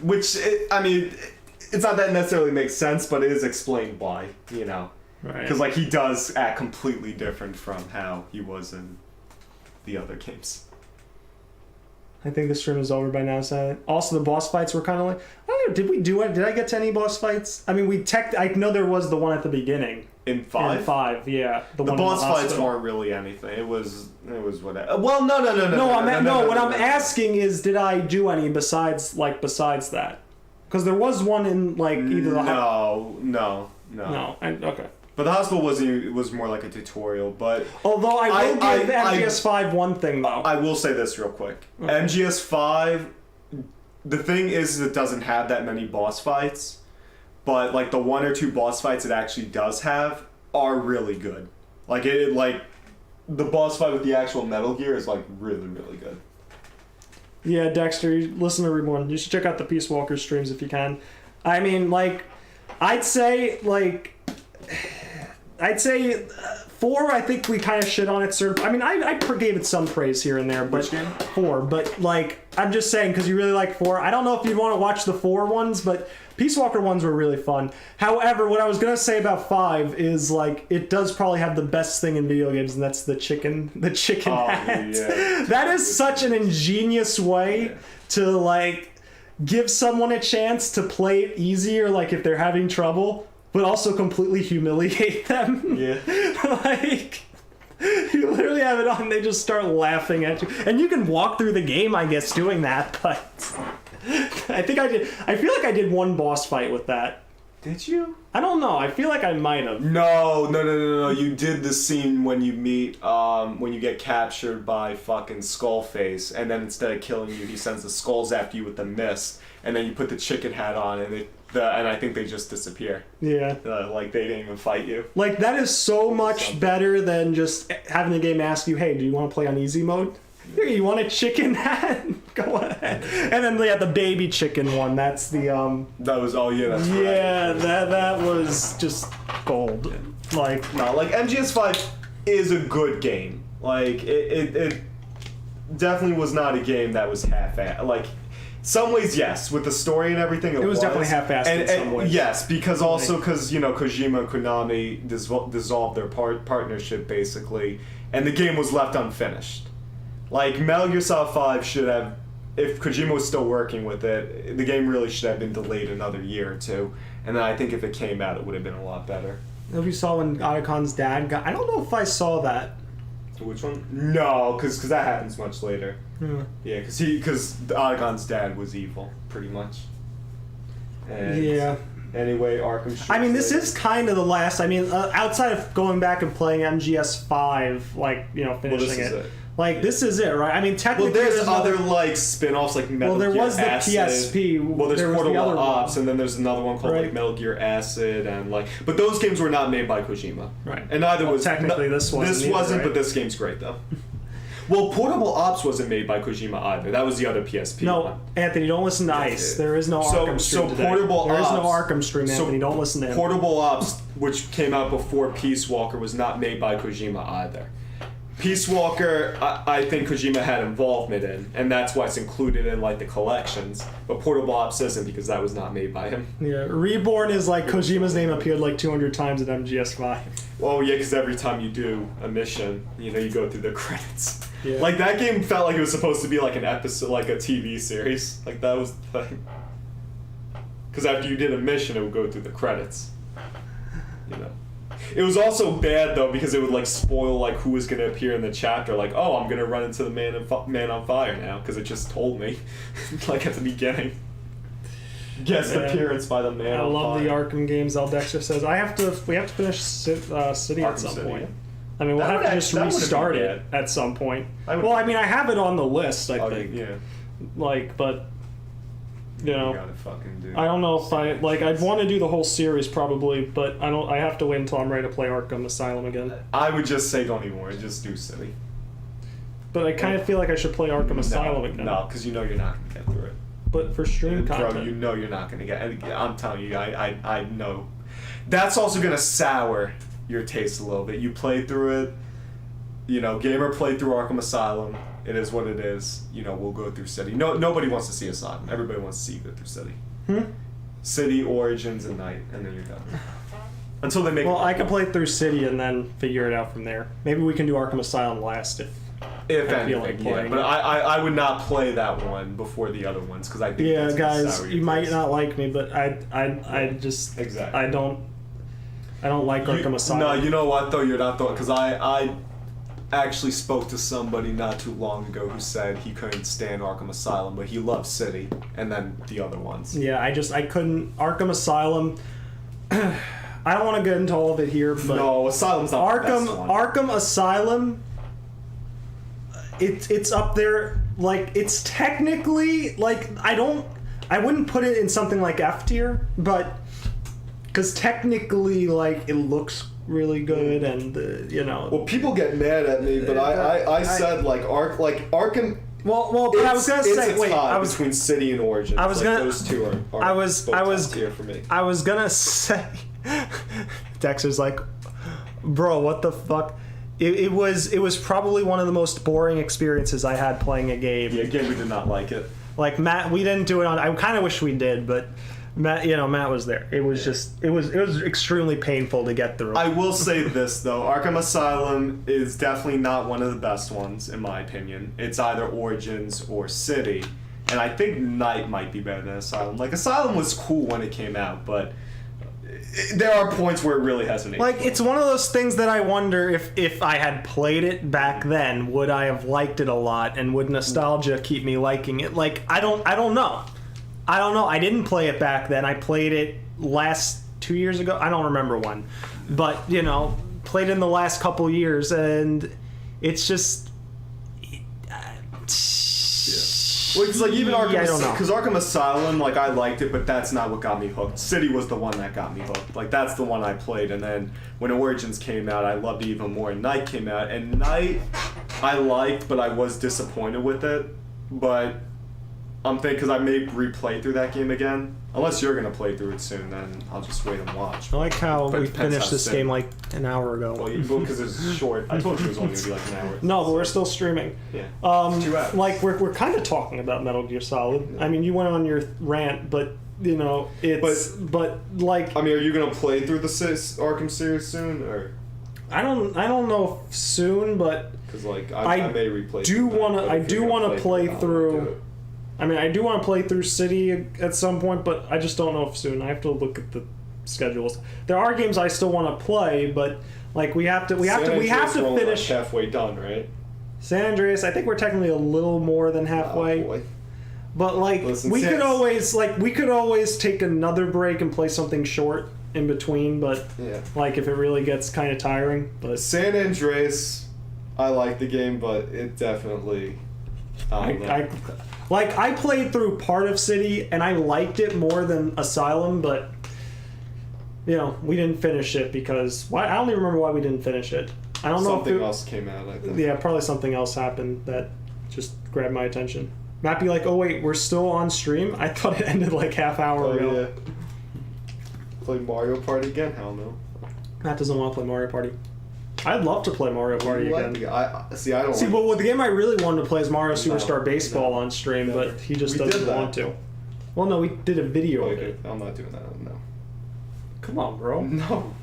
which it's not that necessarily makes sense, but it is explained why, right? Because like he does act completely different from how he was in the other games. I think the stream is over by now. So also the boss fights were kind of like, I don't know, did we do it? Did I get to any boss fights? I mean, I know there was the one at the beginning. In 5? In 5, yeah. The boss fights weren't really anything. It was whatever. Well, no. What I'm asking is, did I do any besides that? Because there was one in like either the No. Okay. But the hospital was more like a tutorial. But although I will give MGS5 one thing though. I will say this real quick. Okay. MGS5, the thing is it doesn't have that many boss fights. But like the 1 or 2 boss fights it actually does have are really good. Like the boss fight with the actual Metal Gear is like really, really good. Yeah, Dexter, listen to everyone. You should check out the Peace Walker streams if you can. I mean, like, I'd say 4. I think we kind of shit on it. I mean, I gave it some praise here and there, but which game? 4. But like, I'm just saying because you really like 4. I don't know if you'd want to watch the 4 ones, but Peace Walker ones were really fun. However, what I was gonna say about 5 is like it does probably have the best thing in video games, and that's the chicken hat. Yeah. That is such an ingenious way to like give someone a chance to play it easier, like if they're having trouble, but also completely humiliate them. Yeah. Like you literally have it on, they just start laughing at you, and you can walk through the game, I guess, doing that, but. I think I did. I feel like I did one boss fight with that. Did you? I don't know. I feel like I might have. No. You did the scene when you meet, when you get captured by fucking Skullface, and then instead of killing you, he sends the skulls after you with the mist, and then you put the chicken hat on, and and I think they just disappear. Yeah. Like they didn't even fight you. Like that is so much better than just having the game ask you, "Hey, do you want to play on easy mode? Here, you want a chicken hat? Go ahead." And then they had the baby chicken one. That's the That was that's yeah. That was just gold. Yeah. Like MGS5 is a good game. Like it definitely was not a game that was half-assed. Like some ways, yes, with the story and everything, it was definitely half-assed in some ways. Yes, because Kojima and Konami dissolved their partnership basically, and the game was left unfinished. Like, Metal Gear Solid 5 should have, if Kojima was still working with it, the game really should have been delayed another year or two. And then I think if it came out, it would have been a lot better. If you saw when Otacon's dad got... I don't know if I saw that. Which one? No, because that happens much later. Yeah, because Otacon's dad was evil, pretty much. And yeah. Anyway, Arkham... I mean, this is kind of the last... I mean, outside of going back and playing MGS5, like, finishing it. Like, this is it, right? I mean, technically... Well, there's other, like, spin-offs, like Metal Gear Acid. Well, there was the PSP. Well, there's Portable Ops, and then there's another one called, like, Metal Gear Acid, and, like... But those games were not made by Kojima. Right. And neither was... Technically, this wasn't This wasn't, but this game's great, though. Well, Portable Ops wasn't made by Kojima either. That was the other PSP one. No, Anthony, don't listen to Ice. There is no Arkham stream today. There is no Arkham stream, Anthony. Don't listen to him. Portable Ops, which came out before Peace Walker, was not made by Kojima either. Peace Walker, I think Kojima had involvement in, and that's why it's included in, like, the collections. But Portable Ops isn't, because that was not made by him. Yeah, Reborn is like Kojima's name appeared like 200 times in MGS5. Well, yeah, because every time you do a mission, you go through the credits. Yeah. Like, that game felt like it was supposed to be like an episode, like a TV series. Like, that was the thing. Because after you did a mission, it would go through the credits. It was also bad, though, because it would, like, spoil, like, who was going to appear in the chapter. Like, oh, I'm going to run into the Man on Fire now, because it just told me, like, at the beginning. Guest appearance by the Man on Fire. I love the Arkham games, Aldexter says. We have to finish City Arkham at some City, point. yeah. I mean, we'll have to just restart it at some point. Well, I mean, I have it on the list, I think. Yeah. Like, but... You gotta fucking do. I don't know if I'd want to do the whole series probably, but I have to wait until I'm ready to play Arkham Asylum again. I would just say don't even worry, just do City. But I kind of feel like I should play Arkham Asylum again. No, because you're not gonna get through it. But for stream content, bro, you're not gonna get. I'm telling you, I know. That's also gonna sour your taste a little bit. You played through it. Gamer played through Arkham Asylum. It is what it is. We'll go through City. Nobody wants to see Asylum. Everybody wants to see you go through City. City, Origins, and Night, and then you're done. Until they make. Well, I can play through City and then figure it out from there. Maybe we can do Arkham Asylum last if anything. Yeah, but I would not play that one before the other ones because I think. Yeah, guys, you might not like me, but I just exactly. I don't like Arkham Asylum. No, you know what though? You're not though, because I actually spoke to somebody not too long ago who said he couldn't stand Arkham Asylum, but he loved City, and then the other ones. Yeah, I couldn't. Arkham Asylum. I don't want to get into all of it here, but no, Asylum's not the best one. Arkham Asylum. It's up there. Like, it's technically like I wouldn't put it in something like F tier, but because technically, like, it looks really good, and Well, people get mad at me, but I said Arkham. Well, but I was gonna say, wait, I was between City and Origins. I was gonna. Those two are. I was tier for me. I was gonna say. Dexter's like, bro, what the fuck? It was probably one of the most boring experiences I had playing a game. Yeah, again, we did not like it. Like Matt, we didn't do it on. I kind of wish we did, but. Matt was there. It was it was extremely painful to get through. I will say this though, Arkham Asylum is definitely not one of the best ones in my opinion. It's either Origins or City, and I think Night might be better than Asylum. Like Asylum was cool when it came out, but there are points where it really hasn't aged. Like it's one of those things that I wonder if I had played it back then, would I have liked it a lot, and would nostalgia keep me liking it? Like I don't know. I don't know. I didn't play it back then. I played it last 2 years ago. I don't remember when, but you know, played in the last couple years, and it's just. Well, it's like even Arkham, I don't know. because Arkham Asylum, like I liked it, but that's not what got me hooked. City was the one that got me hooked. Like that's the one I played, and then when Origins came out, I loved it even more. And Night came out, and Night I liked, but I was disappointed with it. But I'm thinking because I may replay through that game again. Unless you're gonna play through it soon, then I'll just wait and watch. I like how But we it depends finished how this soon. game like an hour ago. Well, because it's short. I told you it was only gonna be like an hour. No, but we're still streaming. Yeah. 2 hours. Like we're kind of talking about Metal Gear Solid. I mean, you went on your rant, but you know it's but like I mean, are you gonna play through the Arkham series soon, or? I don't know if soon, but Because like I may replay. I do want to play through. I mean, I do want to play through City at some point, but I just don't know if soon. I have to look at the schedules. There are games I still want to play, but like we have to finish. Halfway done, right? San Andreas, I think we're technically a little more than halfway. Oh, boy. But like Listen, we could always take another break and play something short in between, but Yeah. like if it really gets kind of tiring, but San Andreas, I like the game, but it definitely. I played through part of City and I liked it more than Asylum, but you know, we didn't finish it because I don't even remember why we didn't finish it. I don't know if something else came out. I think. Yeah, probably something else happened that just grabbed my attention. Matt be like, "Oh wait, we're still on stream? I thought it ended like half hour ago." Yeah. Play Mario Party again? Hell no. Matt doesn't want to play Mario Party. I'd love to play Mario Party again. I don't. See, well, the game I really wanted to play is Mario Superstar Baseball on stream, never. but he just We doesn't did that. want to. Well, no, we did a video of it. I'm not doing that. No. Come on, bro. No.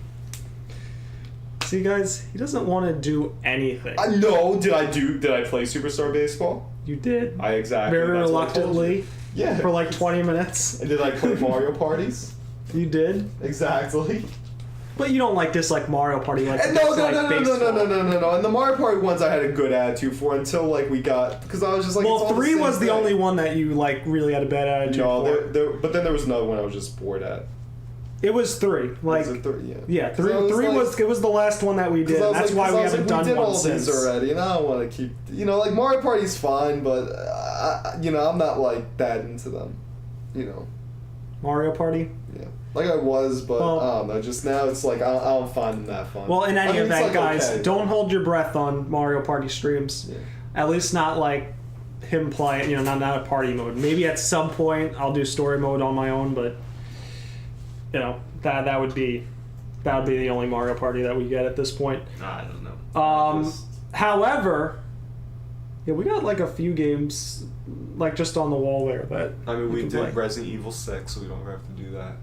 See, guys, he doesn't want to do anything. No. Did I play Superstar Baseball? You did. Exactly. Very that's what I told reluctantly. you. Yeah. For like 20 minutes. And did I play Mario Parties? You did. Exactly. But you don't dislike Mario Party like And you no. dislike baseball. And the Mario Party ones I had a good attitude for until like we got because I was just like. Well, it's all 3 the was same the thing. only one that you really had a bad attitude No, for. but then there was another one I was just bored at. It was 3. Was it 3? Yeah. Yeah, 3 was was the last one that we did. That's why we haven't done we did one all since. these already, and I don't want to keep. Like Mario Party's fine, but I'm not like that into them. Mario Party? Yeah. Like I was, but Well- I don't know. Just now, it's like I don't find them that fun. Well, in any it's event, like, guys, okay. don't hold your breath on Mario Party streams. Yeah. At least not like him playing, not a party mode. Maybe at some point I'll do story mode on my own, but that would be the only Mario Party that we get at this point. I don't know. However, yeah, we got like a few games like just on the wall there that We can did play. Resident Evil 6, so we don't have to do that.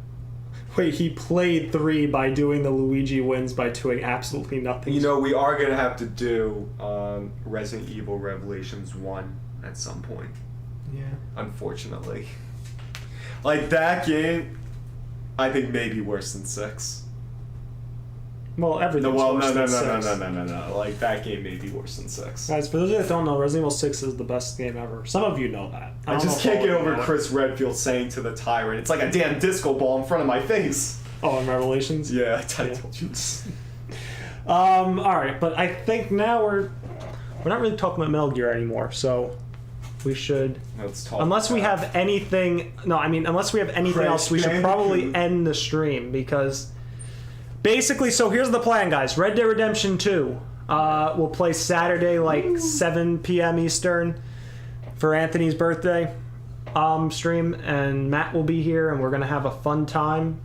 Wait, he played 3 by doing the Luigi wins by doing absolutely nothing. We are gonna have to do Resident Evil Revelations 1 at some point. Yeah. Unfortunately, like that game, I think maybe worse than 6. Well, everything's worse than 6. No. Like that game may be worse than 6. Guys, for those that don't know, Resident Evil 6 is the best game ever. Some of you know that. I don't just know if can't all get of you over know it. Chris Redfield saying to the tyrant, "It's like a damn disco ball in front of my face." Oh, in Revelations? Yeah, I Yeah. told you. All right, but I think now we're not really talking about Metal Gear anymore, so we should. Let's talk. Unless we about- have anything. No, unless we have anything Crash else, we should probably Bandicoot. end the stream because. Basically, so here's the plan, guys. Red Dead Redemption 2. We'll play Saturday, like 7 p.m. Eastern for Anthony's birthday stream, and Matt will be here, and we're going to have a fun time.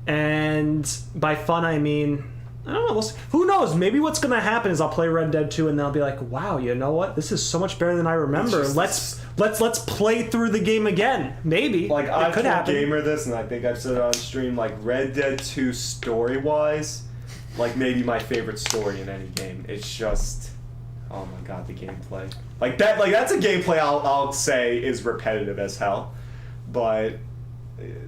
And by fun, I mean, I don't know. Who knows? Maybe what's going to happen is I'll play Red Dead 2, and then I'll be like, wow, you know what? This is so much better than I remember. Let's play through the game again. Maybe. Like, it I've could told happen. Gamer this, and I think I've said it on stream, like, Red Dead 2 story-wise, like, maybe my favorite story in any game. It's just, oh my god, the gameplay. Like, that's a gameplay I'll say is repetitive as hell. But,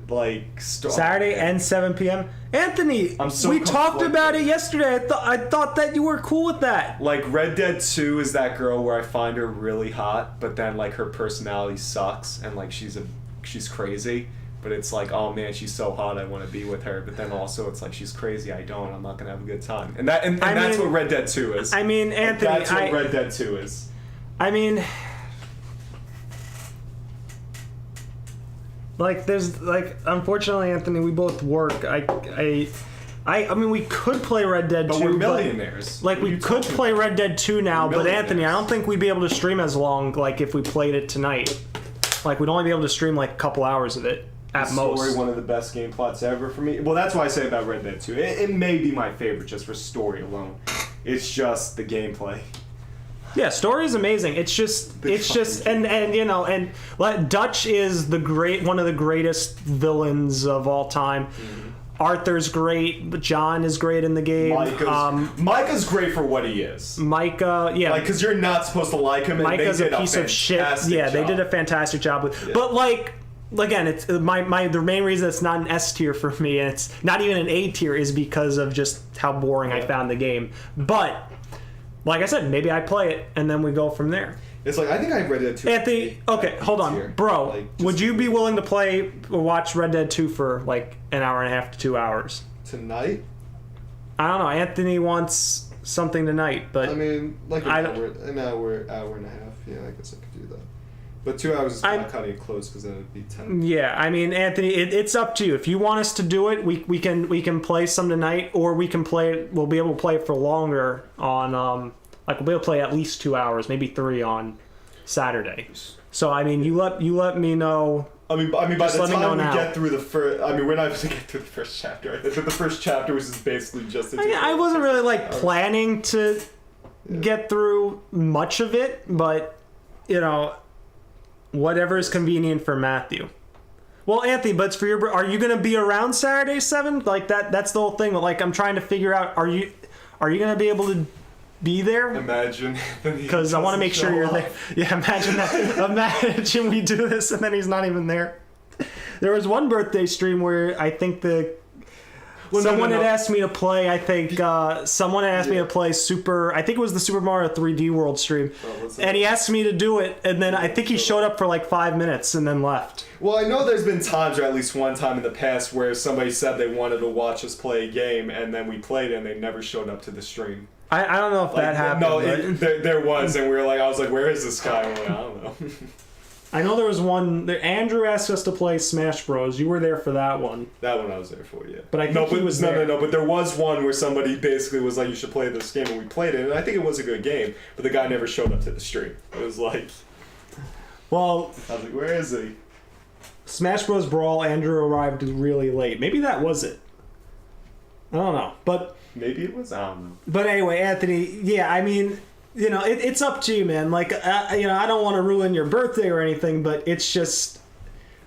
like... Saturday and 7 p.m. Anthony, I'm so we talked conflicted. about it yesterday. I thought that you were cool with that. Like, Red Dead 2 is that girl where I find her really hot, but then, like, her personality sucks, and, like, she's a she's crazy. But it's like, oh man, she's so hot, I want to be with her. But then also, it's like, she's crazy, I don't. I'm not gonna have a good time. And that's what Red Dead 2 is. I mean, Anthony, that's what Red Dead 2 is. I mean, like, there's like, unfortunately, Anthony, we both work. I mean, we could play Red Dead 2. But we're millionaires. Like, we could play Red Dead 2 now, but Anthony, I don't think we'd be able to stream as long, like, if we played it tonight. Like, we'd only be able to stream, like, a couple hours of it. At most. One of the best game plots ever for me. Well, that's what I say about Red Dead 2. It may be my favorite just for story alone. It's just the gameplay. Yeah, story is amazing. It's just, and you know, and like, Dutch is one of the greatest villains of all time. Mm-hmm. Arthur's great. John is great in the game. Micah's great for what he is. Micah, yeah, like, because you're not supposed to like him. And Micah's a piece of shit. Yeah, they did a fantastic job with. Yeah. But like. Again, it's the main reason it's not an S tier for me, and it's not even an A tier, is because of just how boring I found the game. But like I said, maybe I play it and then we go from there. It's like, I think I've Red Dead 2. Anthony, okay, hold on, bro. Like, would you be willing to play or watch Red Dead 2 for like an hour and a half to 2 hours tonight? I don't know. Anthony wants something tonight, but I mean, like an hour and a half. Yeah, I guess I could do that. But 2 hours is not cutting it close because then it'd be 10. Yeah, I mean, Anthony, it's up to you. If you want us to do it, we can play some tonight, or we can play it. We'll be able to play it for longer on like we'll be able to play at least 2 hours, maybe 3 on Saturday. So I mean, you let me know. I mean, by the time we get through the first, I mean, we're not going to get through the first chapter. I think the first chapter was just basically just. I wasn't really like planning to get through much of it, but you know. Whatever is convenient for Matthew. Well, Anthony, but it's for your. Are you going to be around Saturday 7? Like that? That's the whole thing. Like I'm trying to figure out. Are you going to be able to be there? Imagine. Because I want to make sure you're there. Yeah, imagine that. Imagine we do this and then he's not even there. There was one birthday stream where I think someone had asked me to play. I think someone had asked me to play Super. I think it was the Super Mario 3D World stream, and he asked me to do it. And then I think he showed up for like 5 minutes and then left. Well, I know there's been times, or at least one time in the past, where somebody said they wanted to watch us play a game, and then we played it, and they never showed up to the stream. I don't know if that happened. No, there was, and we were like, I was like, where is this guy? I'm like, I don't know. I know there was one. Andrew asked us to play Smash Bros. You were there for that one. That one I was there for, yeah. But I think he was there. No. But there was one where somebody basically was like, "You should play this game," and we played it, and I think it was a good game. But the guy never showed up to the stream. It was like, well, I was like, "Where is he?" Smash Bros. Brawl. Andrew arrived really late. Maybe that was it. I don't know, but maybe it was. I don't know. But anyway, Anthony. Yeah, I mean. You know, it's up to you, man. Like, you know, I don't want to ruin your birthday or anything, but it's just,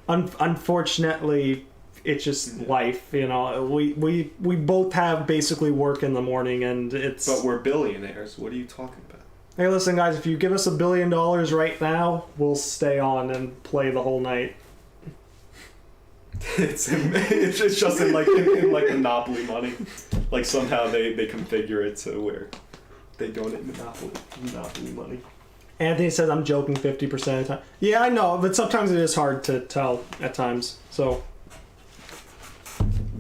unfortunately, it's just life. You know, we both have basically work in the morning, and it's. But we're billionaires. What are you talking about? Hey, listen, guys. If you give us $1 billion right now, we'll stay on and play the whole night. It's just in like Monopoly money. Like somehow they configure it to where. They donate Monopoly money. Anthony says I'm joking 50% of the time. Yeah, I know, but sometimes it is hard to tell at times. So,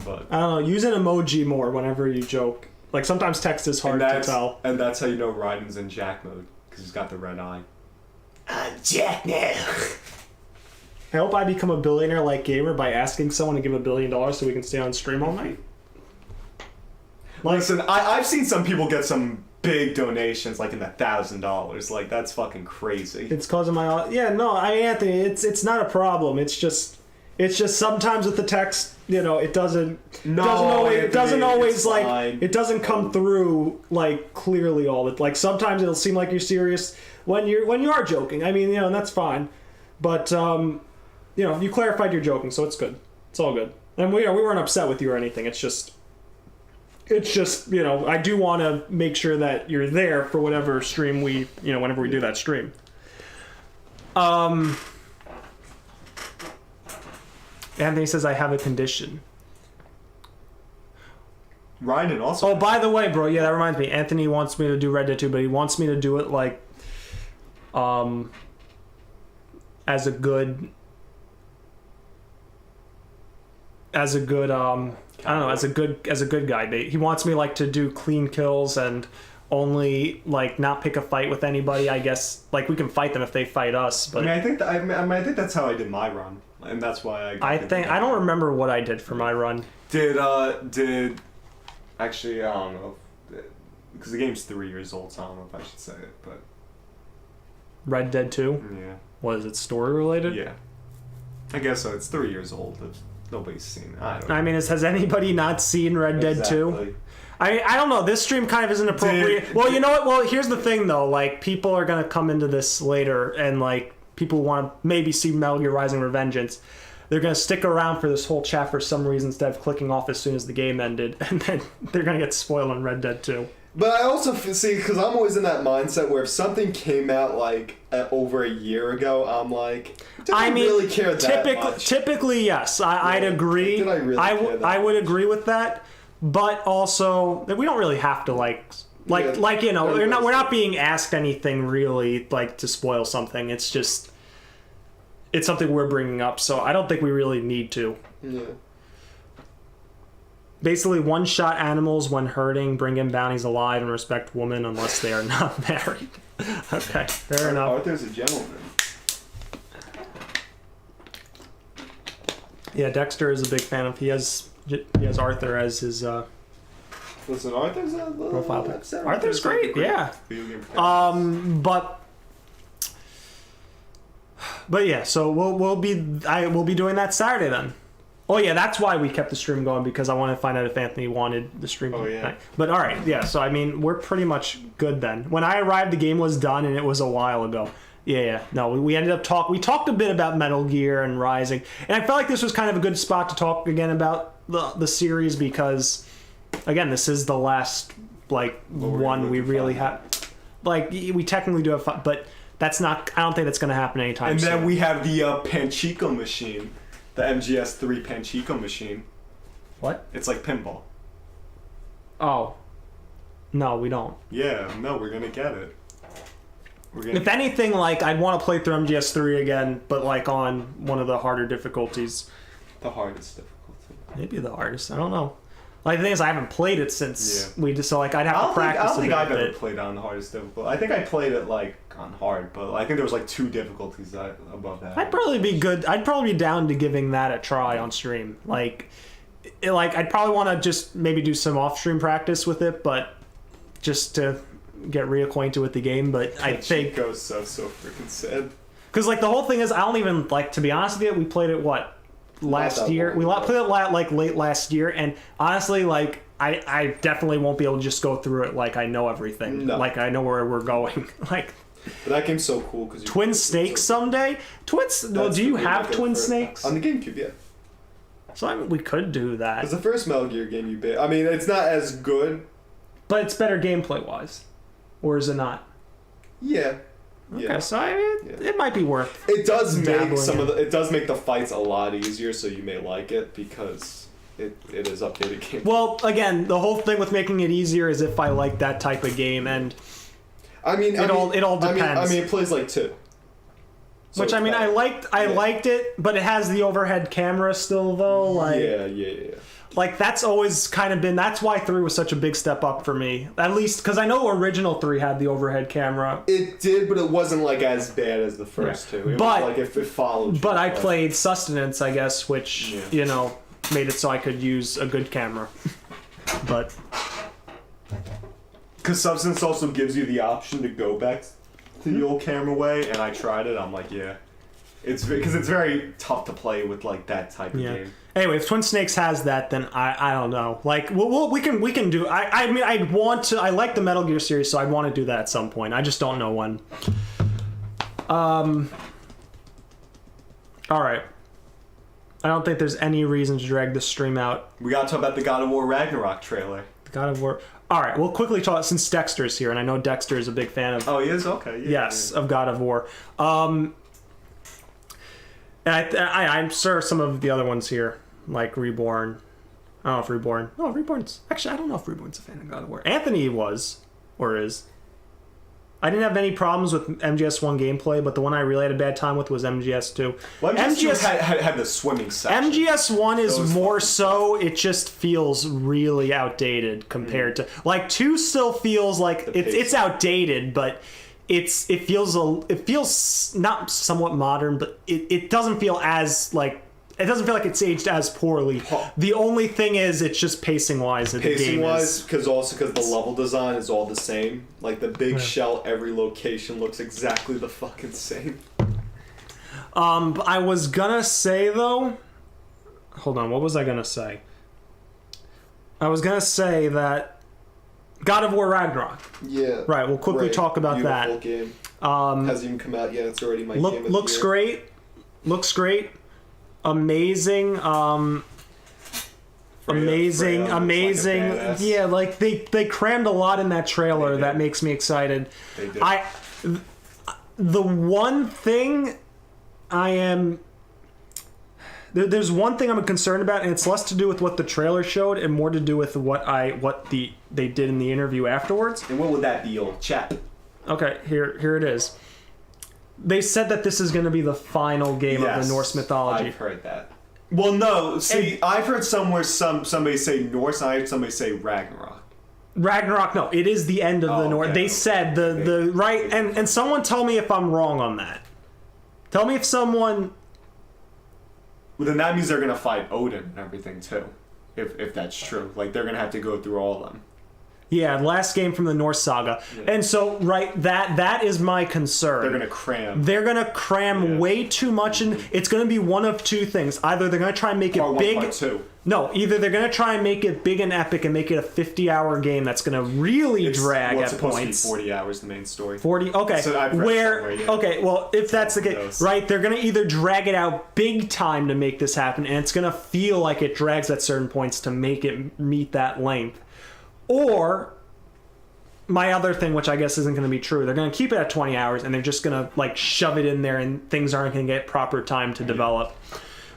but I don't know. Use an emoji more whenever you joke. Like sometimes text is hard to tell. And that's how you know Ryden's in Jack mode because he's got the red eye. I'm Jack now. I hope I become a billionaire like Gamer by asking someone to give $1 billion so we can stay on stream all night. Listen, I've seen some people get some big donations, like in the $1,000. Like that's fucking crazy. It's causing my Anthony. It's not a problem. It's just sometimes with the text, you know, it doesn't always like it doesn't come through like clearly all the like. Sometimes it'll seem like you're serious when you are joking. I mean, you know, and that's fine. But you know, you clarified you're joking, so it's good. It's all good. And we weren't upset with you or anything. It's just, you know, I do want to make sure that you're there for whatever stream whenever we do that stream. Anthony says I have a condition. Ryan also. Oh, by the way, bro, yeah, that reminds me. Anthony wants me to do Red Dead 2, but he wants me to do it like, as a good as a good I don't know, as a good guy. He wants me like to do clean kills and only like not pick a fight with anybody. I guess like we can fight them if they fight us. But I think I think that's how I did my run, and that's why I don't remember what I did for my run. Did actually, I don't know, because the game's 3 years old, so I don't know if I should say it, but Red Dead 2? Yeah. What is it, story related? Yeah. I guess so. It's 3 years old. Nobody's seen it. I don't know. I mean, has anybody not seen Red Dead 2? I don't know. This stream kind of isn't appropriate. Well, you know what? Well, here's the thing, though. Like, people are going to come into this later, and, like, people want to maybe see Metal Gear Rising Revengeance. They're going to stick around for this whole chat for some reason instead of clicking off as soon as the game ended, and then they're going to get spoiled on Red Dead 2. But I also see, because I'm always in that mindset where if something came out like over a year ago, I'm like, I really care that much? Typically, yes, I'd agree. Did I really care that I would agree with that, but also we don't really have to like you know, we're not being asked anything really like to spoil something. It's just it's something we're bringing up, so I don't think we really need to. Yeah. Basically, one-shot animals when hurting, bring in bounties alive, and respect women unless they are not married. Okay, fair enough. Arthur's a gentleman. Yeah, Dexter is a big fan of. He has Arthur as his Listen, Arthur's a profile pic. Arthur's great, yeah. But yeah, so we'll be doing that Saturday then. Oh yeah, that's why we kept the stream going, because I wanted to find out if Anthony wanted the stream. Oh yeah. But all right, yeah. So I mean, we're pretty much good then. When I arrived, the game was done, and it was a while ago. Yeah. No, we ended up we talked a bit about Metal Gear and Rising, and I felt like this was kind of a good spot to talk again about the series, because again, this is the last one we really have. Like, we technically do have fun, but that's not. I don't think that's going to happen anytime soon. And then we have the Panchico machine. The MGS3 Panchico machine. What? It's like pinball. Oh. No, we don't. Yeah, no, we're gonna get it. If anything, like, I'd want to play through MGS3 again, but like on one of the harder difficulties. The hardest difficulty. Maybe the hardest. I don't know. Like, the thing is, I haven't played it since we just, so like, I'd have to practice I don't think I've ever bit. played on the hardest difficulty. I think I played it like on hard, but I think there was like 2 difficulties above that. I'd probably be good. I'd probably be down to giving that a try on stream. Like I'd probably want to just maybe do some off-stream practice with it, but just to get reacquainted with the game. But I think goes so freaking sad. Because like the whole thing is, I don't even like, to be honest with you. We played it last year. We played it like late last year, and honestly, like I definitely won't be able to just go through it like I know everything. No. Like I know where we're going. Like. But that game's so cool because Twin Snakes someday. Well, do you have Twin Snakes on the GameCube? Yeah. So I mean, we could do that. It's the first Metal Gear game you beat. I mean, it's not as good, but it's better gameplay wise, or is it not? Yeah. Okay, yeah. so I mean, it might be worth. It does make it does make the fights a lot easier, so you may like it because it is updated game. Well, again, the whole thing with making it easier is if I like that type of game, and I mean, it all depends. I mean, it plays like 2. So which I mean, I liked it, but it has the overhead camera still though. Like, yeah. Like that's always kind of been. That's why 3 was such a big step up for me. At least because I know original 3 had the overhead camera. It did, but it wasn't like as bad as the first 2. It was like if it followed. But I played Sustenance, I guess, which you know made it so I could use a good camera. But because Substance also gives you the option to go back to the old camera way, and I tried it. I'm like, yeah, it's because it's very tough to play with like that type of game. Anyway, if Twin Snakes has that, then I don't know. Like, we can do. I mean, I'd want to. I like the Metal Gear series, so I'd want to do that at some point. I just don't know when. All right. I don't think there's any reason to drag this stream out. We gotta talk about the God of War Ragnarok trailer. The God of War. All right, we'll quickly talk since Dexter's here, and I know Dexter is a big fan of. Oh, he is? Okay. Yeah, of God of War. And I'm sure some of the other ones here, like Reborn. I don't know if Reborn. No, Reborn's actually. I don't know if Reborn's a fan of God of War. Anthony was, or is. I didn't have any problems with MGS1 gameplay, but the one I really had a bad time with was MGS2. Well, MGS had the swimming section. MGS1 is more so, it just feels really outdated compared to... Like, 2 still feels like... It's outdated, but it feels not somewhat modern, but it doesn't feel as, like... It doesn't feel like it's aged as poorly. The only thing is, it's just pacing-wise. Pacing-wise, because the level design is all the same. Like, the big shell, every location looks exactly the fucking same. I was gonna say, though... Hold on, what was I gonna say? I was gonna say that... God of War Ragnarok. Yeah. Right, we'll quickly talk about that. Beautiful game. Hasn't even come out yet. It's already my game of the looks year. great. Looks great. Amazing. Amazing. Like yeah, like they crammed a lot in that trailer that makes me excited. They did. The one thing I am... There's one thing I'm concerned about, and it's less to do with what the trailer showed and more to do with they did in the interview afterwards. And what would that be, old chap? Okay, here it is. They said that this is going to be the final game of the Norse mythology. I've heard that. Well, no. See, I've heard somewhere somebody say Norse, and I heard somebody say Ragnarok. Ragnarok, no. It is the end of the Norse. Okay. They said the right... And someone tell me if I'm wrong on that. Tell me if someone... Well, then that means they're going to fight Odin and everything, too. If that's true. Like, they're going to have to go through all of them. Yeah, last game from the Norse saga. Yeah. And so, right, that is my concern. They're going to cram. They're going to cram way too much in. It's going to be one of two things. Either they're going to try and make it big. Part 2. No, either they're going to try and make it big and epic and make it a 50-hour game that's going to really drag at supposed points. To be 40 hours, the main story. 40? Okay. So I've read somewhere, Okay, well, if that's the case, right, they're going to either drag it out big time to make this happen, and it's going to feel like it drags at certain points to make it meet that length. Or... my other thing, which I guess isn't going to be true, they're going to keep it at 20 hours and they're just going to like shove it in there and things aren't going to get proper time to develop.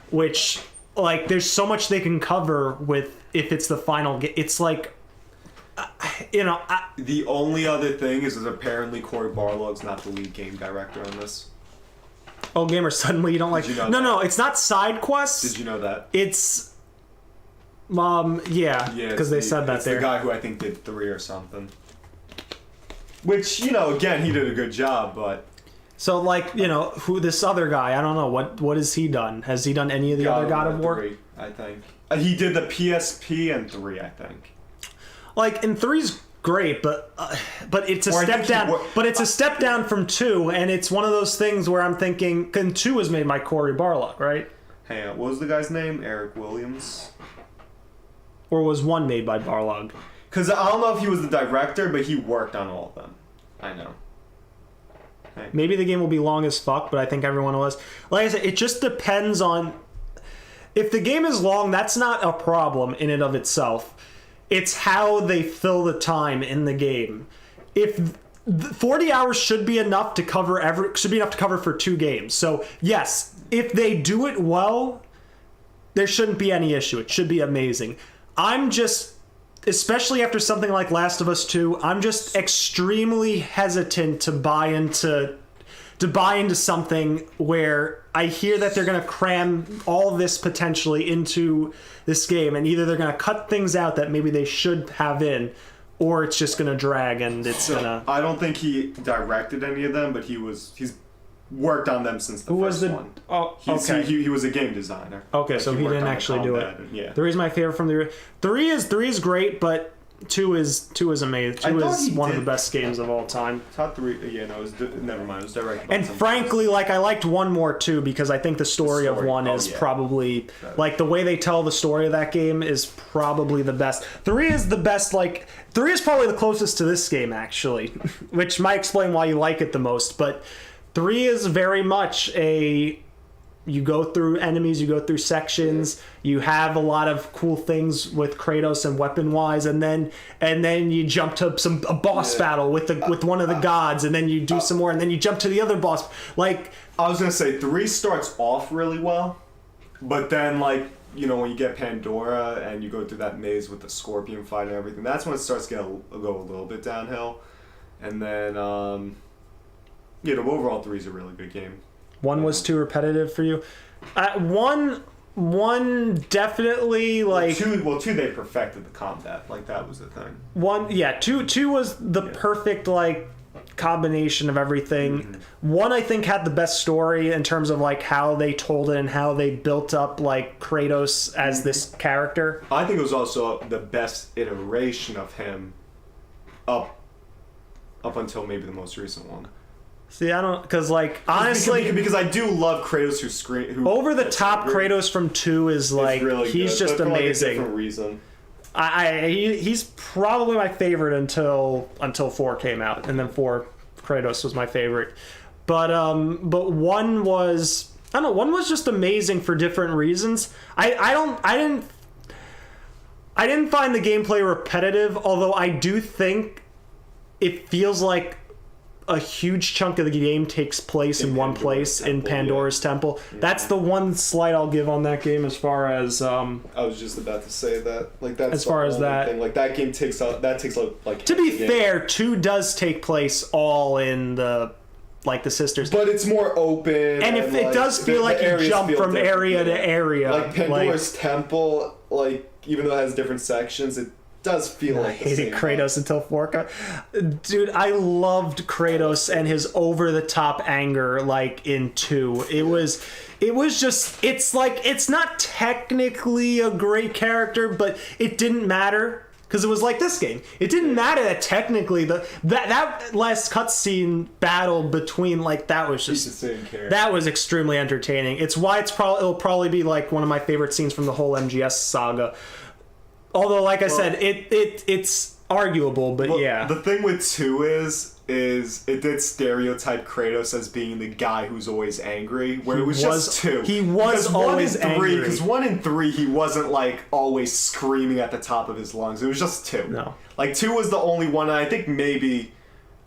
Which, like, there's so much they can cover with if it's the final game. It's like, the only other thing is apparently Cory Barlog's not the lead game director on this. Oh, Gamer, suddenly you don't like... No, it's not side quests. Did you know that? It's... yeah, because they said that it's there. the guy who I think did 3 or something. Which, again, he did a good job, but... So, like, who this other guy, I don't know, what has he done? Has he done any of the other God of War? 3, I think. He did the PSP and 3, I think. Like, and 3's great, but it's a step down. But it's a step down from 2, and it's one of those things where I'm thinking, and 2 was made by Cory Barlog, right? Hang on, what was the guy's name? Eric Williams? Or was 1 made by Barlog? Because I don't know if he was the director, but he worked on all of them. I know. Hey. Maybe the game will be long as fuck, but I think everyone was. Like I said, it just depends on... If the game is long, that's not a problem in and of itself. It's how they fill the time in the game. If 40 hours should be enough to cover for 2 games. So, yes, if they do it well, there shouldn't be any issue. It should be amazing. I'm just... Especially after something like Last of Us 2, I'm just extremely hesitant to buy into something where I hear that they're going to cram all this potentially into this game, and either they're going to cut things out that maybe they should have in, or it's just going to drag and it's going to... I don't think he directed any of them, but he's worked on them since the first one. Oh, okay. He was a game designer. Okay, like, so he didn't actually do it. Yeah. 3 is my favorite from the... 3 is great, but 2 is amazing. 2 is one of the best games of all time. Top 3, yeah, no, never mind. It was directed. And frankly, like, I liked 1 more too because I think the story of 1 is probably like the way they tell the story of that game is probably the best. 3 is the best. Like 3 is probably the closest to this game actually, which might explain why you like it the most, but. 3 is very much you go through enemies, you go through sections, you have a lot of cool things with Kratos and weapon-wise, and then you jump to a boss battle with one of the gods, and then you do some more, and then you jump to the other boss. Like, I was gonna say 3 starts off really well, but then like when you get Pandora and you go through that maze with the scorpion fight and everything, that's when it starts to go a little bit downhill. And then, you know, overall 3 is a really good game. 1 was too repetitive for you. One definitely like 2 they perfected the combat. Like that was the thing. 2 was the perfect like combination of everything. 1 I think had the best story in terms of like how they told it and how they built up like Kratos as this character. I think it was also the best iteration of him up until maybe the most recent one. See, I don't, because like honestly, because I do love Kratos who over the top Kratos from 2 is like really he's good, just but for like a amazing. different reason. He's probably my favorite until 4 came out, and then 4 Kratos was my favorite. But 1 was, I don't know, 1 was just amazing for different reasons. I didn't find the gameplay repetitive, although I do think it feels like a huge chunk of the game takes place in one place in Pandora's Temple. Yeah. That's the one slight I'll give on that game as far as I was just about to say that. Like that's as far as that thing. Like that game takes like to be fair, 2 does take place all in the sisters. But it's more open. And if it does feel like you jump from area to area. Like Pandora's Temple, like even though it has different sections, it does feel like the same. I hated Kratos until 4. Dude, I loved Kratos and his over-the-top anger, like, in 2. It was just, it's like, it's not technically a great character, but it didn't matter. Because it was like this game. It didn't matter that technically that last cutscene battle between, like, that was just, that was extremely entertaining. It's why it'll probably be like one of my favorite scenes from the whole MGS saga. Although, like I said, it's arguable, but yeah. The thing with 2 is it did stereotype Kratos as being the guy who's always angry, where it was just 2. He was always angry. Because 1 and 3, he wasn't, like, always screaming at the top of his lungs. It was just 2. No. Like, 2 was the only one, and I think maybe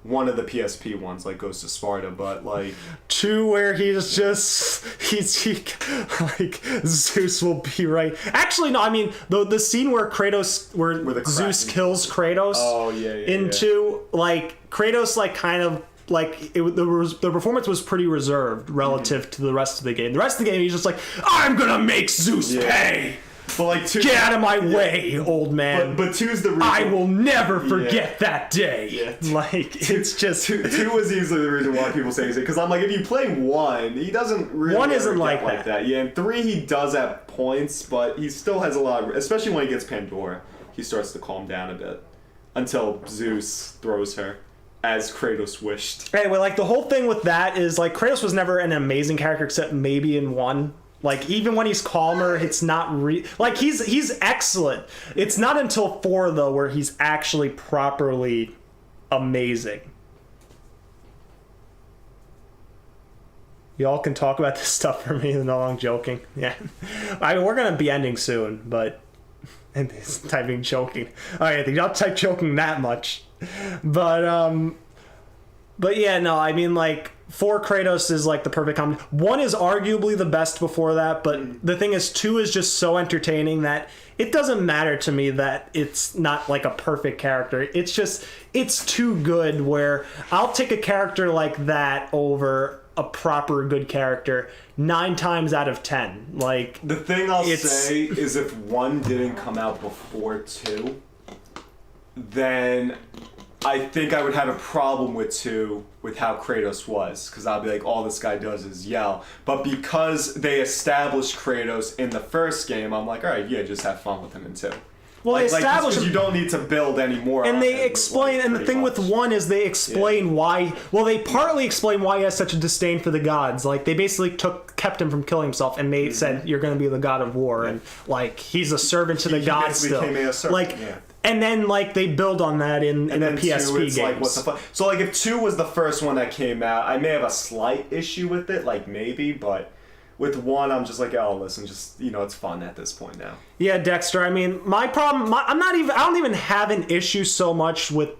one of the PSP ones, like, goes to Sparta, but, like... 2 where he's just... He like, Zeus will be right. Actually, no, I mean, the scene where Zeus kills Kratos in 2, like, Kratos, like, kind of, like, the performance was pretty reserved relative to the rest of the game. The rest of the game, he's just like, I'm gonna make Zeus pay! But like 2, get out of my way, old man. But 2's the reason I will never forget that day. Yeah. Like, it's just 2 was easily the reason why people say it, because I'm like, if you play 1, he doesn't really 1 isn't like that. Yeah, and 3 he does at points, but he still has a lot of, especially when he gets Pandora, he starts to calm down a bit until Zeus throws her as Kratos wished. Anyway, like, the whole thing with that is, like, Kratos was never an amazing character except maybe in 1. Like, even when he's calmer, it's not like, he's excellent. It's not until 4, though, where he's actually properly amazing. Y'all can talk about this stuff for me, no, I'm joking. Yeah. I mean, we're gonna be ending soon, but... And it's typing joking. Alright, y'all type joking that much. But yeah, no, I mean, like... 4 Kratos is like the perfect combination. 1 is arguably the best before that, but the thing is 2 is just so entertaining that it doesn't matter to me that it's not like a perfect character. It's just, it's too good where I'll take a character like that over a proper good character 9 times out of 10. Like, the thing I'll say is if 1 didn't come out before 2, then I think I would have a problem with 2 with how Kratos was, because I'll be like, all this guy does is yell. But because they established Kratos in the first game, I'm like, all right, yeah, just have fun with him in 2. Well, they established him, you don't need to build anymore. And they explain, and the thing with 1 is they explain why. Well, they partly explain why he has such a disdain for the gods. Like, they basically kept him from killing himself, and they said you're going to be the god of war, and like he's a servant to the gods still. Like, and then like they build on that in the PSP games. Like, what the fuck? So like, if 2 was the first one that came out, I may have a slight issue with it, like maybe, but. With 1, I'm just like, oh, listen, just, you know, it's fun at this point now. Yeah, Dexter, I mean, my problem, I don't even have an issue so much with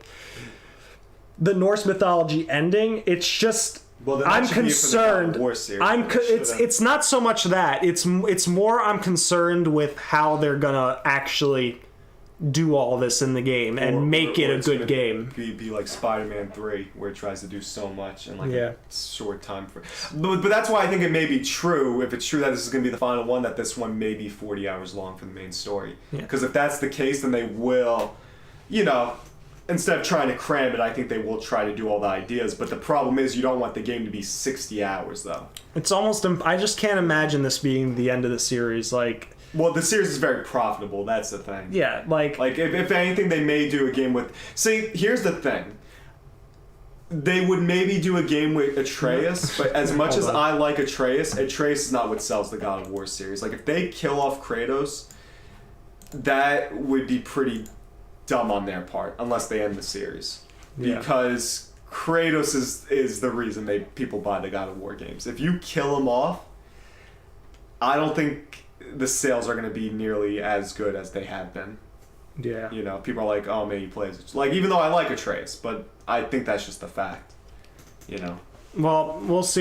the Norse mythology ending. It's just, I'm concerned. It's not so much that. It's more I'm concerned with how they're gonna actually do all this in the game and make it a it's good gonna game. Be like Spider-Man 3, where it tries to do so much in like Yeah. a short time. But that's why I think it may be true, if it's true that this is going to be the final one, that this one may be 40 hours long for the main story. Yeah. Because if that's the case, then they will, you know, instead of trying to cram it, I think they will try to do all the ideas. But the problem is you don't want the game to be 60 hours, though. It's almost... I just can't imagine this being the end of the series. Like... Well, the series is very profitable. That's the thing. Yeah, like if anything, they may do a game with... See, here's the thing. They would maybe do a game with Atreus, but as much as I like Atreus is not what sells the God of War series. Like, if they kill off Kratos, that would be pretty dumb on their part, unless they end the series. Yeah. Because Kratos is the reason people buy the God of War games. If you kill him off, I don't think the sales are going to be nearly as good as they have been. Yeah. You know, people are like, oh man, he plays. Like, even though I like Atreus, but I think that's just a fact. You know? Well, we'll see.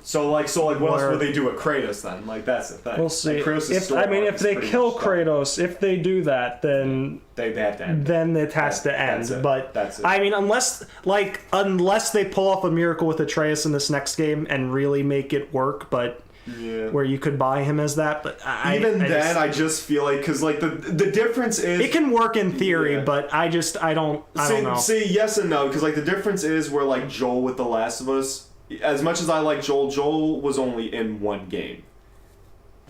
So what else will they do with Kratos then? Like, that's the thing. We'll see. Like, Kratos' If story if is they pretty kill much done. Kratos, if they do that, then They have to end it. then it has to end. That's it. But That's it. I mean, unless they pull off a miracle with Atreus in this next game and really make it work, but Yeah. where you could buy him as that. But I just feel like, because like the difference is it can work in theory, Yeah. but I don't know. See, yes and no, because like the difference is where like Joel with The Last of Us, as much as I like Joel was only in one game.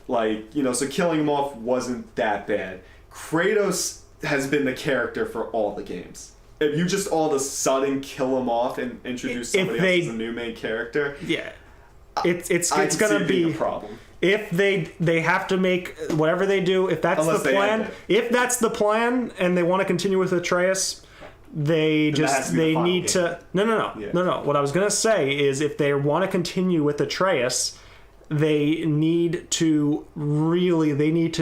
Like, you know, so killing him off wasn't that bad. Kratos has been the character for all the games. If you just all of a sudden kill him off and introduce somebody else as a new main character, yeah, it's I can gonna see it be being a problem. If they have to make whatever they do, if that's Unless the they plan, end it. if that's the plan, and they want to continue with Atreus, they Then that has to be the final need game. to no. What I was gonna say is, if they want to continue with Atreus, they need to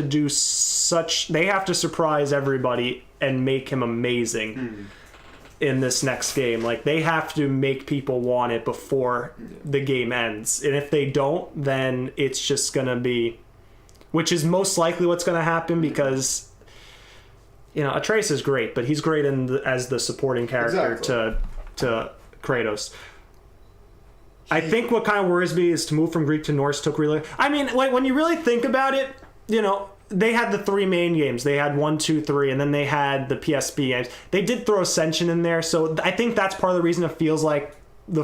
do such. They have to surprise everybody and make him amazing. In this next game, like, they have to make people want it before the game ends, and if they don't, then it's just gonna be, which is most likely what's gonna happen, because you know Atreus is great, but he's great as the supporting character to Kratos. I think what kind of worries me is to move from Greek to Norse took really. I mean, like, when you really think about it, you know. They had the three main games. They had 1, 2, 3, and then they had the PSP games. They did throw Ascension in there, so I think that's part of the reason it feels like the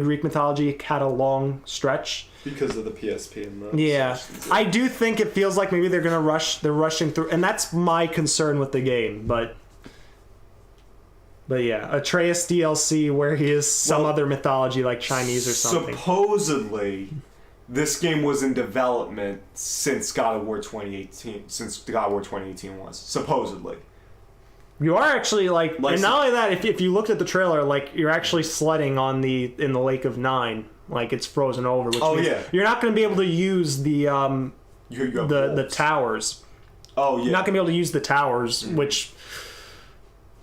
Greek mythology had a long stretch. Because of the PSP and the... Yeah. I do think it feels like maybe they're rushing through, and that's my concern with the game, but yeah, Atreus DLC where he is some other mythology like Chinese or something. Supposedly... This game was in development since God of War 2018. Since God of War 2018 was supposedly. You are actually and not only that, if you looked at the trailer, like, you're actually sledding in the Lake of Nine, like, it's frozen over. Which means you're not going to be able to use the towers. Oh yeah, you're not going to be able to use the towers, which.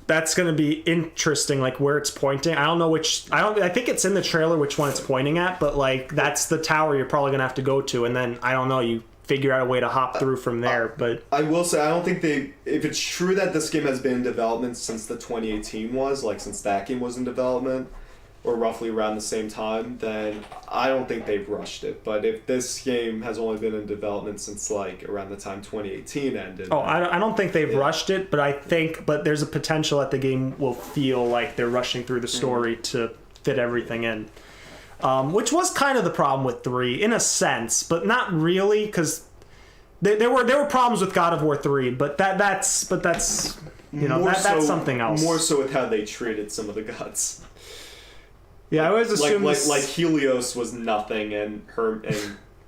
That's going to be interesting, like, where it's pointing. I don't know I think it's in the trailer which one it's pointing at, but, like, that's the tower you're probably going to have to go to, and then, I don't know, you figure out a way to hop through from there, but... I will say, I don't think if it's true that this game has been in development since the 2018 since that game was in development, or roughly around the same time, then I don't think they've rushed it. But if this game has only been in development since, like, around the time 2018 ended... Oh, I don't think they've rushed it, but there's a potential that the game will feel like they're rushing through the story to fit everything in. Which was kind of the problem with 3, in a sense, but not really, because there were problems with God of War 3, but that's you know, that's something else. More so with how they treated some of the gods. Yeah, I always assume like Helios was nothing, and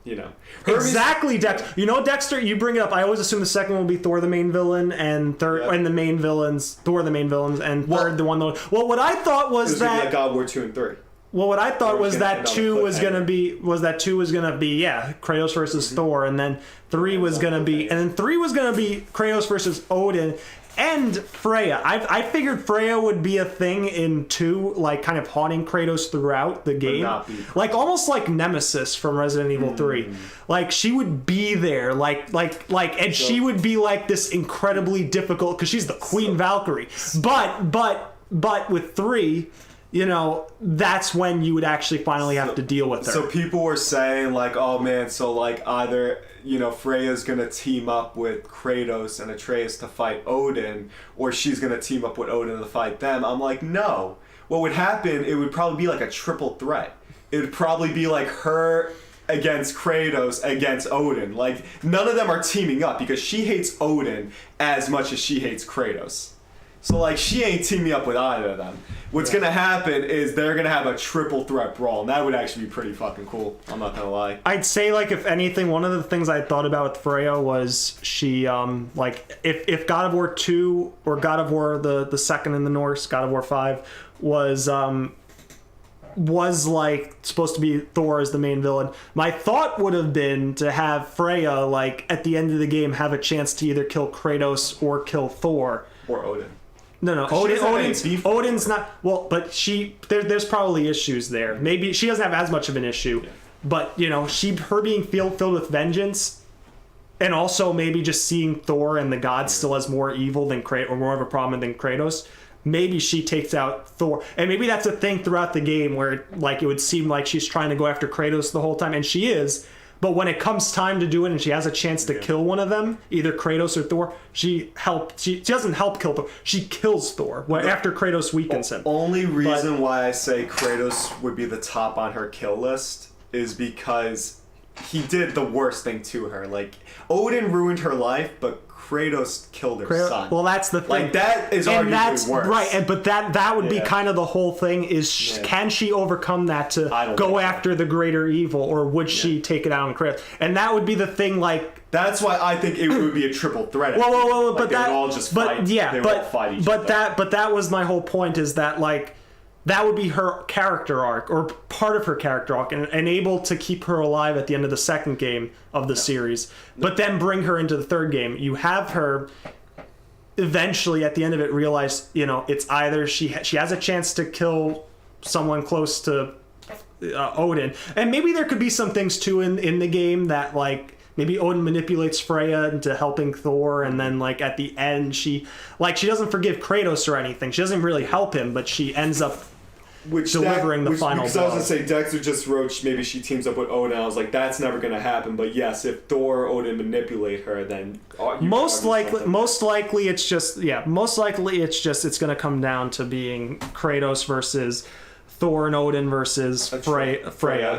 you know, exactly, Dexter. You know, Dexter, you bring it up. I always assume the second one will be Thor the main villain, and and the main villains, Thor the main villains, and third the one. Well, what I thought was that like God of War 2 and 3. Well, what I thought was that 2 was gonna be Kratos versus Thor, and then 3 was gonna be Kratos versus Odin. and Freya. I figured Freya would be a thing in 2, like kind of haunting Kratos throughout the game, like almost like Nemesis from Resident Evil 3. Like she would be there, and she would be like this incredibly difficult because she's the Queen Valkyrie. But with 3. You know, that's when you would actually finally have to deal with her. So people were saying, like, oh man, so like either, you know, Freya's gonna team up with Kratos and Atreus to fight Odin, or she's gonna team up with Odin to fight them. I'm like, no. What would happen, it would probably be like a triple threat. It would probably be like her against Kratos against Odin. Like, none of them are teaming up because she hates Odin as much as she hates Kratos. So, like, she ain't teaming up with either of them. What's gonna happen is they're gonna have a triple threat brawl, and that would actually be pretty fucking cool. I'm not gonna lie. I'd say, like, if anything, one of the things I thought about with Freya was she, like, if God of War 2 or God of War the second in the Norse, God of War 5, was like supposed to be Thor as the main villain, my thought would have been to have Freya, like, at the end of the game have a chance to either kill Kratos or kill Thor. Or Odin. No. Odin's not. Well, but there's probably issues there. Maybe she doesn't have as much of an issue, but you know, her being filled with vengeance, and also maybe just seeing Thor and the gods still as more evil than Kratos, or more of a problem than Kratos. Maybe she takes out Thor, and maybe that's a thing throughout the game where, like, it would seem like she's trying to go after Kratos the whole time, and she is. But when it comes time to do it and she has a chance to kill one of them, either Kratos or Thor, she doesn't help kill Thor. She kills Thor after Kratos weakens him. Only reason why I say Kratos would be the top on her kill list is because he did the worst thing to her. Like, Odin ruined her life, but Kratos killed her son. Well, that's the thing. Like, that is arguably worse. Right, but that would be kind of the whole thing is can she overcome that to go after the greater evil, or would she take it out on Kratos? And that would be the thing, like... That's why I think it would be a triple threat. Well, like, but they would all just fight. They would all fight each other. But that was my whole point, is that, like, that would be her character arc, or part of her character arc, and able to keep her alive at the end of the second game of the series, but then bring her into the third game. You have her eventually at the end of it realize, you know, it's either she has a chance to kill someone close to Odin, and maybe there could be some things too in the game that, like, maybe Odin manipulates Freya into helping Thor, and then, like, at the end she doesn't forgive Kratos or anything. She doesn't really help him, but she ends up delivering the final blow. Because I was going to say, Dexter just wrote maybe she teams up with Odin. I was like, that's never going to happen. But yes, if Thor or Odin manipulate her, then... Most likely it's just it's going to come down to being Kratos versus Thor and Odin versus Freya.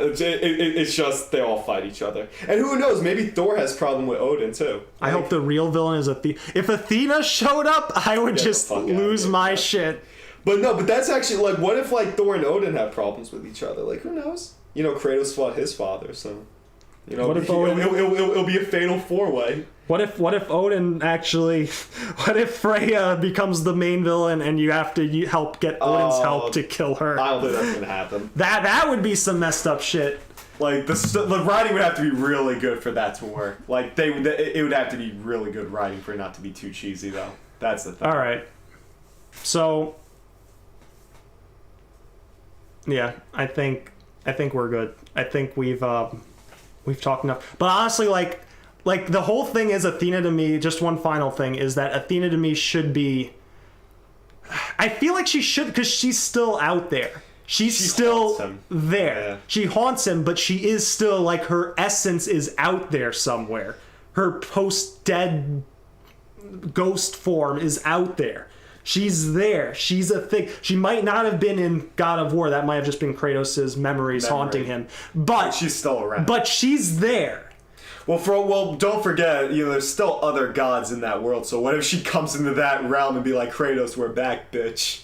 It's just they all fight each other. And who knows, maybe Thor has problem with Odin too. I hope the real villain is Athena. If Athena showed up, I would just lose my shit. But that's actually, like, what if, like, Thor and Odin have problems with each other? Like, who knows? You know, Kratos fought his father, so... You know, it'll be a fatal four-way. What if Odin actually... What if Freya becomes the main villain and you have to get Odin's help to kill her? I don't think that's gonna happen. That would be some messed up shit. Like, the writing would have to be really good for that to work. Like, it would have to be really good writing for it not to be too cheesy, though. That's the thing. Alright. So... Yeah, I think we're good. I think we've talked enough. But honestly, like the whole thing is Athena to me. Just one final thing is that Athena to me should be. I feel like she should, because she's still out there. She's still there. Yeah. She haunts him, but she is still, like, her essence is out there somewhere. Her post-dead ghost form is out there. She's there. She's a thing. She might not have been in God of War. That might have just been Kratos' memories haunting him. But she's still around. But she's there. Well, don't forget, you know, there's still other gods in that world. So what if she comes into that realm and be like, Kratos, we're back, bitch.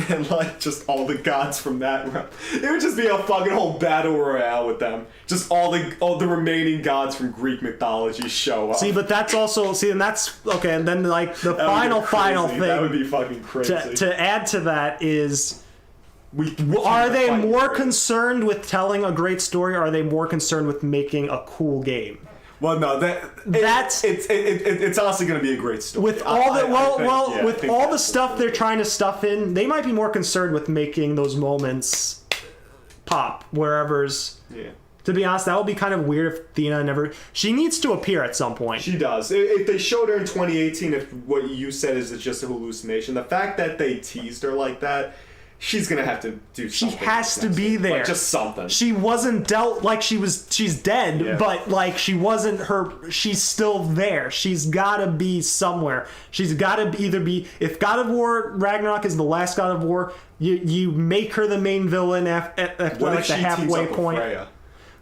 And, like, just all the gods from that realm. It would just be a fucking whole battle royale with them. Just all the remaining gods from Greek mythology show up. See, but that's also... See, and that's... Okay, and then, like, the final thing... That would be fucking crazy. To add to that is... Are they more concerned with telling a great story, or are they more concerned with making a cool game? Well, no, it's honestly going to be a great story. With all the I think the stuff they're trying to stuff in, they might be more concerned with making those moments pop wherever's. Yeah. To be honest, that would be kind of weird if Athena never. She needs to appear at some point. She does. If they showed her in 2018, if what you said is it's just a hallucination, the fact that they teased her like that, she's gonna have to do something. She has to be there. Like, just something. She wasn't dealt like she's dead, but like she wasn't her. She's still there. She's gotta be somewhere. She's gotta either be. If God of War Ragnarok is the last God of War, you make her the main villain at like the halfway point. Freya?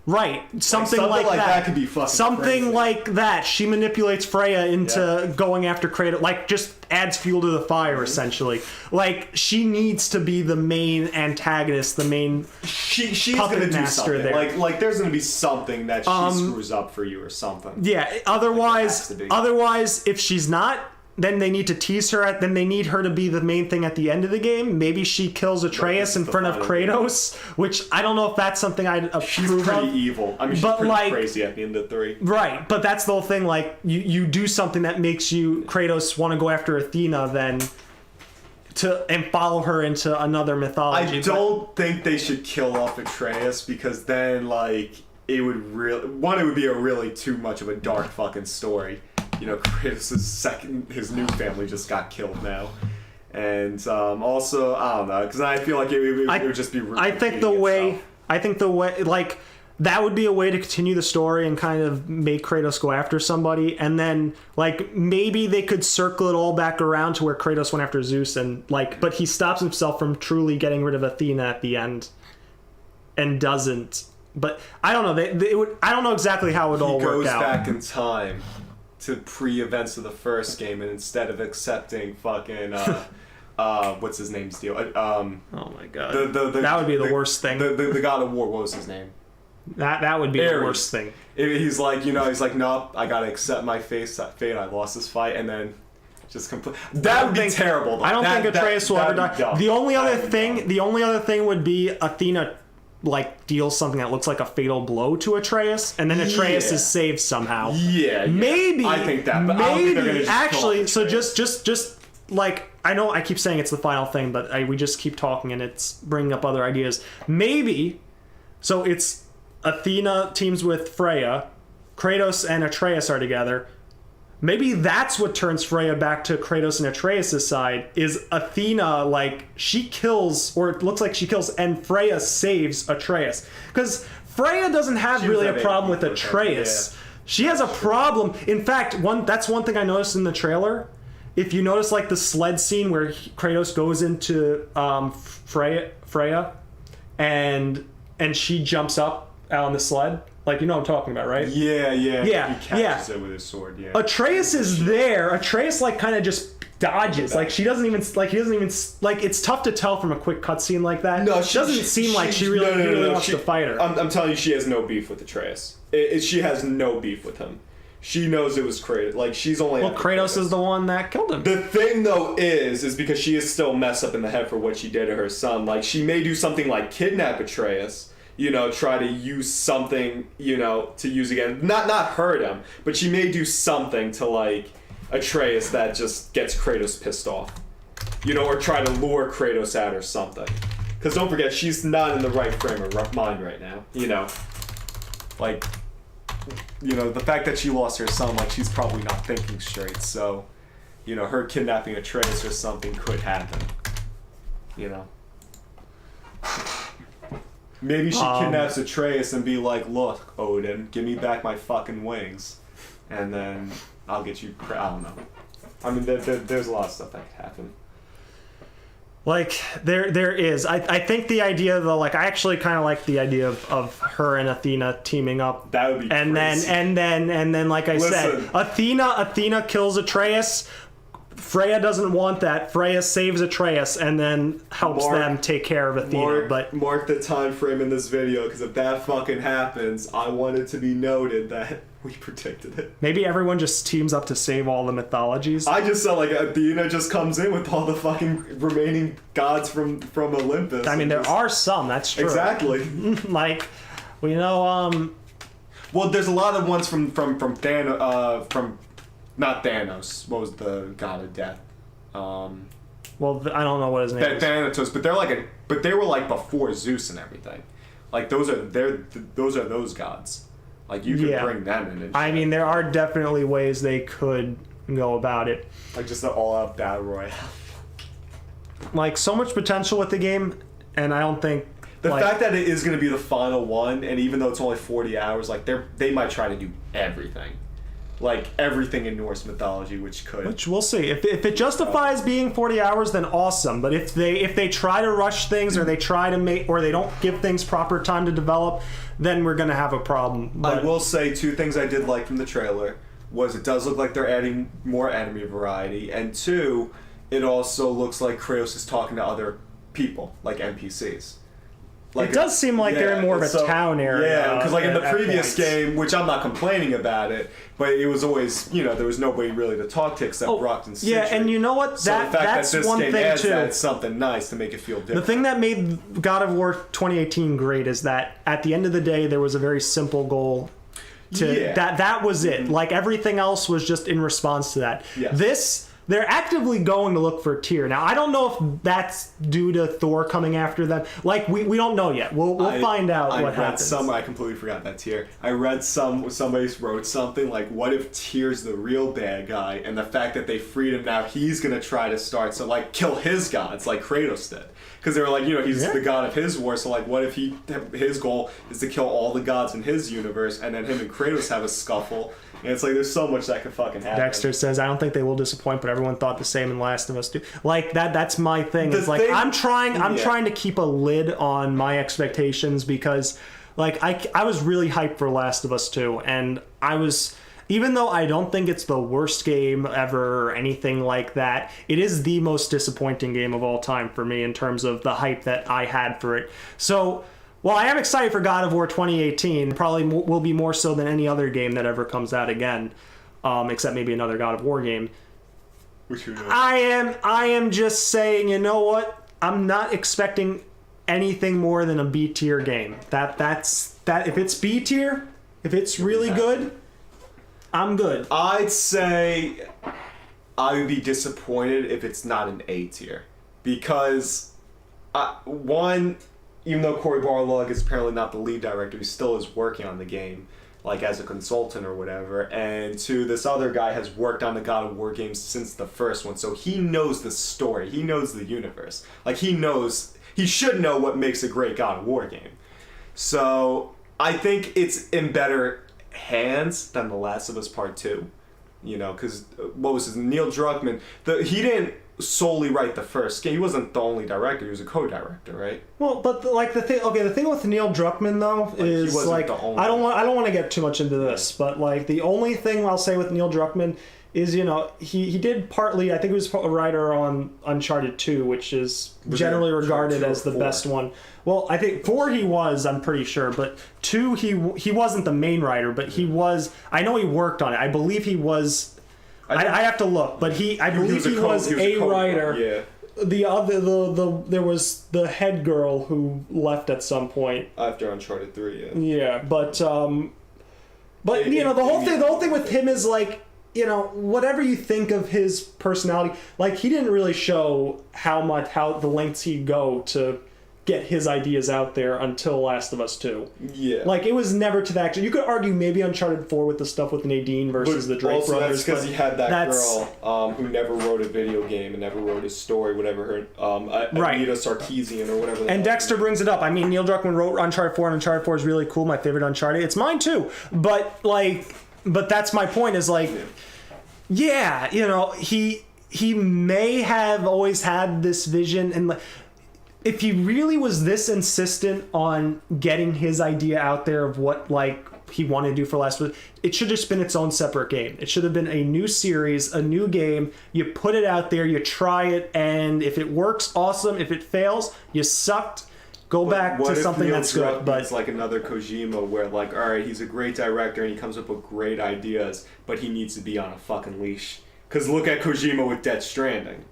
Right, something like that could be fucking something crazy. like that. She manipulates Freya into going after Kratos, like just adds fuel to the fire, essentially. Like she needs to be the main antagonist, the main she's puppet gonna do master something. there. Like there's gonna be something that she screws up for you or something. Yeah. Otherwise, Like, if she's not, then they need to tease her. Then they need her to be the main thing at the end of the game. Maybe she kills Atreus in front of Kratos, which I don't know if that's something I'd approve She's pretty evil. I mean, she's pretty crazy at the end of 3. Right, but that's the whole thing. Like, you do something that makes Kratos want to go after Athena, then and follow her into another mythology. I don't think they should kill off Atreus because then, like, it would be a really too much of a dark fucking story. You know, Kratos' his new family just got killed now. And also, I don't know, because I feel like it would just be really I think the way, like, that would be a way to continue the story and kind of make Kratos go after somebody. And then, like, maybe they could circle it all back around to where Kratos went after Zeus and, like, but he stops himself from truly getting rid of Athena at the end and doesn't. But I don't know. I don't know exactly how it would all work out. He goes back in time to pre-events of the first game, and instead of accepting fucking what's his name's deal? Oh my god, that would be the worst thing. The God of War, what was his name? That would be Ares. the worst thing. He's like, nope, I gotta accept my fate. I lost this fight, and then just complete. That would be terrible. Though. I don't think Atreus will ever die. The only other thing would be Athena, like, deals something that looks like a fatal blow to Atreus, and then Atreus is saved somehow. Yeah. Maybe. I think that. But I don't think they're gonna just actually. So just like, I know I keep saying it's the final thing, but we just keep talking and it's bringing up other ideas. Maybe. So it's Athena teams with Freya, Kratos and Atreus are together. Maybe that's what turns Freya back to Kratos and Atreus' side, is Athena, like, she kills, or it looks like she kills, and Freya saves Atreus. Because Freya doesn't have really a problem with Atreus. Yeah. She has a problem. In fact, that's one thing I noticed in the trailer. If you notice, like, the sled scene where Kratos goes into Freya, and she jumps up out on the sled. Like, you know what I'm talking about, right? Yeah. He catches it with his sword, yeah. Atreus is there. Atreus, like, kind of just dodges. Like, he doesn't even, like, it's tough to tell from a quick cutscene like that. No, she doesn't seem like she really wants to fight her. I'm telling you, she has no beef with Atreus. She has no beef with him. She knows it was Kratos. Like, she's only... Well, Kratos is the one that killed him. The thing, though, is because she is still messed up in the head for what she did to her son. Like, she may do something like kidnap Atreus, try to use something, to use again. Not hurt him, but she may do something to, like, Atreus that just gets Kratos pissed off. Or try to lure Kratos out or something. Because don't forget, she's not in the right frame of mind right now, Like, the fact that she lost her son, like, she's probably not thinking straight, so, her kidnapping Atreus or something could happen, Maybe she kidnaps Atreus and be like, look, Odin, give me back my fucking wings, and then I'll get you, I don't know. I mean, there's a lot of stuff that could happen. Like, there is. I think the idea, though, like, I actually kind of like the idea of her and Athena teaming up. That would be crazy. And then, like I said, Athena kills Atreus. Freya doesn't want that. Freya saves Atreus and then helps them take care of Athena. Mark the time frame in this video, because if that fucking happens, I want it to be noted that we predicted it. Maybe everyone just teams up to save all the mythologies. I just saw, like, Athena just comes in with all the fucking remaining gods from Olympus. I mean, there are some, that's true. Exactly. Like, Well, there's a lot of ones from Thanos, from not Thanos. What was the god of death? Well, I don't know what his name is. Thanatos, but they were like before Zeus and everything. Like those are those gods. Like you could bring them in. And I mean, there are definitely ways they could go about it. like just the all-out battle royale. Like so much potential with the game, and I don't think The fact that it is going to be the final one, and even though it's only 40 hours, like they might try to do everything. Like everything in Norse mythology, which we'll see. If it justifies being 40 hours, then awesome. But if they try to rush things, or they try to make, or they don't give things proper time to develop, then we're gonna have a problem. But I will say 2 things I did like from the trailer was it does look like they're adding more enemy variety, and 2, it also looks like Kratos is talking to other people, like NPCs. Like it does seem like they're in more of a town area. Yeah, because like in the previous points. game, which I'm not complaining about it, but it was always, there was nobody really to talk to except Brock and Sindri. Yeah, and you know what? So the fact that's that this one game thing adds too. That's something nice to make it feel different. The thing that made God of War 2018 great is that at the end of the day, there was a very simple goal. That was it. Like everything else was just in response to that. Yes. They're actively going to look for Tyr. Now, I don't know if that's due to Thor coming after them. Like, we don't know yet. We'll find out what happens. I completely forgot that Tyr. I read somebody wrote something like, what if Tyr's the real bad guy, and the fact that they freed him now, he's going to try to kill his gods like Kratos did. Because they were like, he's the god of his war, so like, what if his goal is to kill all the gods in his universe, and then him and Kratos have a scuffle. And it's like, there's so much that could fucking happen. Dexter says, I don't think they will disappoint, but everyone thought the same in Last of Us 2. Like, that's my thing. It's like, I'm trying to keep a lid on my expectations because, like, I was really hyped for Last of Us 2, and even though I don't think it's the worst game ever or anything like that, it is the most disappointing game of all time for me in terms of the hype that I had for it. So, well, I am excited for God of War 2018. Probably will be more so than any other game that ever comes out again, except maybe another God of War game. Which you know. I am just saying, you know what? I'm not expecting anything more than a B tier game. That's if it's B tier, if it's really good, I'm good. I'd say I would be disappointed if it's not an A tier, because even though Cory Barlog is apparently not the lead director, he still is working on the game, like as a consultant or whatever. And 2, this other guy has worked on the God of War games since the first one, so he knows the story, he knows the universe. Like he should know what makes a great God of War game. So I think it's in better hands than The Last of Us Part 2. Because what was his Neil Druckmann? He didn't solely write the first game. He wasn't the only director. He was a co-director, right? Well, but the thing with Neil Druckmann though is like I don't want to get too much into this, but like the only thing I'll say with Neil Druckmann is he did partly, I think he was a writer on Uncharted 2, which is generally regarded as the best one. Well, I think 4 he was, I'm pretty sure, but 2 he wasn't the main writer, but he was. I know he worked on it. I believe he was. I have to look, but I believe he was a writer. Yeah. There was the head girl who left at some point After Uncharted 3, yeah. Yeah, but the whole thing with him is like, whatever you think of his personality, like he didn't really show how the lengths he'd go to get his ideas out there until Last of Us 2. Yeah. Like, it was never to that. You could argue maybe Uncharted 4 with the stuff with Nadine versus the Drake brothers. That's because he had that girl who never wrote a video game and never wrote a story, whatever her... Anita Sarkeesian or whatever. And Dexter brings it up. I mean, Neil Druckmann wrote Uncharted 4, and Uncharted 4 is really cool. My favorite Uncharted. It's mine too. But that's my point is like... Yeah, he may have always had this vision, and if he really was this insistent on getting his idea out there of what he wanted to do for Last of Us, it should have just been its own separate game. It should have been a new series, a new game. You put it out there, you try it, and if it works, awesome. If it fails, you sucked. Go back to something that's good. But it's like another Kojima where all right, he's a great director and he comes up with great ideas, but he needs to be on a fucking leash. Because look at Kojima with Death Stranding.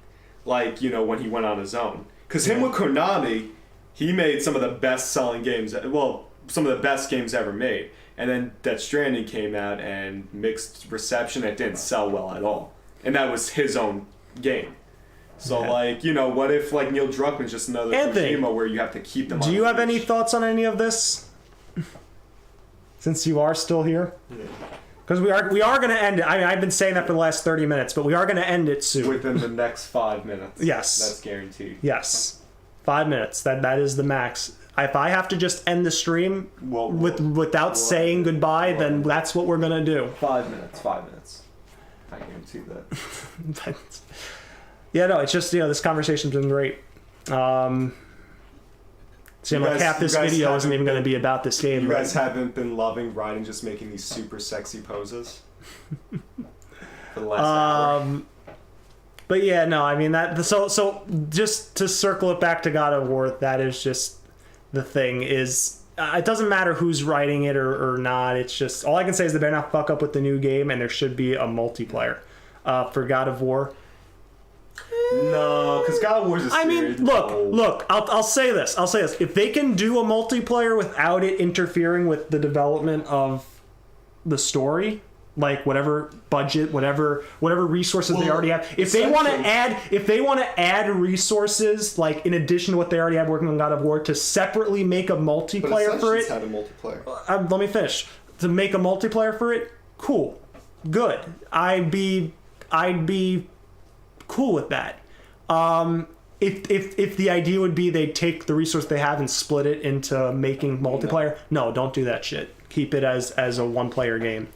When he went on his own. Because him with Konami, he made some of the best-selling games. Well, some of the best games ever made. And then Death Stranding came out and mixed reception. It didn't sell well at all, and that was his own game. So like, you know, what if like Neil Druckmann's just another Anthony, Kojima where you have to keep them? Do on you the have any leash? thoughts on any of this? Since you are still here, because we are going to end it. I mean, I've been saying that for the last 30 minutes, but we are going to end it soon. Within the next 5 minutes. Yes, that's guaranteed. Yes, 5 minutes. That is the max. If I have to just end the stream without saying goodbye, then that's what we're going to do. 5 minutes. 5 minutes. I guarantee that. Yeah, no, it's just, you know, this conversation's been great. Seems like half this video isn't even going to be about this game. You guys haven't been loving Ryden just making these super sexy poses for the last hour. But yeah, no, I mean that. So just to circle it back to God of War, that is just the thing. Is it doesn't matter who's writing it or not. It's just all I can say is they better not fuck up with the new game, and there should be a multiplayer for God of War. No, because God of War's a series. I mean, look. I'll say this. If they can do a multiplayer without it interfering with the development of the story, like whatever budget, whatever resources they already have. If they want to add resources, like in addition to what they already have working on God of War, to separately make a multiplayer for it. Had a multiplayer. Let me finish. To make a multiplayer for it, cool, good. I'd be cool with that. If the idea would be they take the resource they have and split it into making multiplayer, no, don't do that shit. Keep it as a one-player game.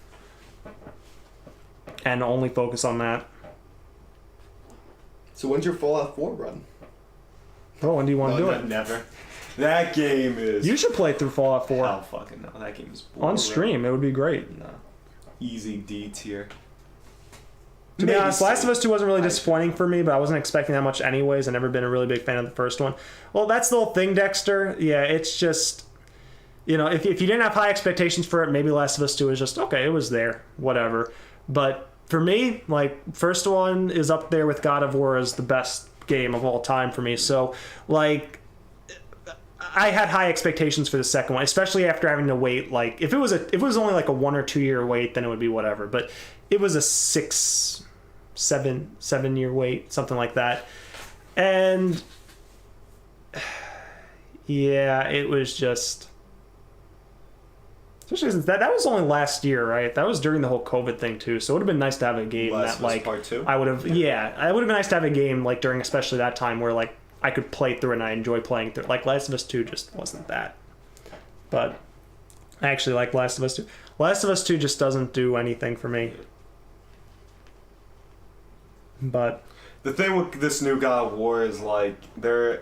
And only focus on that. So when's your Fallout 4 run? Oh, when do you want to do it? Never. That game is... You should play through Fallout 4. Hell fucking no. That game is boring. On stream, it would be great. No. Easy D tier. To be honest, Last of Us 2 wasn't really disappointing for me, but I wasn't expecting that much anyways. I've never been a really big fan of the first one. Well, that's the whole thing, Dexter. Yeah, it's just... You know, if you didn't have high expectations for it, maybe Last of Us 2 is just, okay, it was there. Whatever. But for me, like, first one is up there with God of War as the best game of all time for me. So, like... I had high expectations for the second one, especially after having to wait. Like, if it was only like a 1 or 2 year wait, then it would be whatever. But it was a 7 year wait, something like that. And yeah, it was just, especially since that was only last year, right? That was during the whole COVID thing too. So it would have been nice to have a game that like Part 2? I would have been nice to have a game like during especially that time where like I could play through and I enjoy playing through. Like Last of Us 2 just wasn't that. But I actually like Last of Us 2. Last of Us 2 just doesn't do anything for me. But the thing with this new God of War is like in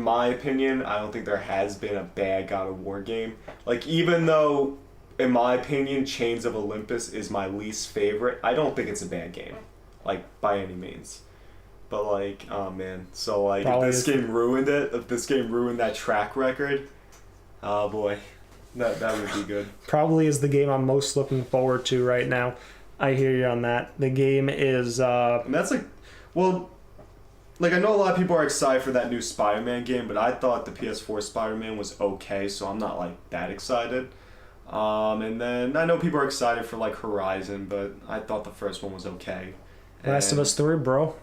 my opinion, I don't think there has been a bad God of War game. Like, even though in my opinion Chains of Olympus is my least favorite, I don't think it's a bad game. Like, by any means. But like, oh man. So like, if this game ruined that track record, oh boy. That would be good. Probably is the game I'm most looking forward to right now. I hear you on that. The game is and that's like, well, like I know a lot of people are excited for that new Spider-Man game, but I thought the PS4 Spider-Man was okay, so I'm not like that excited. And then I know people are excited for like Horizon, but I thought the first one was okay. Last of Us 3, bro.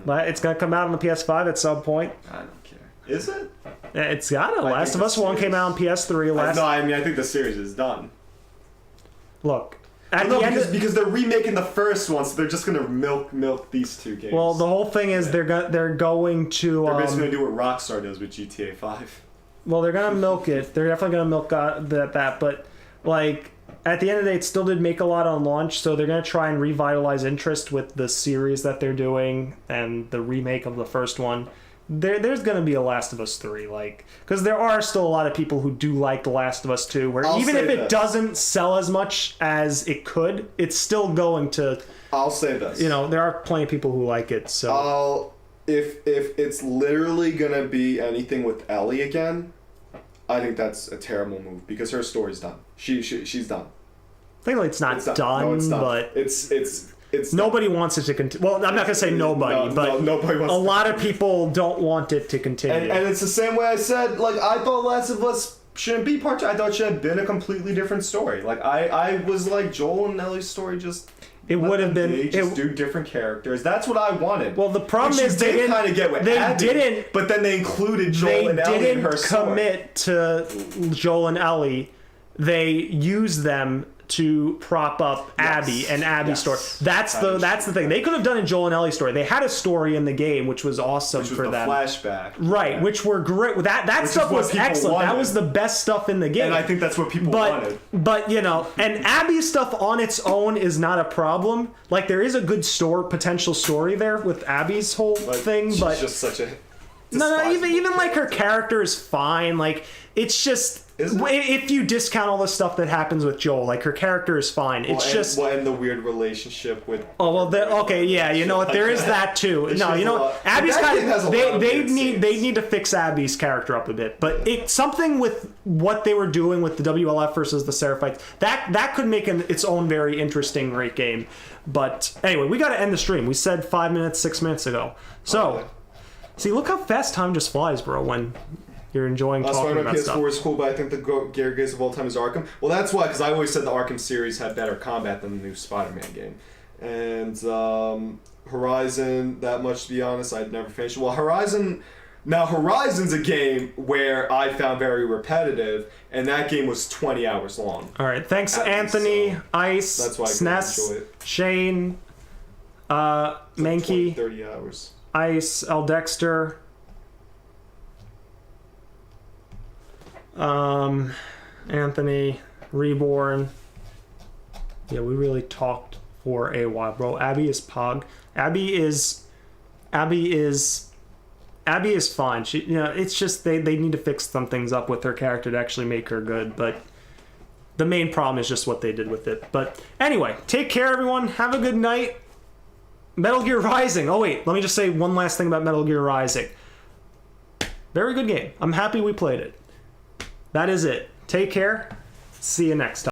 It's gonna come out on the PS5 at some point. I don't care. Is it? It's got it. Last of Us 1 came out on PS3. I think the series is done. Look, because they're remaking the first one, so they're just gonna milk these two games. Well, the whole thing is they're going to. They're basically gonna do what Rockstar does with GTA 5. Well, they're gonna milk it. They're definitely gonna milk that. But like, at the end of the day, it still did make a lot on launch, so they're going to try and revitalize interest with the series that they're doing and the remake of the first one. There's going to be a Last of Us 3, like, because there are still a lot of people who do like The Last of Us 2, where even if it doesn't sell as much as it could, it's still going to... I'll say this. You know, there are plenty of people who like it, so... If it's literally going to be anything with Ellie again... I think that's a terrible move because her story's done. She's done. Technically, it's not done, no, it's done. But it's nobody wants it to continue. Well, I'm not gonna say nobody, but nobody wants a lot of people don't want it to continue. And it's the same way I said. Like, I thought Last of Us shouldn't be part 2. I thought it should have been a completely different story. Like I was like Joel and Ellie's story just. It would have been. They just do different characters. That's what I wanted. Well, the problem Which is you they did kind of get with Abby, didn't. But then they included Joel and Ellie in her story. They didn't commit to Joel and Ellie. They used them to prop up Abby and Abby's story. That's the thing. They could have done a Joel and Ellie story. They had a story in the game, which was awesome for them. Flashback, right? Which were great. That stuff was excellent. Wanted. That was the best stuff in the game. And I think that's what people wanted. But you know, and Abby's stuff on its own is not a problem. Like there is a good potential story there with Abby's whole thing. She's but just such a no. Even like her character is fine. Like it's just. If you discount all the stuff that happens with Joel, like her character is fine. And the weird relationship with. Oh well, okay, yeah. You know what? There is that too. No, you know what? Abby's kind of. They need to fix Abby's character up a bit, but it's something with what they were doing with the WLF versus the Seraphites that could make its own very interesting great game. But anyway, we got to end the stream. We said 5 minutes, 6 minutes ago. So, see, look how fast time just flies, bro. When you're enjoying talking about stuff. PS4 is cool, but I think the greatest of all time is Arkham. Well, that's why, because I always said the Arkham series had better combat than the new Spider-Man game. And Horizon, that much to be honest, I'd never finished. Well, Horizon's a game where I found very repetitive, and that game was 20 hours long. All right, thanks Anthony, Ice, that's why I SNES, enjoy it. Shane, Mankey, 30 hours. Ice, L. Dexter, Anthony, Reborn. Yeah, we really talked for a while, bro. Abby is Pog. Abby is fine. She, you know, it's just they need to fix some things up with her character to actually make her good, but the main problem is just what they did with it. But anyway, take care everyone. Have a good night. Metal Gear Rising. Oh wait, let me just say one last thing about Metal Gear Rising. Very good game. I'm happy we played it. That is it. Take care. See you next time.